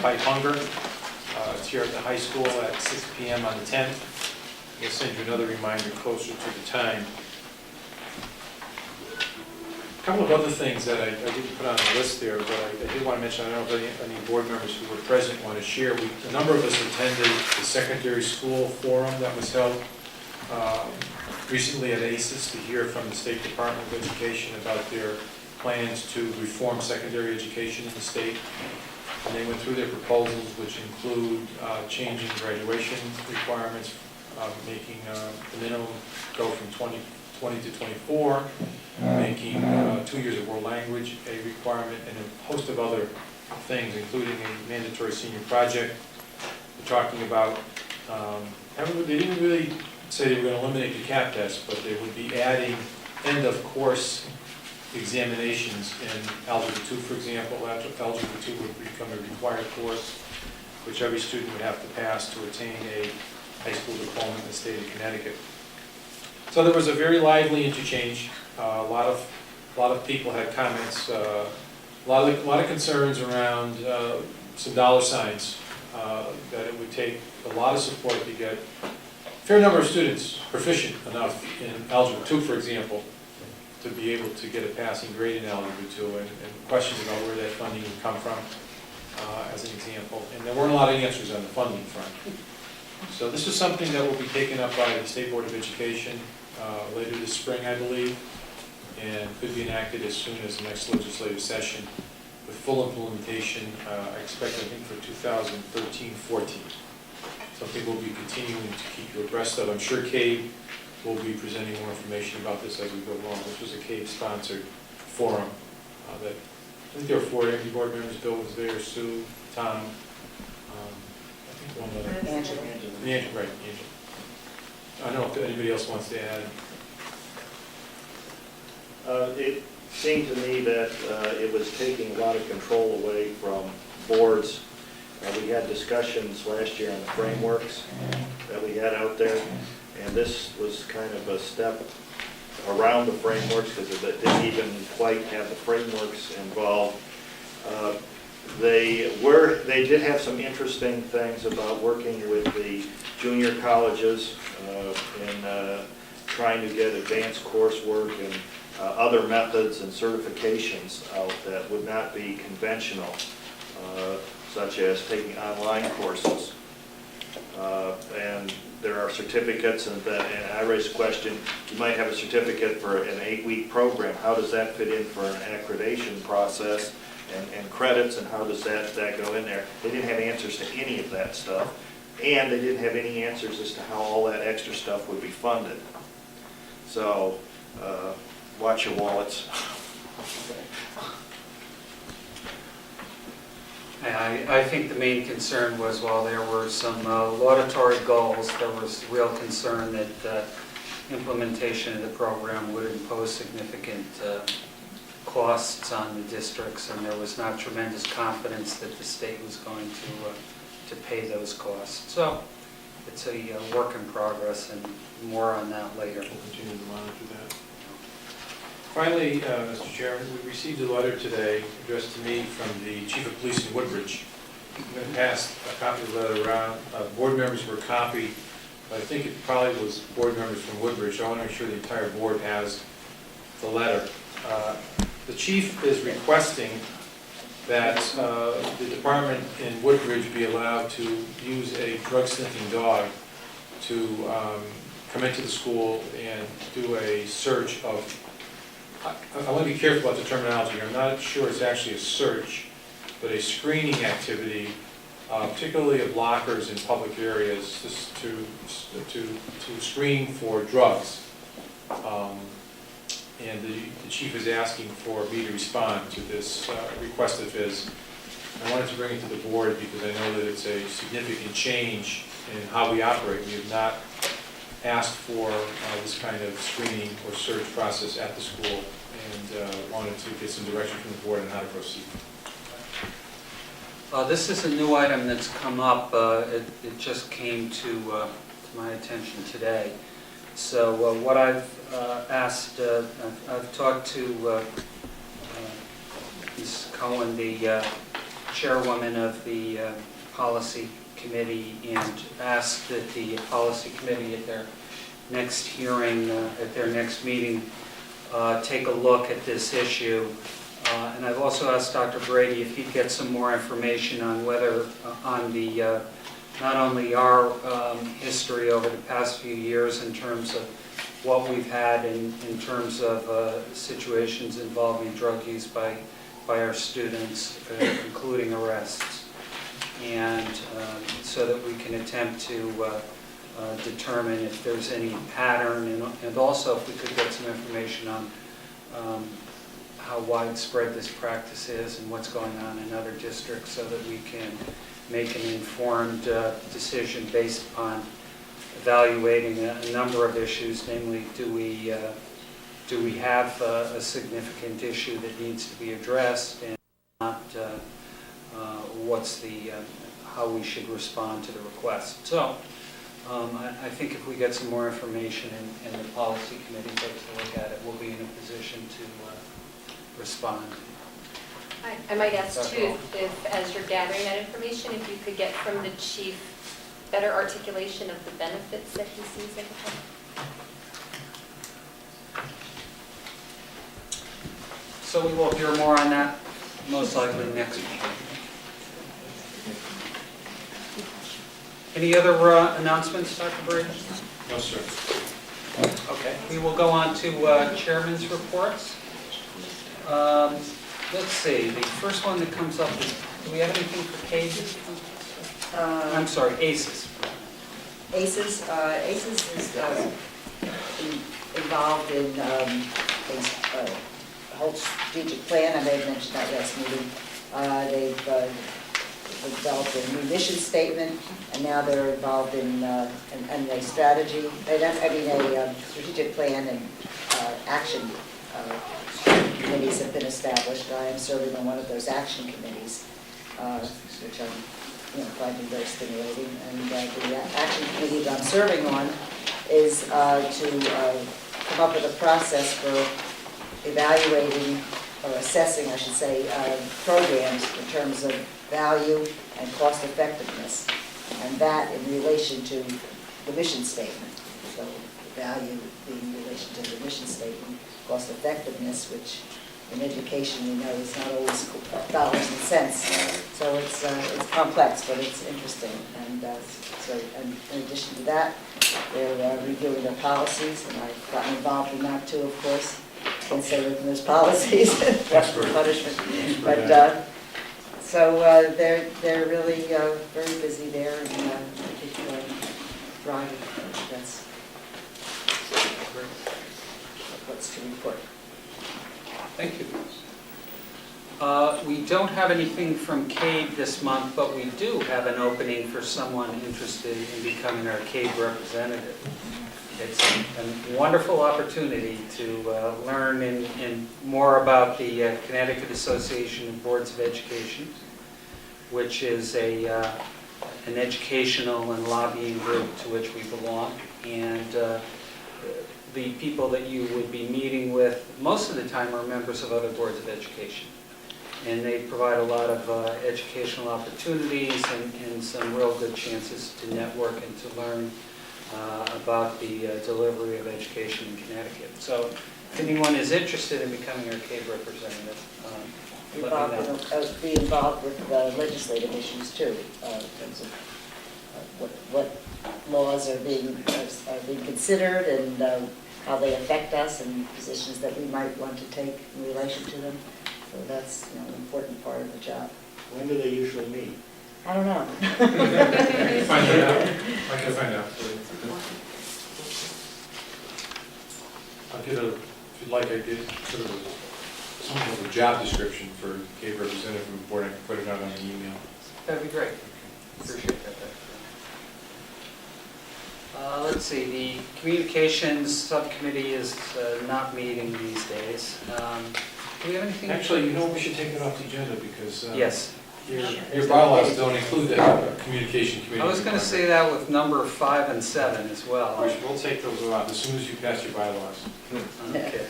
Fight hunger. It's here at the high school at 6 p.m. on the 10th. We'll send you another reminder closer to the time. A couple of other things that I didn't put on the list there, but I did want to mention. I don't know if any board members who were present want to share. A number of us attended the secondary school forum that was held recently at ACES to hear from the State Department of Education about their plans to reform secondary education in the state. And they went through their proposals, which include changing graduation requirements, making the minimum go from 20 to 24, making 2 years of world language a requirement, and a host of other things, including a mandatory senior project. We're talking about, they didn't really say they were going to eliminate the CAP test, but they would be adding end of course examinations in Algebra 2, for example. Algebra 2 would become a required course, which every student would have to pass to attain a high school diploma in the state of Connecticut. So there was a very lively interchange. A lot of people had comments. A lot of concerns around some dollar signs. That it would take a lot of support to get a fair number of students proficient enough in Algebra 2, for example, to be able to get a passing grade in Algebra 2, and questions about where that funding would come from, as an example. And there weren't a lot of answers on the funding front. So this is something that will be taken up by the State Board of Education later this spring, I believe, and could be enacted as soon as the next legislative session, with full implementation, I expect, I think, for 2013-14. Something we'll be continuing to keep you abreast of. I'm sure CABE we'll be presenting more information about this as we go along. This was a CAVE-sponsored forum that, I think there were 4 Amity board members. Bill was there, Sue, Tom, I think one other. Angela. Angela, right, Angela. I don't know if anybody else wants to add. It seemed to me that it was taking a lot of control away from boards. We had discussions last year on the frameworks that we had out there, and this was kind of a step around the frameworks because it didn't even quite have the frameworks involved. They did have some interesting things about working with the junior colleges in trying to get advanced coursework and other methods and certifications out that would not be conventional, such as taking online courses. And there are certificates, and I raised a question, you might have a certificate for an 8-week program. How does that fit in for an accreditation process and credits, and how does that go in there? They didn't have answers to any of that stuff, and they didn't have any answers as to how all that extra stuff would be funded. So, watch your wallets. I think the main concern was while there were some laudatory goals, there was real concern that implementation of the program would impose significant costs on the districts, and there was not tremendous confidence that the state was going to pay those costs. So it's a work in progress, and more on that later. We'll continue to monitor that. Finally, Mr. Chairman, we received a letter today addressed to me from the Chief of Police in Woodbridge. I'm going to pass a copy of the letter around. Board members were copied, but I think it probably was board members from Woodbridge. I want to make sure the entire board has the letter. The chief is requesting that the department in Woodbridge be allowed to use a drug sniffing dog to come into the school and do a search of, I want to be careful about the terminology. I'm not sure it's actually a search, but a screening activity, particularly of lockers in public areas, just to screen for drugs. And the chief is asking for me to respond to this request of his. I wanted to bring it to the board because I know that it's a significant change in how we operate. We have not asked for this kind of screening or search process at the school, and wanted to get some direction from the board on how to proceed. This is a new item that's come up. It just came to my attention today. So what I've asked, I've talked to Ms. Cohen, the chairwoman of the policy committee, and asked that the policy committee at their next hearing, at their next meeting, take a look at this issue. And I've also asked Dr. Brady if he'd get some more information on whether, on the, not only our history over the past few years in terms of what we've had in terms of situations involving drug use by our students, including arrests, and so that we can attempt to determine if there's any pattern, and also if we could get some information on how widespread this practice is and what's going on in other districts, so that we can make an informed decision based upon evaluating a number of issues, namely, do we have a significant issue that needs to be addressed, and not what's the how we should respond to the request. So I think if we get some more information and the policy committee takes a look at it, we'll be in a position to respond. I might ask too, if as you're gathering that information, if you could get from the chief better articulation of the benefits that he sees in the plan. So we will hear more on that most likely next week. Any other announcements, Dr. Brady? No, sir. Okay, we will go on to chairman's reports. Let's see, the first one that comes up is, do we have anything for CASES? I'm sorry, ACES. ACES is the been involved in a whole strategic plan. I may have mentioned that last meeting. They've developed a new mission statement, and now they're involved in a strategy, a strategic plan and action committees have been established. I am serving on one of those action committees, which I'm finding very stimulating. And the action committee that I'm serving on is to come up with a process for evaluating or assessing, I should say, programs in terms of value and cost effectiveness, and that in relation to the mission statement. So value being in relation to the mission statement, cost effectiveness, which in education we know is not always dollars and cents. So it's complex, but it's interesting. And and in addition to that, they're reviewing their policies, and I've gotten involved in that too, of course. Can't say within those policies, punishment. But so they're really very busy there, and I think thriving. That's what's to report. Thank you. We don't have anything from CABE this month, but we do have an opening for someone interested in becoming our CABE representative. It's a wonderful opportunity to learn in more about the Connecticut Association of Boards of Education, which is an educational and lobbying group to which we belong. And the people that you would be meeting with most of the time are members of other boards of education. And they provide a lot of educational opportunities and some real good chances to network and to learn about the delivery of education in Connecticut. So if anyone is interested in becoming our CABE representative, let me know. Be involved with legislative issues too, in terms of what laws are being considered and how they affect us and positions that we might want to take in relation to them. So that's an important part of the job. When do they usually meet? I don't know. I can find out. I'll get if you'd like, I get sort of something of a job description for CABE representative from the board. I can put it out on the email. That'd be great. Appreciate that. Let's see, the communications subcommittee is not meeting these days. Do we have anything? Actually, we should take it off the agenda because Yes. your bylaws don't include that communication committee. I was going to say that with number 5 and 7 as well. We'll take those off as soon as you pass your bylaws. Okay.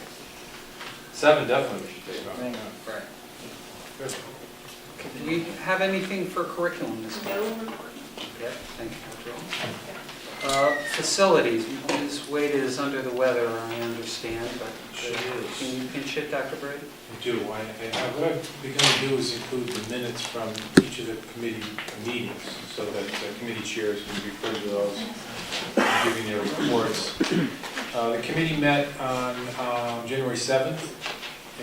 7 definitely we should take off. Right. Right. Good. Do we have anything for curriculum this month? No report. Okay, thank you, Dr. Owen. Facilities, Ms. Wade is under the weather, I understand, but She is. can you pinch hit, Dr. Brady? I do. What I've begun to do is include the minutes from each of the committee meetings so that the committee chairs can refer to those, giving their reports. The committee met on January 7th,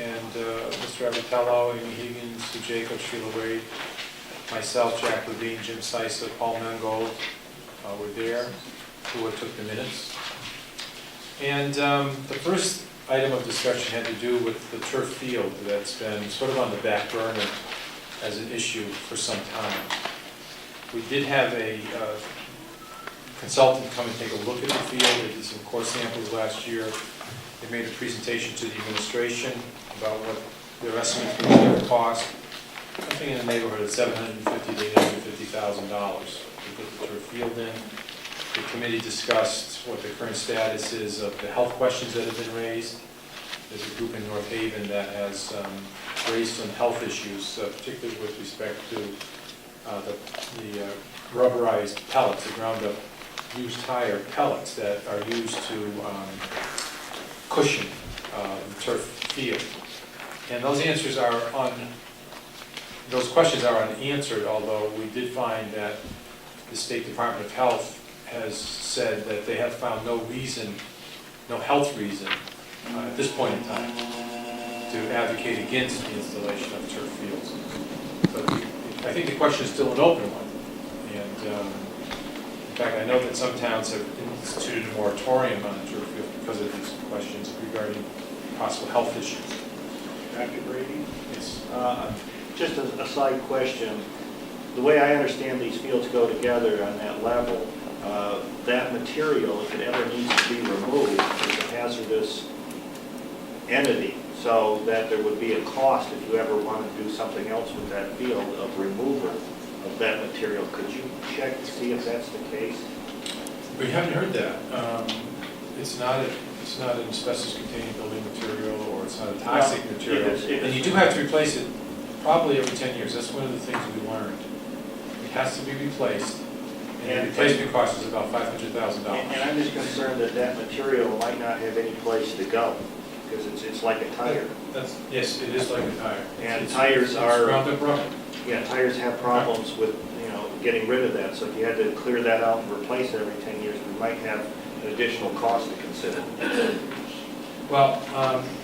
and Mr. Abatello, Amy Higgins, Sue Jacobs, Sheila Wade, myself, Jack Levine, Jim Sisa, Paul Mangold were there, who took the minutes. And the first item of discussion had to do with the turf field that's been sort of on the back burner as an issue for some time. We did have a consultant come and take a look at the field. They did some core samples last year. They made a presentation to the administration about what their estimates were for cost. Something in the neighborhood of $750,000 to $850,000 to put the turf field in. The committee discussed what the current status is of the health questions that have been raised. There's a group in North Haven that has raised some health issues, particularly with respect to the rubberized pellets, the ground-up used tire pellets that are used to cushion the turf field. And those questions are unanswered, although we did find that the State Department of Health has said that they have found no health reason at this point in time to advocate against the installation of turf fields. So I think the question is still an open one. And in fact, I know that some towns have instituted a moratorium on the turf field because of these questions regarding possible health issues. Dr. Brady? Yes. Just a side question. The way I understand these fields go together on that level, that material, if it ever needs to be removed, is a hazardous entity, so that there would be a cost if you ever want to do something else with that field of removal of that material. Could you check to see if that's the case? We haven't heard that. It's not an asbestos-containing building material, or it's not a toxic material. And you do have to replace it probably every 10 years. That's one of the things we learned. It has to be replaced, and the replacement cost is about $500,000. And I'm just concerned that that material might not have any place to go, because it's like a tire. Yes, it is like a tire. And It's tires are... ground up rubber. Yeah, tires have problems with, getting rid of that. So if you had to clear that out and replace it every 10 years, we might have an additional cost to consider. Well,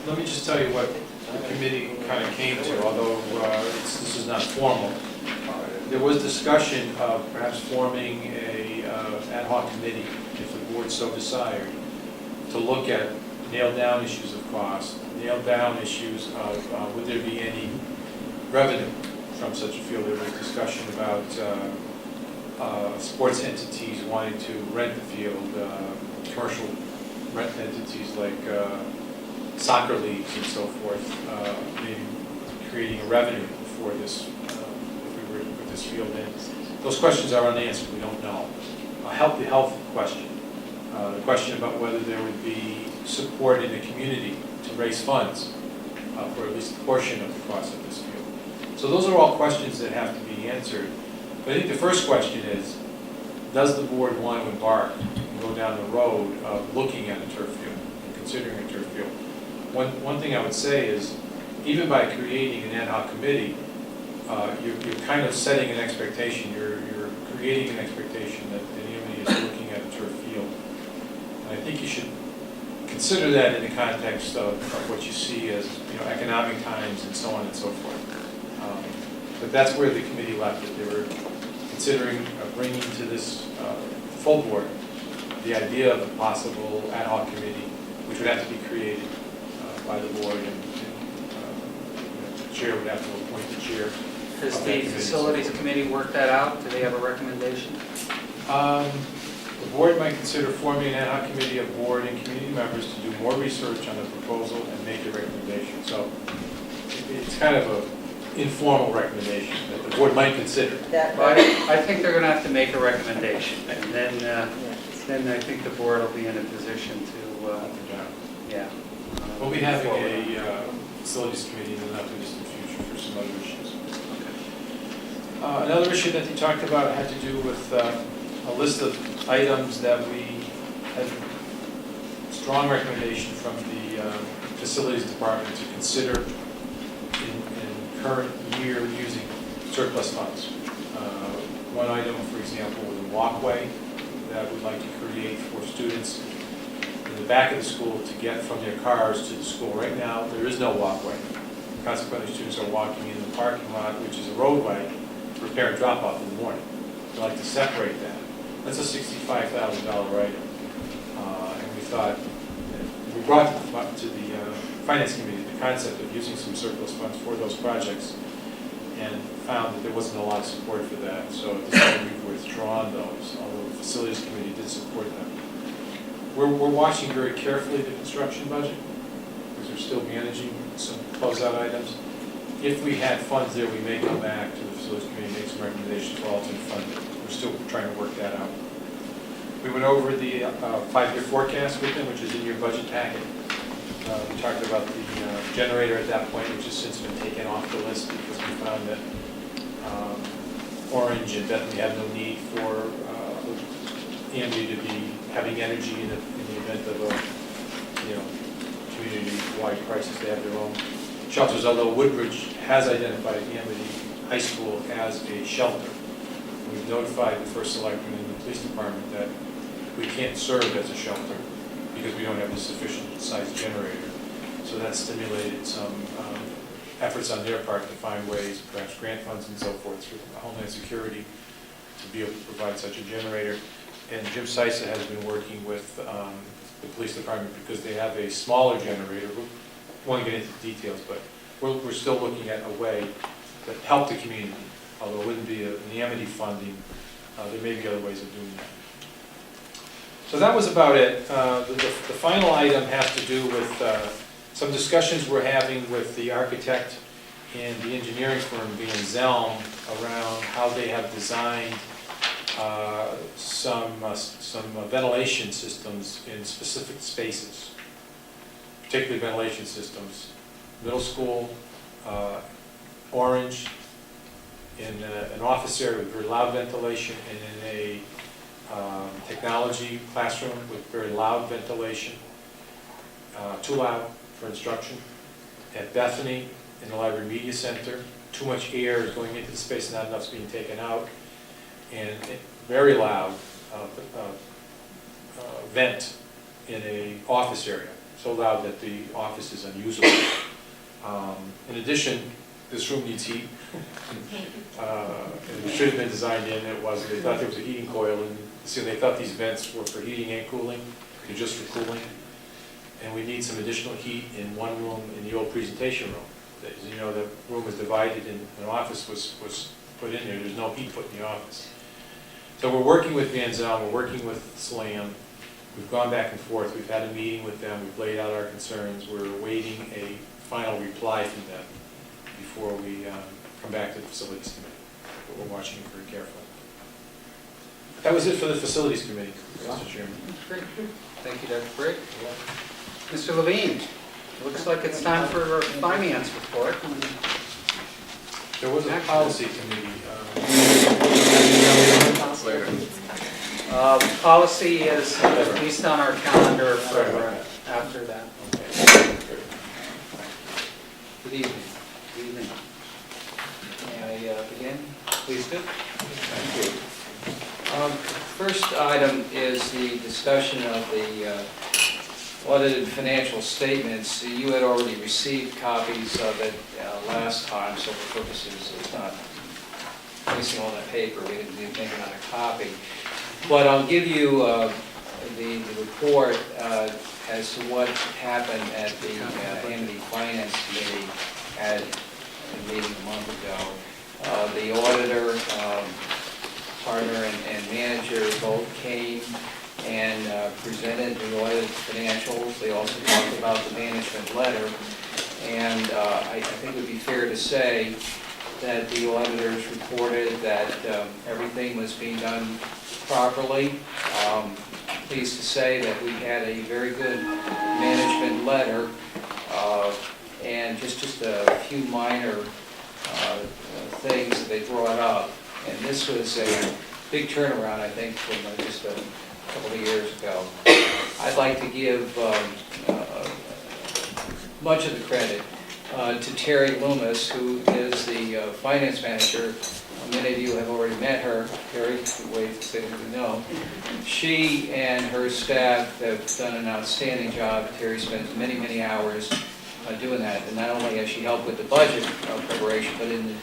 let me just tell you what the committee kind of came to, although this is not formal. There was discussion of perhaps forming a ad hoc committee, if the board so desired, to look at nail down issues of cost, nail down issues of would there be any revenue from such a field. There was discussion about sports entities wanting to rent the field, commercial rent entities like soccer leagues and so forth, maybe creating a revenue for this, if we were to put this field in. Those questions are unanswered, we don't know. The health question, the question about whether there would be support in the community to raise funds for at least a portion of the cost of this field. So those are all questions that have to be answered. But I think the first question is, does the board want to embark and go down the road of looking at a turf field and considering a turf field? One thing I would say is, even by creating an ad hoc committee, you're kind of setting an expectation. You're creating an expectation that the Amity is looking at a turf field. And I think you should consider that in the context of what you see as economic times and so on and so forth. But that's where the committee left it. They were considering bringing to this full board the idea of a possible ad hoc committee, which would have to be created by the board, and the chair would have to appoint the chair. Has the facilities committee worked that out? Do they have a recommendation? The board might consider forming an ad hoc committee of board and community members to do more research on the proposal and make a recommendation. So it's kind of an informal recommendation that the board might consider. But I think they're going to have to make a recommendation, and then I think the board will be in a position to, yeah. We'll be having a facilities committee in the not too distant future for some other issues. Another issue that you talked about had to do with a list of items that we had strong recommendation from the facilities department to consider in current year using surplus funds. One item, for example, was a walkway that we'd like to create for students in the back of the school to get from their cars to the school. Right now, there is no walkway. Consequently, students are walking in the parking lot, which is a roadway, for parent drop-off in the morning. We'd like to separate that. That's a $65,000 item. And we thought, we brought to the Finance Committee the concept of using some surplus funds for those projects, and found that there wasn't a lot of support for that. So at this point, we've withdrawn those, although the Facilities Committee did support them. We're watching very carefully the construction budget, because we're still managing some closeout items. If we had funds there, we may come back to the Facilities Committee and make some recommendations for alternate funding. We're still trying to work that out. We went over the 5-year forecast with them, which is in your budget packet. We talked about the generator at that point, which has since been taken off the list because we found that Orange and Bethany have no need for Amity to be having energy in the event of a community-wide crisis. They have their own shelters, although Woodbridge has identified Amity High School as a shelter. We've notified the first selectman in the police department that we can't serve as a shelter because we don't have a sufficient size generator. So that stimulated some efforts on their part to find ways, perhaps grant funds and so forth through Homeland Security, to be able to provide such a generator. And Jim Sisa has been working with the police department because they have a smaller generator. We won't get into the details, but we're still looking at a way to help the community, although it wouldn't be in the Amity funding. There may be other ways of doing that. So that was about it. The final item has to do with some discussions we're having with the architect and the engineering firm being Zelm around how they have designed some ventilation systems in specific spaces, particularly ventilation systems. Middle school, Orange, in an office area with very loud ventilation, and in a technology classroom with very loud ventilation, too loud for instruction. At Bethany, in the library media center, too much air is going into the space, not enough's being taken out, and very loud vent in a office area, so loud that the office is unusable. In addition, this room needs heat. And it should have been designed in, it wasn't. They thought there was a heating coil, and so they thought these vents were for heating and cooling, they're just for cooling. And we need some additional heat in one room in the old presentation room. As you know, the room was divided and an office was put in there. There's no heat put in the office. So we're working with Van Zel, we're working with SLAM. We've gone back and forth. We've had a meeting with them. We've laid out our concerns. We're awaiting a final reply from them before we come back to the facilities committee. But we're watching it very carefully. That was it for the facilities committee, Mr. Chairman. Great. Thank you, Dr. Brigg. Mr. Levine, looks like it's time for our finance report. There was a policy committee. Policy is at least on our calendar for after that. Good evening. Good evening. May I begin? Please do. Thank you. First item is the discussion of the audited financial statements. You had already received copies of it last time, so for purposes of not placing all that paper, we didn't make another copy. But I'll give you the report as to what happened at the Amity Finance Committee at a meeting a month ago. The auditor, partner, and manager both came and presented the audited financials. They also talked about the management letter. And I think it would be fair to say that the auditors reported that everything was being done properly. Pleased to say that we had a very good management letter and just a few minor things that they brought up. And this was a big turnaround, I think, from just a couple of years ago. I'd like to give much of the credit to Terry Loomis, who is the finance manager. Many of you have already met her. Terry, wait to say that we know. She and her staff have done an outstanding job. Terry spends many, many hours doing that. And not only has she helped with the budget preparation, but in the,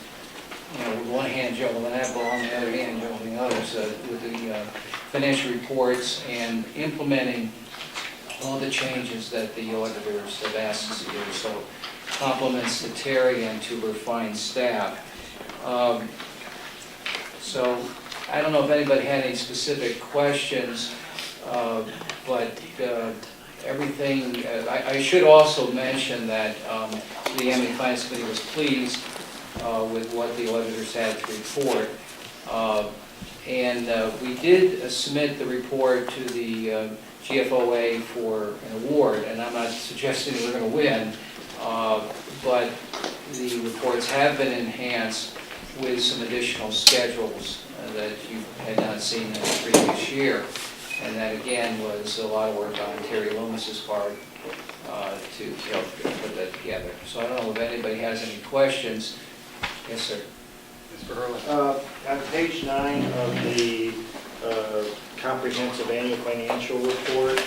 with one hand juggling that ball, on the other hand juggling others, with the financial reports and implementing all the changes that the auditors have asked us to do. So compliments to Terry and to her fine staff. So I don't know if anybody had any specific questions, but everything, I should also mention that the Amity Finance Committee was pleased with what the auditors had to report. And we did submit the report to the GFOA for an award, and I'm not suggesting we're going to win, but the reports have been enhanced with some additional schedules that you had not seen in the previous year. And that, again, was a lot of work on Terry Loomis's part to help put that together. So I don't know if anybody has any questions. Yes, sir. Mr. Hurley. On page 9 of the comprehensive annual financial report,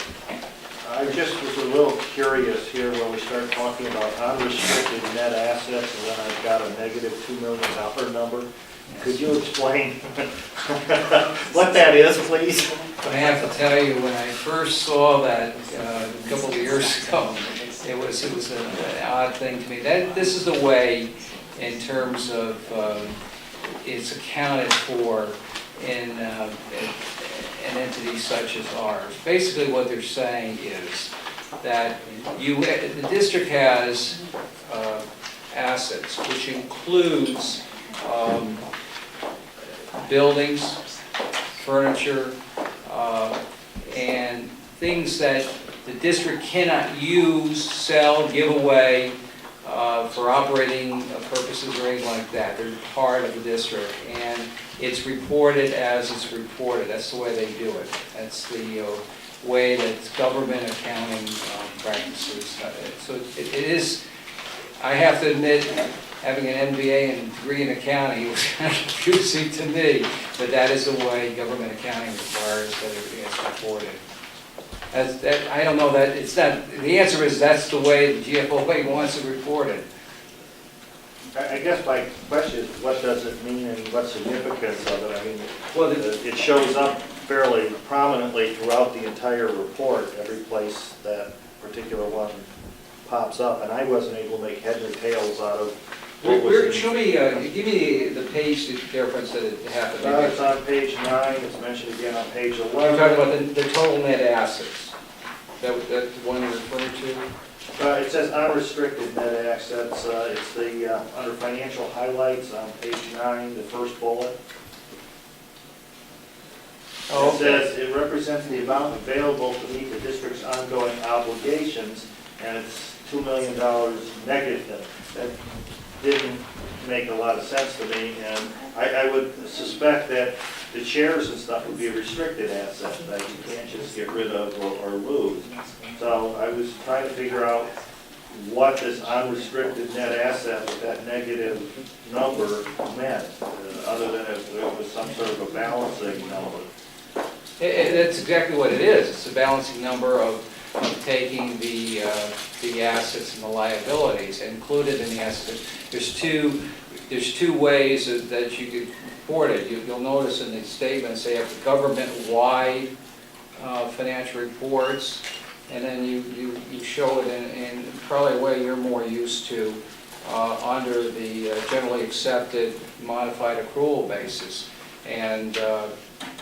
I just was a little curious here when we start talking about unrestricted net assets, and then I've got a negative $2 million number. Could you explain what that is, please? I have to tell you, when I first saw that a couple of years ago, it was an odd thing to me. This is the way, in terms of, it's accounted for in an entity such as ours. Basically, what they're saying is that the district has assets, which includes buildings, furniture, and things that the district cannot use, sell, give away for operating purposes or anything like that. They're part of the district, and it's reported as it's reported. That's the way they do it. That's the way that government accounting practices. So it is, I have to admit, having an MBA and degree in accounting, it was kind of confusing to me, but that is the way government accounting requires that everything is reported. I don't know that, it's not, the answer is that's the way the GFOA wants it reported. I guess my question is, what does it mean and what significance of it? I mean, Well, it shows up fairly prominently throughout the entire report, every place that particular one pops up, and I wasn't able to make head or tails out of what was Show me, give me the page difference that it happened. It's on page 9, it's mentioned again on page 11. You're talking about the total net assets. That's the one you're referring to? It says unrestricted net assets, it's the, under financial highlights on page 9, the first bullet. Oh, It says it represents the amount available to meet the district's ongoing obligations, and it's $2 million negative. That didn't make a lot of sense to me, and I would suspect that the chairs and stuff would be a restricted asset that you can't just get rid of or lose. So I was trying to figure out what this unrestricted net asset with that negative number meant, other than it was some sort of a balancing number. That's exactly what it is. It's a balancing number of taking the assets and the liabilities. Included in the assets, there's two ways that you could report it. You'll notice in the statements they have government-wide financial reports, and then you show it in probably a way you're more used to under the generally accepted modified accrual basis. And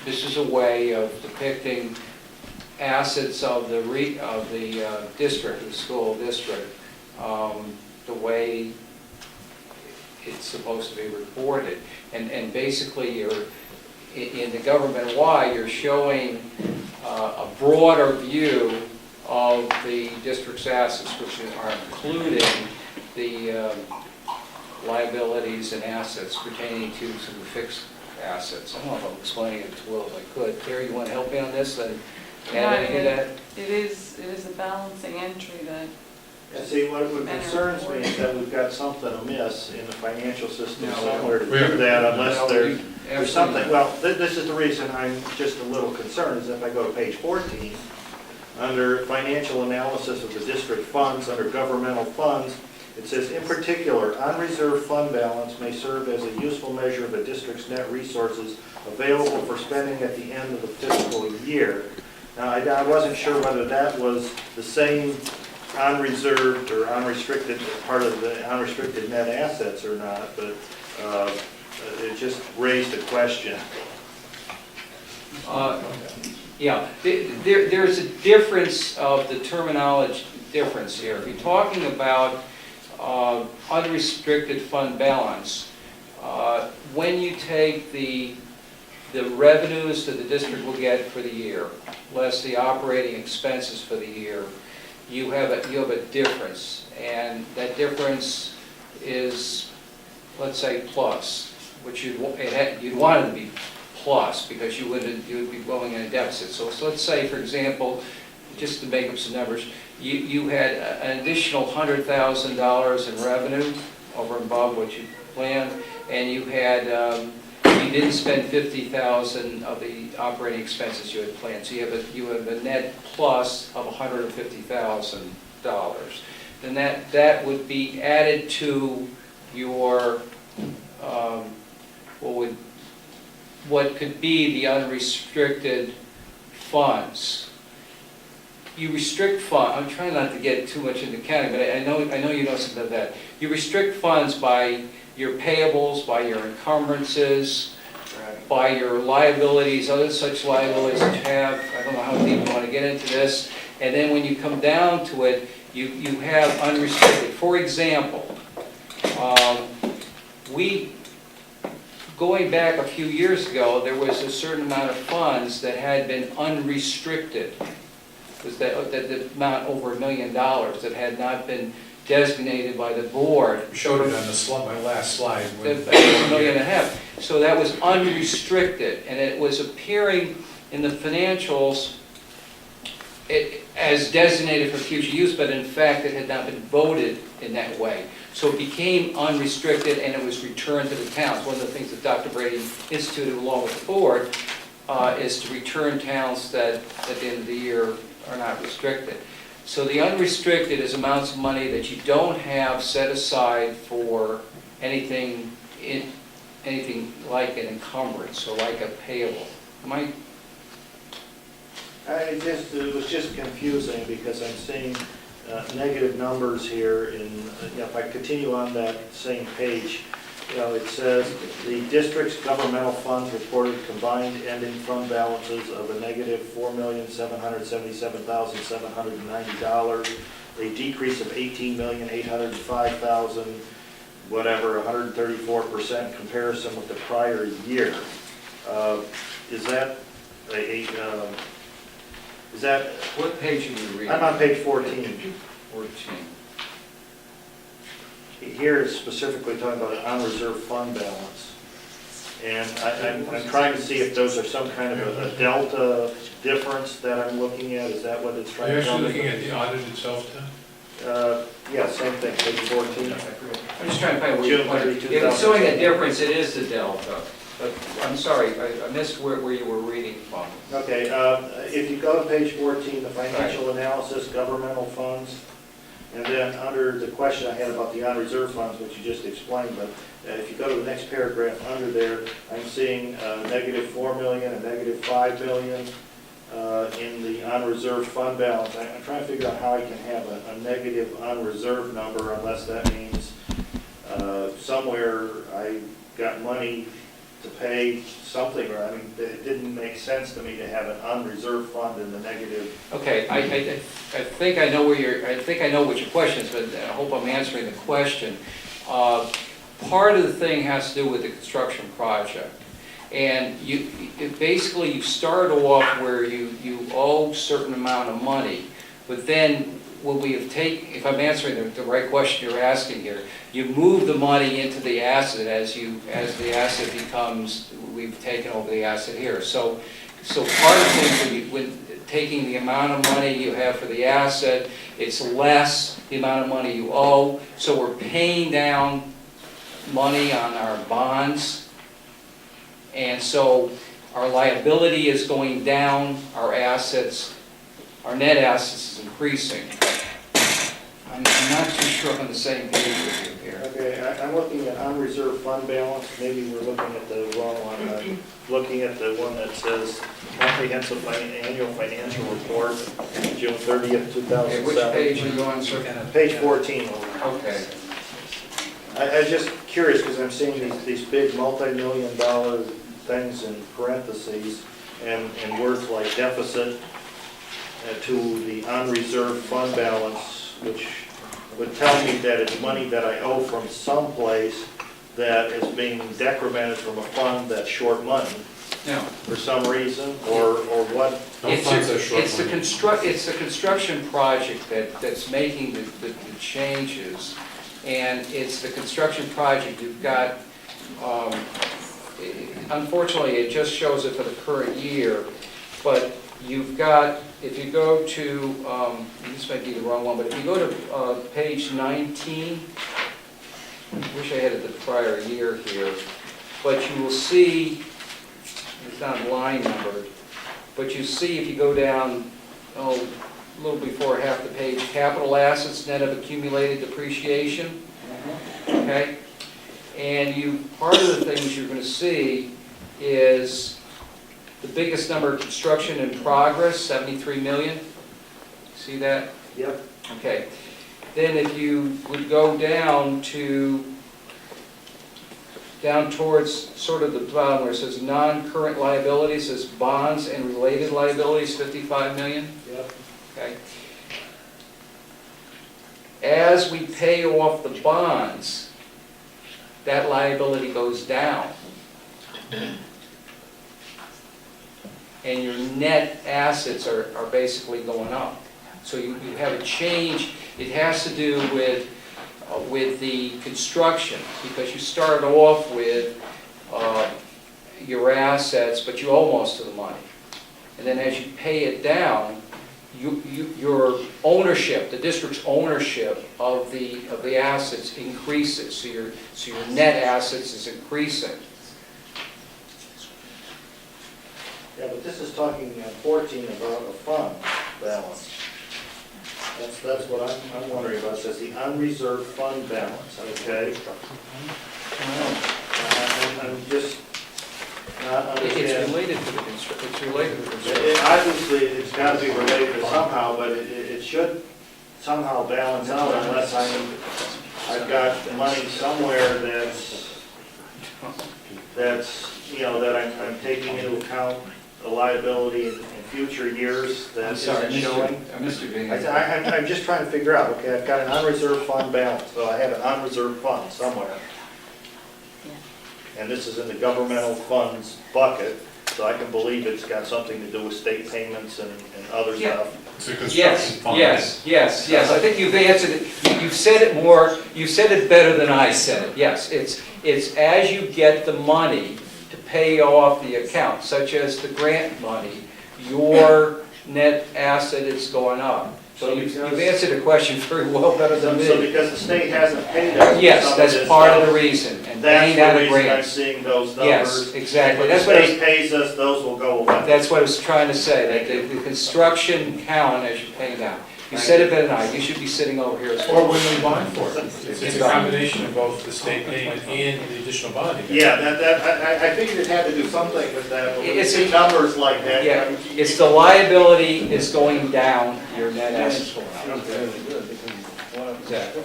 this is a way of depicting assets of the district, the school district, the way it's supposed to be reported. And basically, in the government-wide, you're showing a broader view of the district's assets, which are including the liabilities and assets pertaining to some of the fixed assets. I don't know if I'm explaining it as well as I could. Terry, you want to help me on this? And add anything to that? It is a balancing entry that. And see, what concerns me is that we've got something amiss in the financial system somewhere to do that, unless there's something. Well, this is the reason I'm just a little concerned, is if I go to page 14, under financial analysis of the district funds, under governmental funds, it says, in particular, unreserved fund balance may serve as a useful measure of a district's net resources available for spending at the end of the fiscal year. Now, I wasn't sure whether that was the same unreserved or unrestricted, part of the unrestricted net assets or not, but it just raised a question. Yeah, there's a difference of the terminology difference here. If you're talking about unrestricted fund balance, when you take the revenues that the district will get for the year, less the operating expenses for the year, you have a difference, and that difference is, let's say, plus, which you'd want it to be plus, because you would be going in a deficit. So let's say, for example, just to make up some numbers, you had an additional $100,000 in revenue over and above what you planned, and you had you didn't spend $50,000 of the operating expenses you had planned. So you have a net plus of $150,000. Then that would be added to your what what could be the unrestricted funds. You restrict I'm trying not to get too much into accounting, but I know you know something of that. You restrict funds by your payables, by your encumbrances, by your liabilities, other such liabilities that you have. I don't know how deep you want to get into this. And then when you come down to it, you have unrestricted. For example, going back a few years ago, there was a certain amount of funds that had been unrestricted. Was that amount over $1 million that had not been designated by the board. You showed it on my last slide. $1.5 million. So that was unrestricted, and it was appearing in the financials as designated for future use, but in fact it had not been voted in that way. So it became unrestricted and it was returned to the towns. One of the things that Dr. Brady instituted along with the board is to return towns that at the end of the year are not restricted. So the unrestricted is amounts of money that you don't have set aside for anything like an encumbrance or like a payable. It was just confusing because I'm seeing negative numbers here if I continue on that same page, it says the district's governmental funds reported combined ending fund balances of a negative $4,777,790, a decrease of $18,805,000, whatever, 134% in comparison with the prior year. Is that What page are you reading? I'm on page 14. 14. Here it's specifically talking about an unreserved fund balance. And I'm trying to see if those are some kind of a delta difference that I'm looking at. Is that what it's Are trying you to tell me? actually looking at the audit itself, Tom? Yeah, same thing, page 14. I'm just trying to find where June you want 30, it. If it's showing a difference, it is the delta. But I'm sorry, I missed where you were reading from. Okay, if you go to page 14, the financial analysis, governmental funds, and then under the question I had about the unreserved funds, which you just explained, but if you go to the next paragraph under there, I'm seeing negative $4 million and negative $5 million in the unreserved fund balance. I'm trying to figure out how I can have a negative unreserved number unless that means somewhere I got money to pay something, or it didn't make sense to me to have an unreserved fund in the negative. Okay, I think I know what your question is, but I hope I'm answering the question. Part of the thing has to do with the construction project. And you start off where you owe a certain amount of money, but then what we have taken, if I'm answering the right question you're asking here, you move the money into the asset as the asset becomes, we've taken over the asset here. So part of things when taking the amount of money you have for the asset, it's less the amount of money you owe. So we're paying down money on our bonds. And so our liability is going down, our assets, our net assets is increasing. I'm not too sure I'm on the same page with you here. Okay, I'm looking at unreserved fund balance. Maybe we're looking at the wrong one. I'm looking at the one that says comprehensive annual financial report, June 30th, 2007. Okay, which page are you on, sir? Page 14. Okay. I was just curious because I'm seeing these big multi-million-dollar things in parentheses and words like deficit to the unreserved fund balance, which would tell me that it's money that I owe from someplace that is being decremented from a fund that's short money No. for some reason, or what? It's the construction project that's making the changes, and it's the construction project. You've got, unfortunately, it just shows it for the current year, but you've got, if you go to, this might be the wrong one, but if you go to page 19, I wish I had it the prior year here, but you will see, it's not line numbered, but you see if you go down, a little before half the page, capital assets net of accumulated depreciation, okay? And part of the things you're going to see is the biggest number of construction in progress, 73 million. See that? Yep. Okay. Then if you would go down towards sort of the bottom where it says non-current liabilities, says bonds and related liabilities, 55 million. Yep. Okay. As we pay off the bonds, that liability goes down. And your net assets are basically going up. So you have a change. It has to do with the construction, because you start off with your assets, but you owe most of the money. And then as you pay it down, your ownership, the district's ownership of the assets increases. So your net assets is increasing. Yeah, but this is talking in 14 about a fund balance. That's what I'm wondering about. It says the unreserved fund balance, okay? I'm just not It's understanding. related to the construction. It's related to the construction. Obviously, it's got to be related to somehow, but it should somehow balance out unless I've got money somewhere that's, you know, that I'm taking into account a liability in future years that isn't showing. Mr. Bean. I'm just trying to figure out, okay, I've got an unreserved fund balance, so I have an unreserved fund somewhere. And this is in the governmental funds bucket, so I can believe it's got something to do with state payments and other Yeah. stuff. It's a construction Yes, fund. yes. I think you've answered it. You've said it more, you've said it better than I said it. Yes, it's as you get the money to pay off the account, such as the grant money, your net asset is going up. So you've answered the question very well, better than So me. because the state hasn't paid us. Yes, some of that's this part of stuff, the reason, and that's paying out the of reason I'm grants. seeing those numbers. Yes, exactly. When the That's what I was- state pays us, those will go away. That's what I was trying to say, that the construction count as you pay down. You said it better than I. You should be sitting over here as Or well. when we bond for it. It's a combination of both the state payment and the additional bonding. Yeah, I figured it had to do something with that, but when you It's see a- numbers like that. Yeah, it's the liability is going down, your net assets going up. Exactly.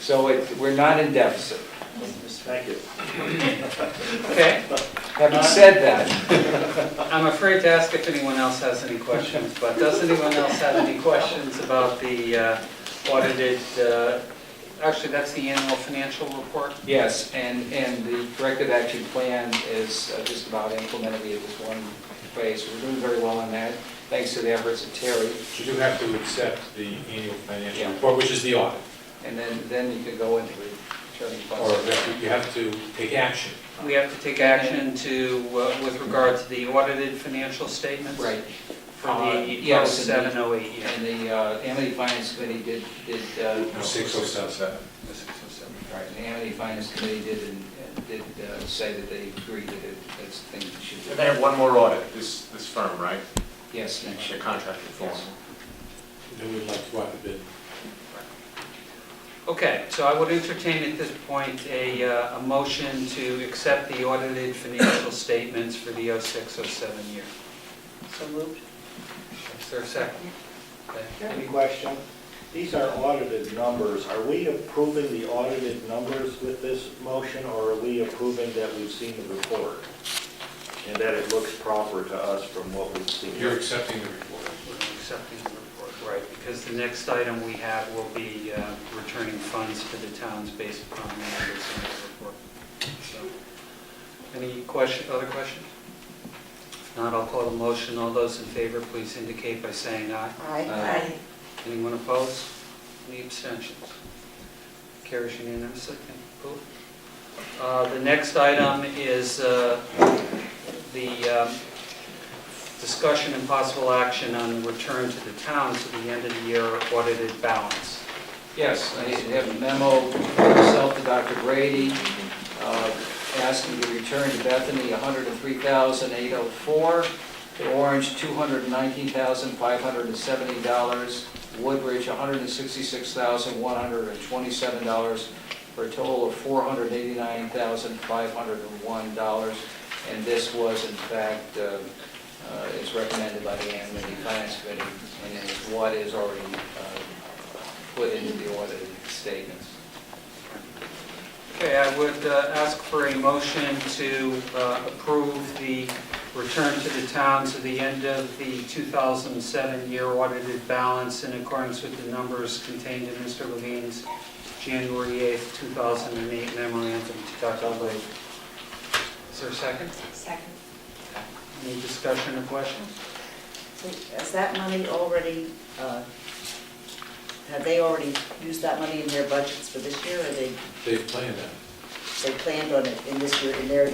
So we're not in deficit. Thank you. Okay. Having said that, I'm afraid to ask if anyone else has any questions, but does anyone else have any questions about the audited, actually, that's the annual financial report? Yes, and the corrective action plan is just about implemented. It was one phase. We're doing very well on that, thanks to the efforts of Terry. You do have to accept the annual financial Yeah. report, which is the audit. And then you can go into returning Or funds. you have to take action. We have to take action to, with regard to the audited financial statements? Right. For the Yes, 0708 year. And the Amity Finance Committee did... 6077. Right, and the Amity Finance Committee did say that they agree that that's the thing that should And do. they have one more audit, this firm, right? Yes, next The year. contracted form. Yes. Then we'd like to go out to bid. Okay, so I would entertain at this point a motion to accept the audited financial statements for the 06-07 year. So moved. Is there a second? Okay. Any question? These are audited numbers. Are we approving the audited numbers with this motion, or are we approving that we've seen the report? And that it looks proper to us from what we've seen? You're accepting the report. We're accepting the report, right, because the next item we have will be returning funds to the towns based upon the numbers in the report. So, any other questions? If not, I'll call the motion. All those in favor, please indicate by saying aye. Aye. Anyone opposed? Any abstentions? Carries unanimously. Thank you, Pooh. The next item is the discussion and possible action on return to the towns at the end of the year audited balance. Yes, I have a memo from myself to Dr. Brady asking to return to Bethany $103,804, to Orange $219,570, Woodbridge $166,127, for a total of $489,501. And this was, in fact, is recommended by the Amity Finance Committee and is what is already put into the audited statements. Okay, I would ask for a motion to approve the return to the town to the end of the 2007 year audited balance in accordance with the numbers contained in Mr. Levine's January 8th, 2008 memorandum to Dr. Lake. Is there a second? Second. Any discussion or questions? So has that money already, have they already used that money in their budgets for this year, or They've planned that. they planned on it in this year, in their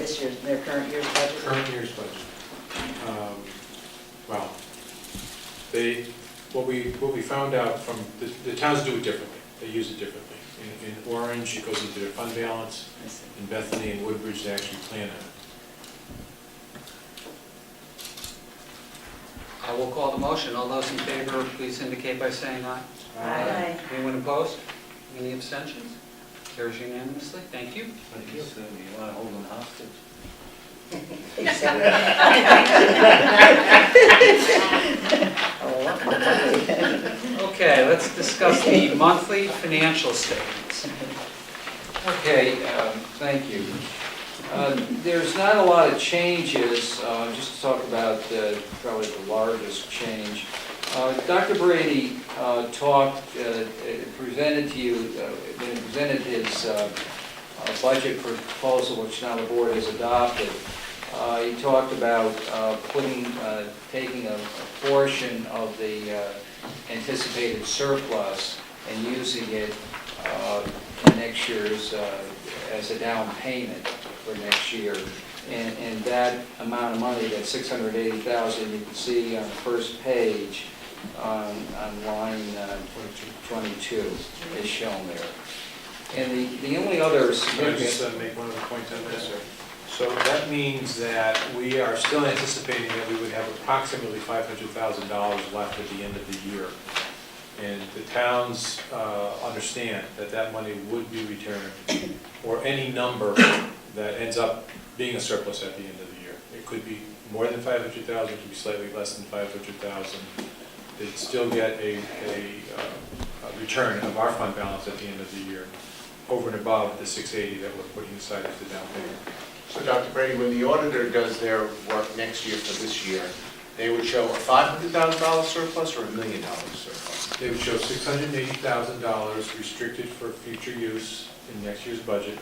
current year's budget? Current year's budget. Well, what we found out from, the towns do it differently. They use it differently. In Orange, it goes into their fund balance. I see. In Bethany and Woodbridge, they actually plan on it. I will call the motion. All those in favor, please indicate by saying aye. Aye. Anyone opposed? Any abstentions? Carries unanimously. Thank you. Thank you. You want to hold them hostage? Okay, let's discuss the monthly financial statements. Okay, thank you. There's not a lot of changes, just to talk about probably the largest change. Dr. Brady presented to you, presented his budget proposal, which now the board has adopted. He talked about taking a portion of the anticipated surplus and using it in next year's as a down payment for next year. And that amount of money, that $680,000, you can see on the first page on line 22 is shown there. And the only other Can I significant... just make one other point on this? So that means that we are still anticipating that we would have approximately $500,000 left at the end of the year. And the towns understand that that money would be returned, or any number that ends up being a surplus at the end of the year. It could be more than $500,000, it could be slightly less than $500,000. They'd still get a return of our fund balance at the end of the year, over and above the $680 that we're putting aside as the down payment. So Dr. Brady, when the auditor does their work next year for this year, they would show a $500,000 surplus or $1 million surplus? They would show $680,000 restricted for future use in next year's budget,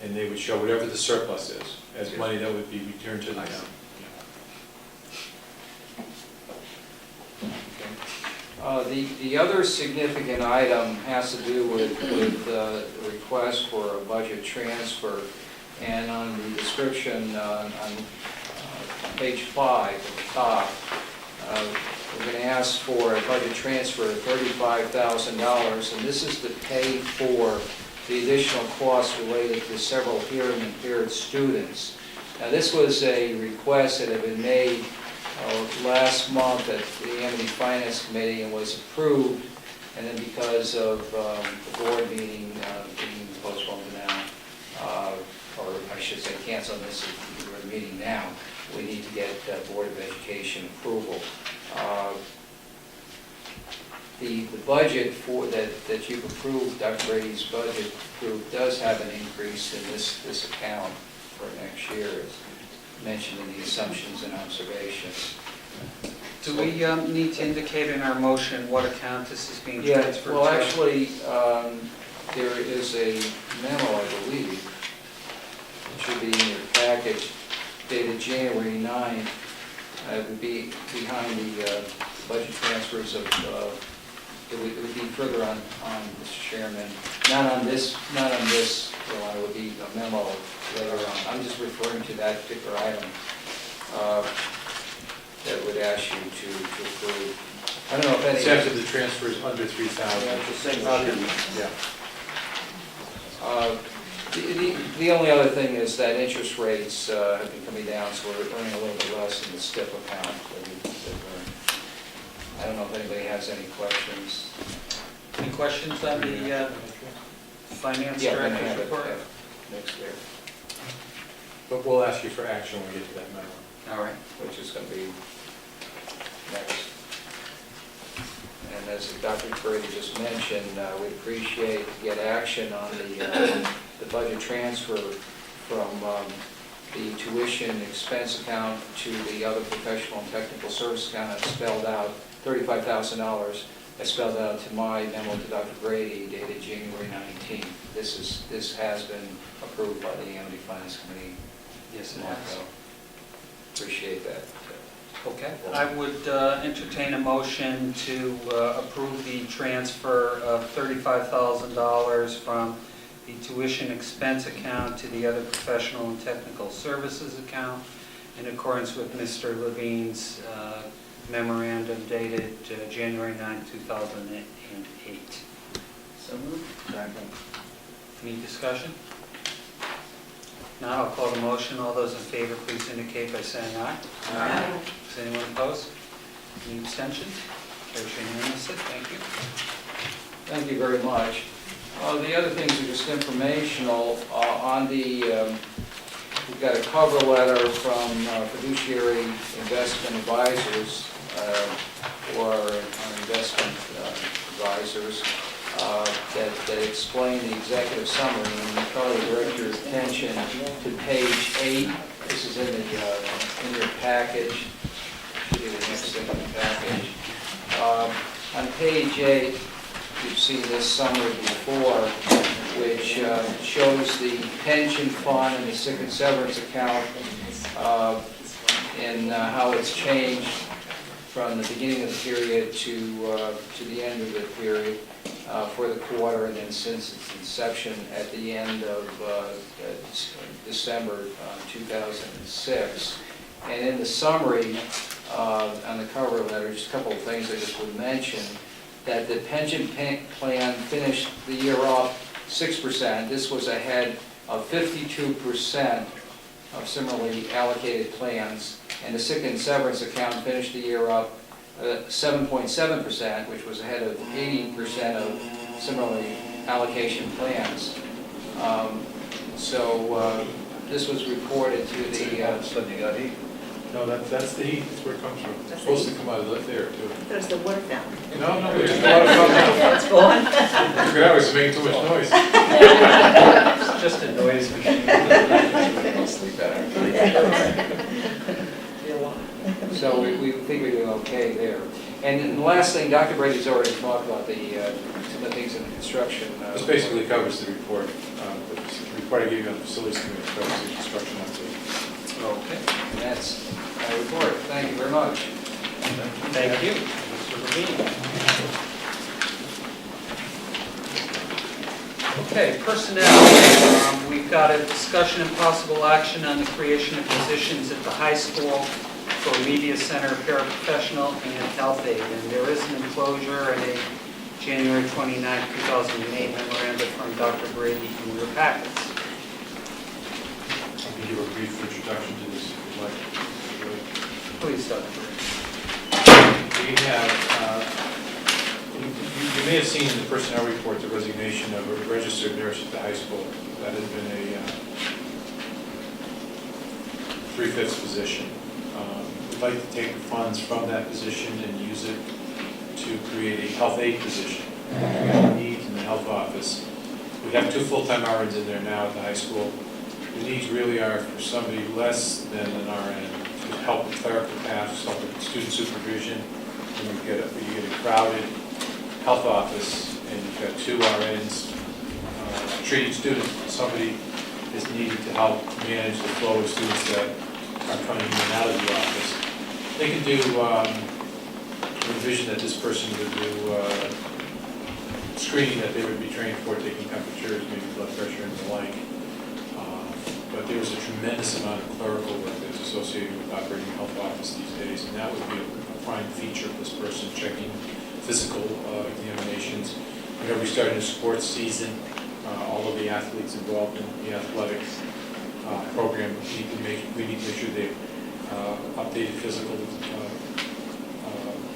and they would show whatever the surplus is, as money that would be returned to the town. The other significant item has to do with the request for a budget transfer. And on the description on page 5 at the top, we're going to ask for a budget transfer of $35,000, and this is to pay for the additional costs related to several hearing impaired students. Now, this was a request that had been made last month at the Amity Finance Committee and was approved, and then because of the board meeting being postponed now, or I should say cancel this, we're meeting now, we need to get Board of Education approval. The budget for that you've approved, Dr. Brady's budget approved, does have an increase in this account for next year, as mentioned in the assumptions and observations. Do we need to indicate in our motion what account this is being transferred to? Well, actually, there is a memo, I believe, it should be in your package, dated January 9th. It would be behind the budget transfers of, it would be further on, Mr. Chairman. Not on this, well, it would be a memo later on. I'm just referring to that particular item that would ask you to approve. I don't know if any... It's after the transfer is under $3,000. Yeah, the same Yeah. The only other thing is that interest rates have been coming down, so we're earning a little bit less in the STIP account that we earn. I don't know if anybody has any questions. Any questions on the finance Yeah, then I director's have it report? next there, But we'll ask you for action when we get to that memo. All right. which is going to be next. And as Dr. Brady just mentioned, we'd appreciate to get action on the budget transfer from the tuition expense account to the other professional and technical service account. It's spelled out, $35,000. I spelled out to my memo to Dr. Brady dated January 19th. This has been approved by the Amity Finance Committee. Yes, a it month has. ago. Appreciate that. Okay, I would entertain a motion to approve the transfer of $35,000 from the tuition expense account to the other professional and technical services account in accordance with Mr. Levine's memorandum dated January 9, 2008. So moved. Any discussion? Now I'll call the motion. All those in favor, please indicate by saying aye. Aye. Is anyone opposed? Any abstentions? Carries unanimously. Thank you. Thank you very much. The other things are just informational. On the, we've got a cover letter from Fiduciary Investment Advisors, or investment advisors, that explain the executive summary, and I probably direct your attention to page 8. This is in your package. Should be the next thing in the package. On page 8, you've seen this summary before, which shows the pension fund and the sick and severance account, and how it's changed from the beginning of the period to the end of the period for the quarter, and then since its inception at the end of December 2006. And in the summary on the cover letter, just a couple of things I just would mention, that the pension plan finished the year off 6%. This was ahead of 52% of similarly allocated plans. And the sick and severance account finished the year up 7.7%, which was ahead of 80% of similarly allocation plans. This was reported to the... No, that's the heat, that's where it comes from. It's supposed to come out of there, too. There's the water fountain. No, there's a lot of fun now. It's gone. Figured out it's making too much noise. It's just a noise machine. Sleep So we think we're doing okay there. And then the last thing, Dr. Brady's already talked about some of the things in the construction. This basically covers the report. The report I gave you on the facilities committee covers the construction update. Okay. And that's my report. Thank you very much. Thank you, Mr. Levine. Okay, personnel. We've got a discussion and possible action on the creation of positions at the high school for media center, paraprofessional, and health aide. And there is an enclosure and a January 29, 2008 memorandum from Dr. Brady in your packets. I can give a brief introduction to this if you'd like. Please, Dr. Brady. We have, you may have seen in the personnel report the resignation of a registered nurse at the high school. That has been a 3/5 position. We'd like to take the funds from that position and use it to create a health aide position. We have needs in the health office. We have 2 full-time RNs in there now at the high school. The needs really are for somebody less than an RN to help with clerical tasks, help with student supervision. When you get a crowded health office and you've got 2 RNs treating students, somebody is needed to help manage the flow of students that are coming in and out of the office. They can do, envision that this person would do screening that they would be trained for, taking temperatures, maybe blood pressure and the like. But there's a tremendous amount of clerical work that's associated with operating a health office these days, and that would be a prime feature of this person, checking physical examinations. Whenever we start a new sports season, all of the athletes involved in the athletics program, we need to make sure they updated physical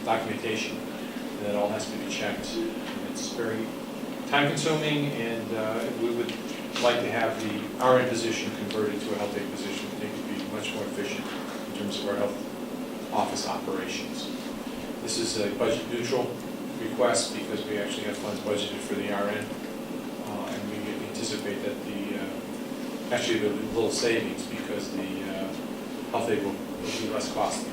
documentation. That all has to be checked. And it's very time-consuming, and we would like to have the RN position converted to a health aide position. I think it would be much more efficient in terms of our health office operations. This is a budget neutral request because we actually have funds budgeted for the RN, and we anticipate that actually there'll be a little savings because the health aide will be less costly.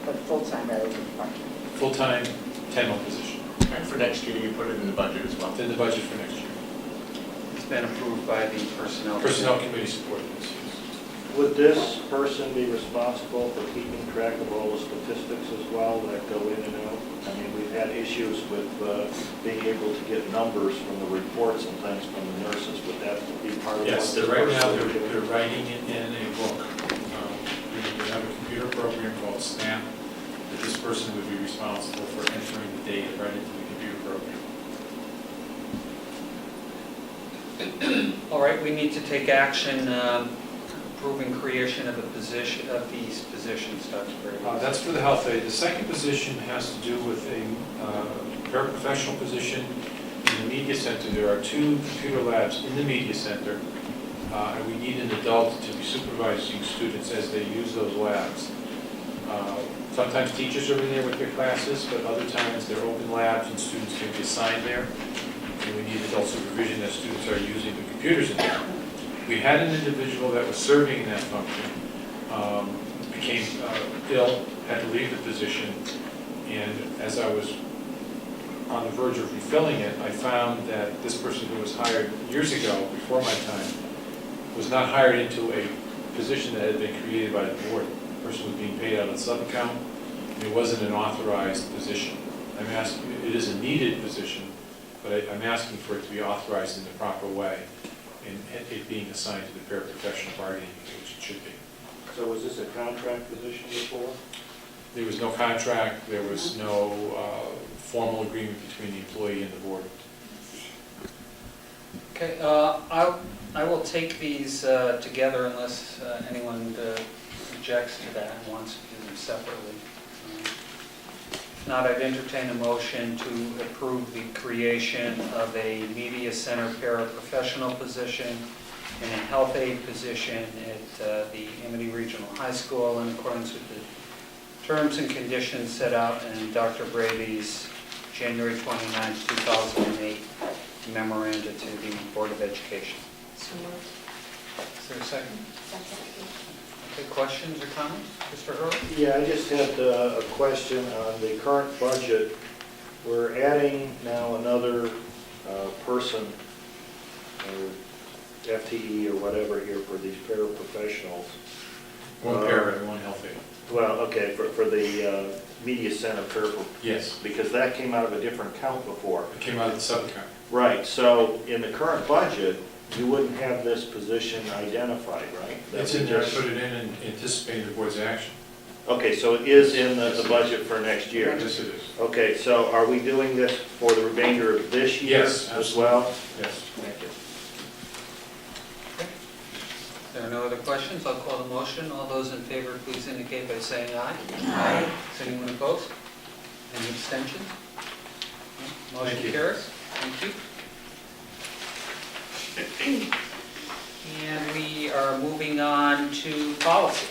But full-time rather than part-time. Full-time, 10-month position. And for next year, you put it in the budget as well? It's in the budget for next year. It's been approved by the Personnel. Personnel Committee supported this, yes. Would this person be responsible for keeping track of all the statistics as well that go in and out? I mean, we've had issues with being able to get numbers from the reports and things from the nurses. Would that be part of what Yes, this right now person would do? they're writing it in a book. We have a computer program called SNAP that this person would be responsible for entering the data right into the computer program. All right, we need to take action approving creation of these positions, Dr. Brady. That's for the health aide. The second position has to do with a paraprofessional position in the media center. There are 2 computer labs in the media center, and we need an adult to be supervising students as they use those labs. Sometimes teachers are in there with their classes, but other times they're open labs and students can be assigned there. And we need adult supervision as students are using the computers in there. We had an individual that was serving that function, became ill, had to leave the position, and as I was on the verge of refilling it, I found that this person who was hired years ago, before my time, was not hired into a position that had been created by the board. The person was being paid out of the sub-account, and it wasn't an authorized position. I'm asking, it is a needed position, but I'm asking for it to be authorized in the proper way, and it being assigned to the paraprofessional bargaining, which it should be. So was this a contract position before? There was no contract, there was no formal agreement between the employee and the board. Okay, I will take these together unless anyone objects to that and wants to do them separately. If not, I'd entertain a motion to approve the creation of a media center paraprofessional position and a health aide position at the Amity Regional High School in accordance with the terms and conditions set out in Dr. Brady's January 29, 2008 memoranda to the Board of Education. So moved. Is there a second? Okay, questions or comments? Mr. Hurley? Yeah, I just had a question on the current budget. We're adding now another person, or FTE or whatever here for these paraprofessionals. One para and one health aide. Well, okay, for the media center paraprofessionals. Yes, Because that came out of a different account before. it came out of the sub-account. Right, so in the current budget, you wouldn't have this position identified, right? It's in there, I put it in and anticipating the board's action. Okay, so it is in the budget for next year? Yes, it is. Okay, so are we doing this for the remainder of this year Yes, as well? Yes. Thank you. If there are no other questions, I'll call the motion. All those in favor, please indicate by saying aye. Aye. Is anyone opposed? Any abstentions? Motion Thank you. carries. Thank you. And we are moving on to policy.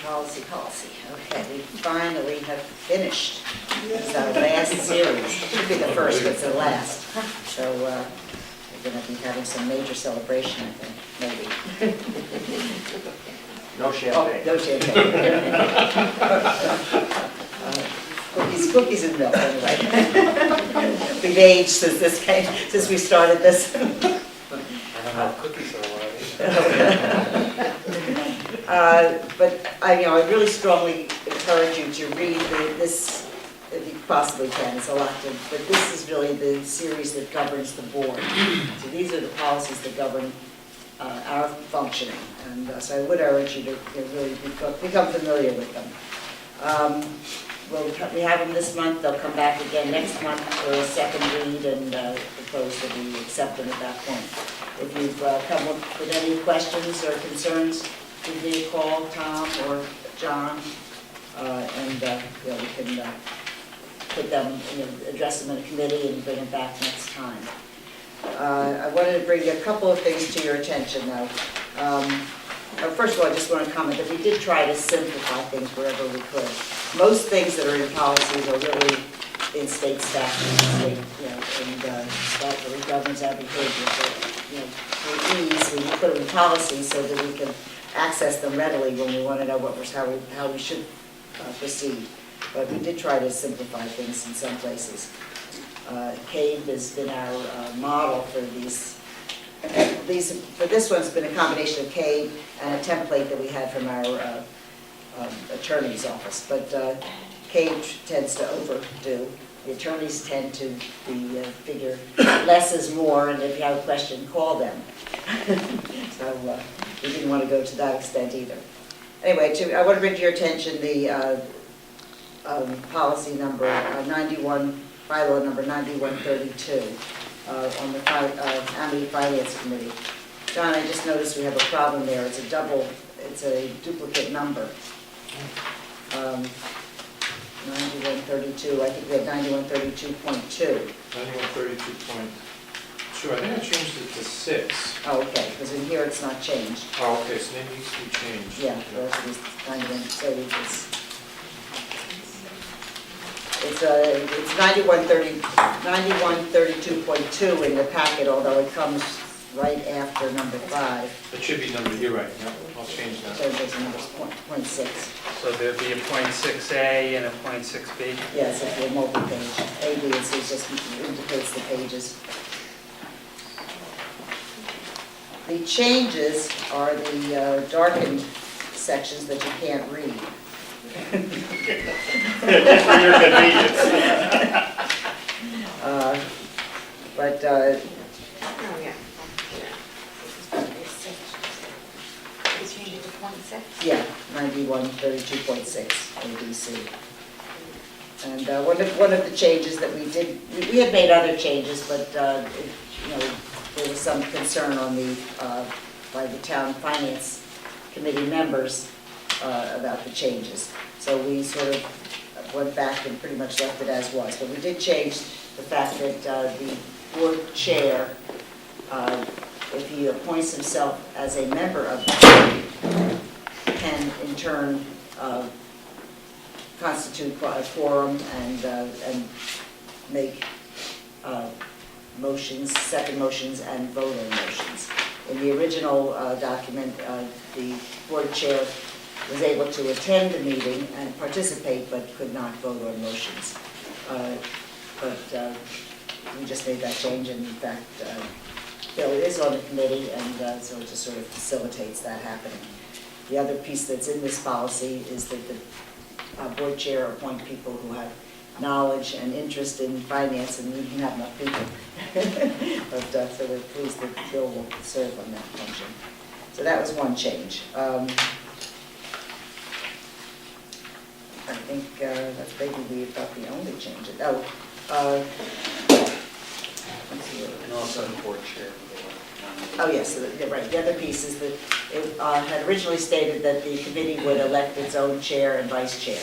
Policy. Okay, we finally have finished. This is our last series. Should be the first, but it's the last. So we're going to be having some major celebration, I think, maybe. No champagne. No champagne. Cookies and milk, anyway. We've aged since we started this. I don't know if cookies are allowed either. But I really strongly encourage you to read this, if you possibly can. It's a lot to, but this is really the series that governs the board. So these are the policies that govern our functioning, and so I would urge you to really become familiar with them. We have them this month. They'll come back again next month for a second read, and propose that we accept them at that point. If you've come up with any questions or concerns, give me a call, Tom or John, and we can put them, address them in a committee and bring them back next time. I wanted to bring a couple of things to your attention, though. First of all, I just want to comment that we did try to simplify things wherever we could. Most things that are in policies are really in state statute, and that really governs our behavior. But, for ease, we put them in policy so that we can access them readily when we want to know how we should proceed. But we did try to simplify things in some places. CAVE has been our model for these. For this one's been a combination of CAVE and a template that we had from our attorney's office. But CAVE tends to overdo. The attorneys tend to figure less is more, and if you have a question, call them. So we didn't want to go to that extent either. Anyway, I want to bring to your attention the policy number 91, bylaw number 9132 on the Amity Finance Committee. John, I just noticed we have a problem there. It's a duplicate number. 9132, I think we have 9132.2. 9132.2, I think I changed it to 6. Oh, okay, because in here it's not changed. Oh, okay, so maybe it needs to be changed. Yeah, that's 9130. It's 9132.2 in the packet, although it comes right after number 5. It should be numbered, you're right, yeah, I'll change that. So there's number 0.6. So there'd be a .6A and a .6B? Yes, it's a multi-page. A, B, and C just indicates the pages. The changes are the darkened sections that you can't read. For your convenience. But Oh, yeah. You changed it to .6? yeah, 9132.6 ABC. And one of the changes that we did, we had made other changes, but there was some concern on by the town finance committee members about the changes. So we sort of went back and pretty much left it as was. But we did change the fact that the board chair, if he appoints himself as a member of the board, can in turn constitute a quorum and make motions, second motions, and vote on motions. In the original document, the board chair was able to attend the meeting and participate, but could not vote on motions. But we just made that change, and in fact, Bill is on the committee, and so it just sort of facilitates that happening. The other piece that's in this policy is that the board chair appoint people who have knowledge and interest in finance, and we didn't have enough people. But so we're pleased that Bill will serve on that function. So that was one change. I think that's maybe about the only change. Let's see. And also the board chair. Oh, yes, so right. The other piece is that it had originally stated that the committee would elect its own chair and vice chair.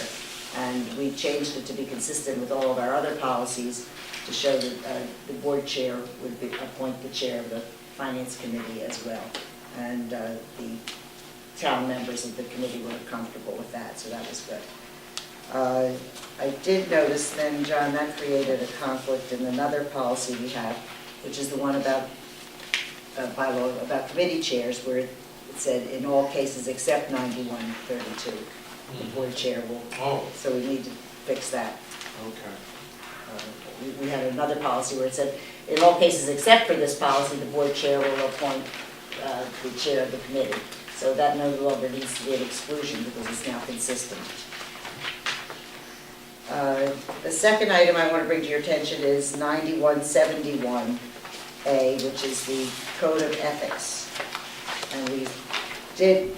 And we changed it to be consistent with all of our other policies to show that the board chair would appoint the chair of the finance committee as well. And the town members of the committee were comfortable with that, so that was good. I did notice then, John, that created a conflict in another policy we have, which is the one about bylaw about committee chairs, where it said in all cases except 9132, the board chair will. Oh. So we need to fix that. Okay. We had another policy where it said in all cases except for this policy, the board chair will appoint the chair of the committee. So that no longer needs to be an exclusion because it's now consistent. The second item I want to bring to your attention is 9171A, which is the Code of Ethics. And we did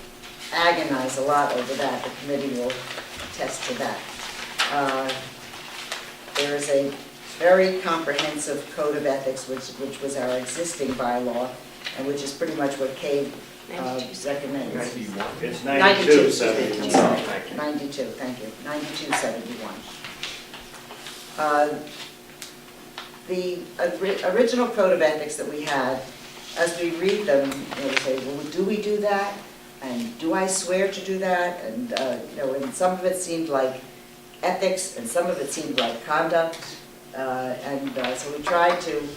agonize a lot over that. The committee will attest to that. There is a very comprehensive Code of Ethics, which was our existing bylaw, and which is pretty much what CAVE recommends. It's 9271. 92, thank you, 9271. The original code of ethics that we had, as we read them, we say, well, do we do that? And do I swear to do that? And, and some of it seemed like ethics, and some of it seemed like conduct. So we tried to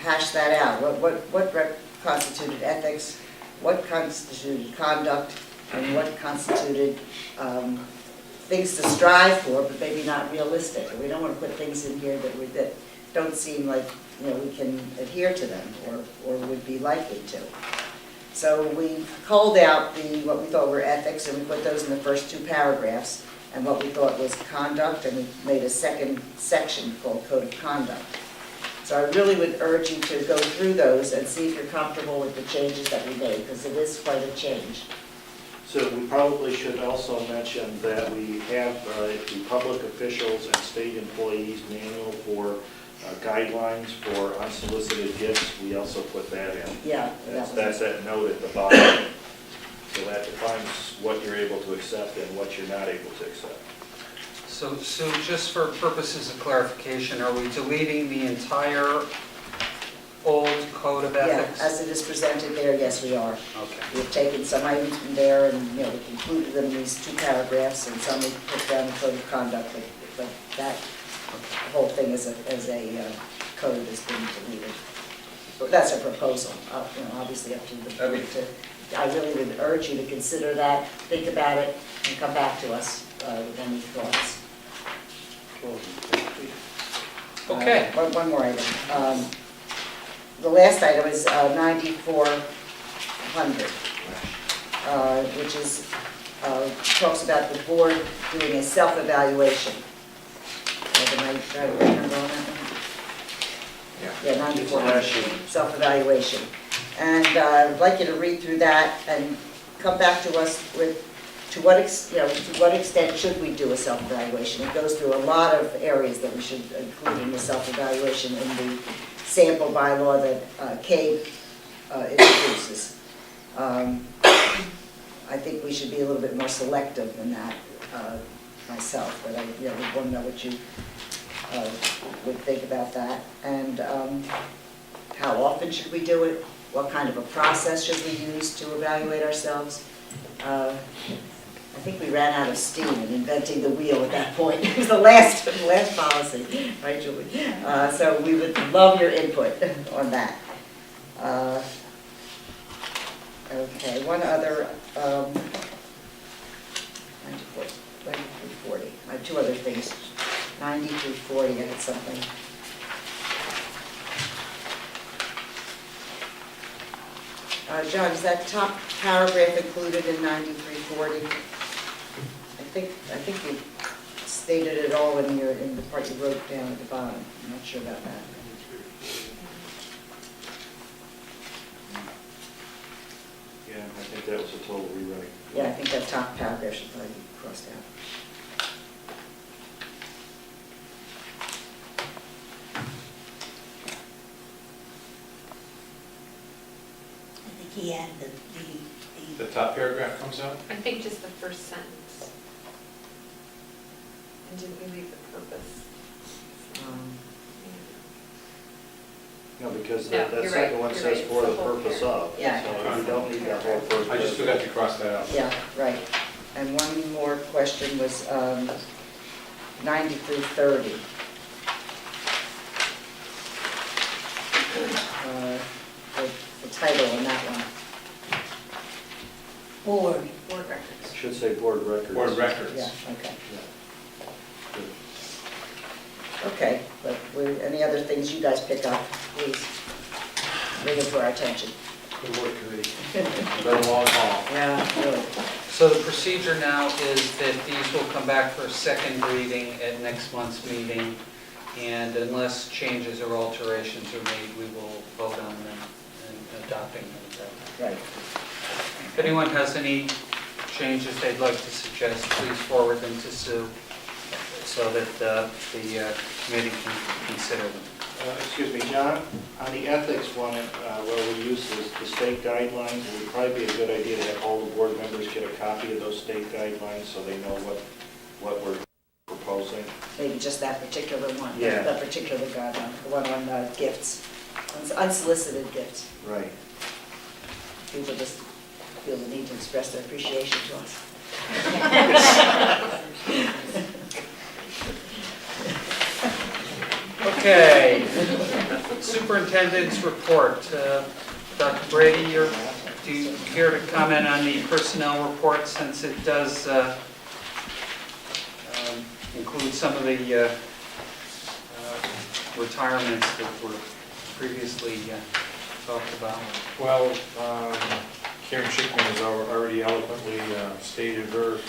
hash that out. What constituted ethics, what constituted conduct, and what constituted things to strive for, but maybe not realistic. We don't want to put things in here that don't seem like we can adhere to them or would be likely to. So we culled out what we thought were ethics, and we put those in the first 2 paragraphs, and what we thought was conduct, and we made a second section called Code of Conduct. So I really would urge you to go through those and see if you're comfortable with the changes that we made, because it is quite a change. So we probably should also mention that we have the public officials and state employees manual for guidelines for unsolicited gifts. We also put that in. Yeah. That's that note at the bottom. So that defines what you're able to accept and what you're not able to accept. So Sue, just for purposes of clarification, are we deleting the entire old code of ethics? Yeah, as it is presented there, yes, we are. Okay. We've taken some items from there and, we've included them in these 2 paragraphs, and some we put down the Code of Conduct, but that the whole thing as a code has been deleted. But that's a proposal, obviously up to the board to. I really would urge you to consider that, think about it, and come back to us with any thoughts. Okay. One more item. The last item is 9400, which is talks about the board doing a self-evaluation. Am I trying to remember on that one? Yeah, 9400, self-evaluation. And I'd like you to read through that and come back to us with to what extent should we do a self-evaluation. It goes through a lot of areas that we should include in the self-evaluation in the sample bylaw that CABE introduces. I think we should be a little bit more selective than that myself, but I would want to know what you would think about that. And how often should we do it? What kind of a process should we use to evaluate ourselves? I think we ran out of steam in inventing the wheel at that point. It was the last policy, right, Julie? So we would love your input on that. Okay, one other, 94, 40. I have 2 other things. 90 through 40, I had something. John, is that top paragraph included in 9340? I think you stated it all in the part you wrote down at the bottom. I'm not sure about that. Yeah, I think that was a total rewrite. Yeah, I think that top paragraph should probably be crossed out. He had The top paragraph comes out? I think just the first sentence. And didn't we leave the purpose? No, because No, that you're second right, one you're says right, for it's the the whole purpose paragraph. of. Yeah. So you don't need that whole purpose. I just forgot to cross that out. Yeah, right. And one more question was 90 through 30. The title on that one. board. Board records. Should say board records. Board records. Yeah, okay. Good. Okay, but any other things you guys pick up, please bring it to our attention. Good work, committee. Been a long haul. Yeah, really. So the procedure now is that these will come back for a second reading at next month's meeting, and unless changes or alterations are made, we will vote on them and adopting them. Right. If anyone has any changes they'd like to suggest, please forward them to Sue so that the committee can consider them. Excuse me, John, on the ethics one, where we use the state guidelines, it would probably be a good idea to have all the board members get a copy of those state guidelines so they know what we're proposing. maybe just that particular one. Yeah. That particular guideline, the one on gifts, unsolicited gifts. Right. People just feel the need to express their appreciation to us. Okay, superintendent's report. Dr. Brady, do you care to comment on the personnel report since it does include some of the retirements that were previously talked about? Well, Karen Schickman has already eloquently stated her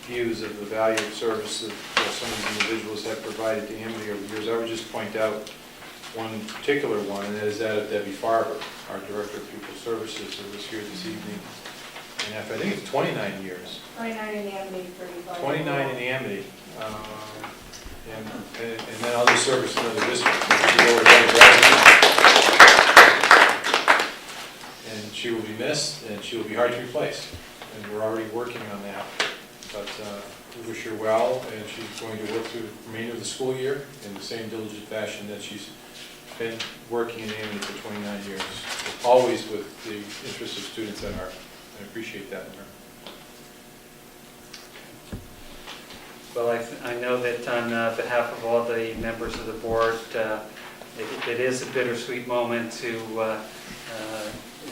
views of the value of service that some of these individuals have provided to Amity over the years. I would just point out one particular one, and that is that of Debbie Farber, our Director of Pupil Services, who was here this evening. And after, I think it's 29 years. 29 in the Amity, 35. 29 in the Amity. And then other service in other districts. And she will be missed, and she will be hard to replace. And we're already working on that. But we wish her well, and she's going to work through the remainder of the school year in the same diligent fashion that she's been working in Amity for 29 years, always with the interests of students at heart. I appreciate that in her. Well, I know that on behalf of all the members of the board, it is a bittersweet moment to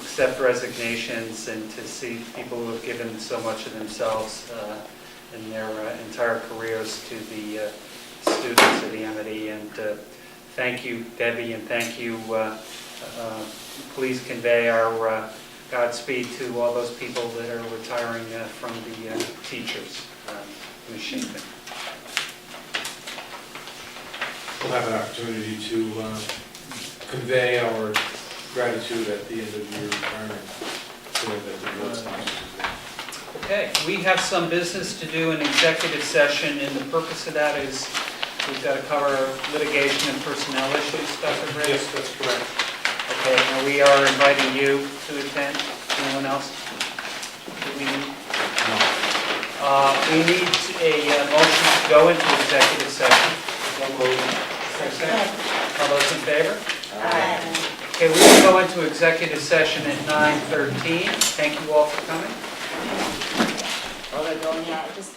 accept resignations and to see people who have given so much of themselves in their entire careers to the students at the Amity. And thank you, Debbie, and thank you. Please convey our Godspeed to all those people that are retiring from the teachers. Ms. Schinkman. We'll have an opportunity to convey our gratitude at the end of your retirement. So that the board sponsors it. Okay, we have some business to do in executive session, and the purpose of that is we've got to cover litigation and personnel issues, Dr. Briggs? Yes, that's correct. Okay, and we are inviting you to attend. Anyone else? Do we need? We need a motion to go into executive session. All those in favor? Aye. Okay, we will go into executive session at 9:13. Thank you all for coming. Oh, they're going out, just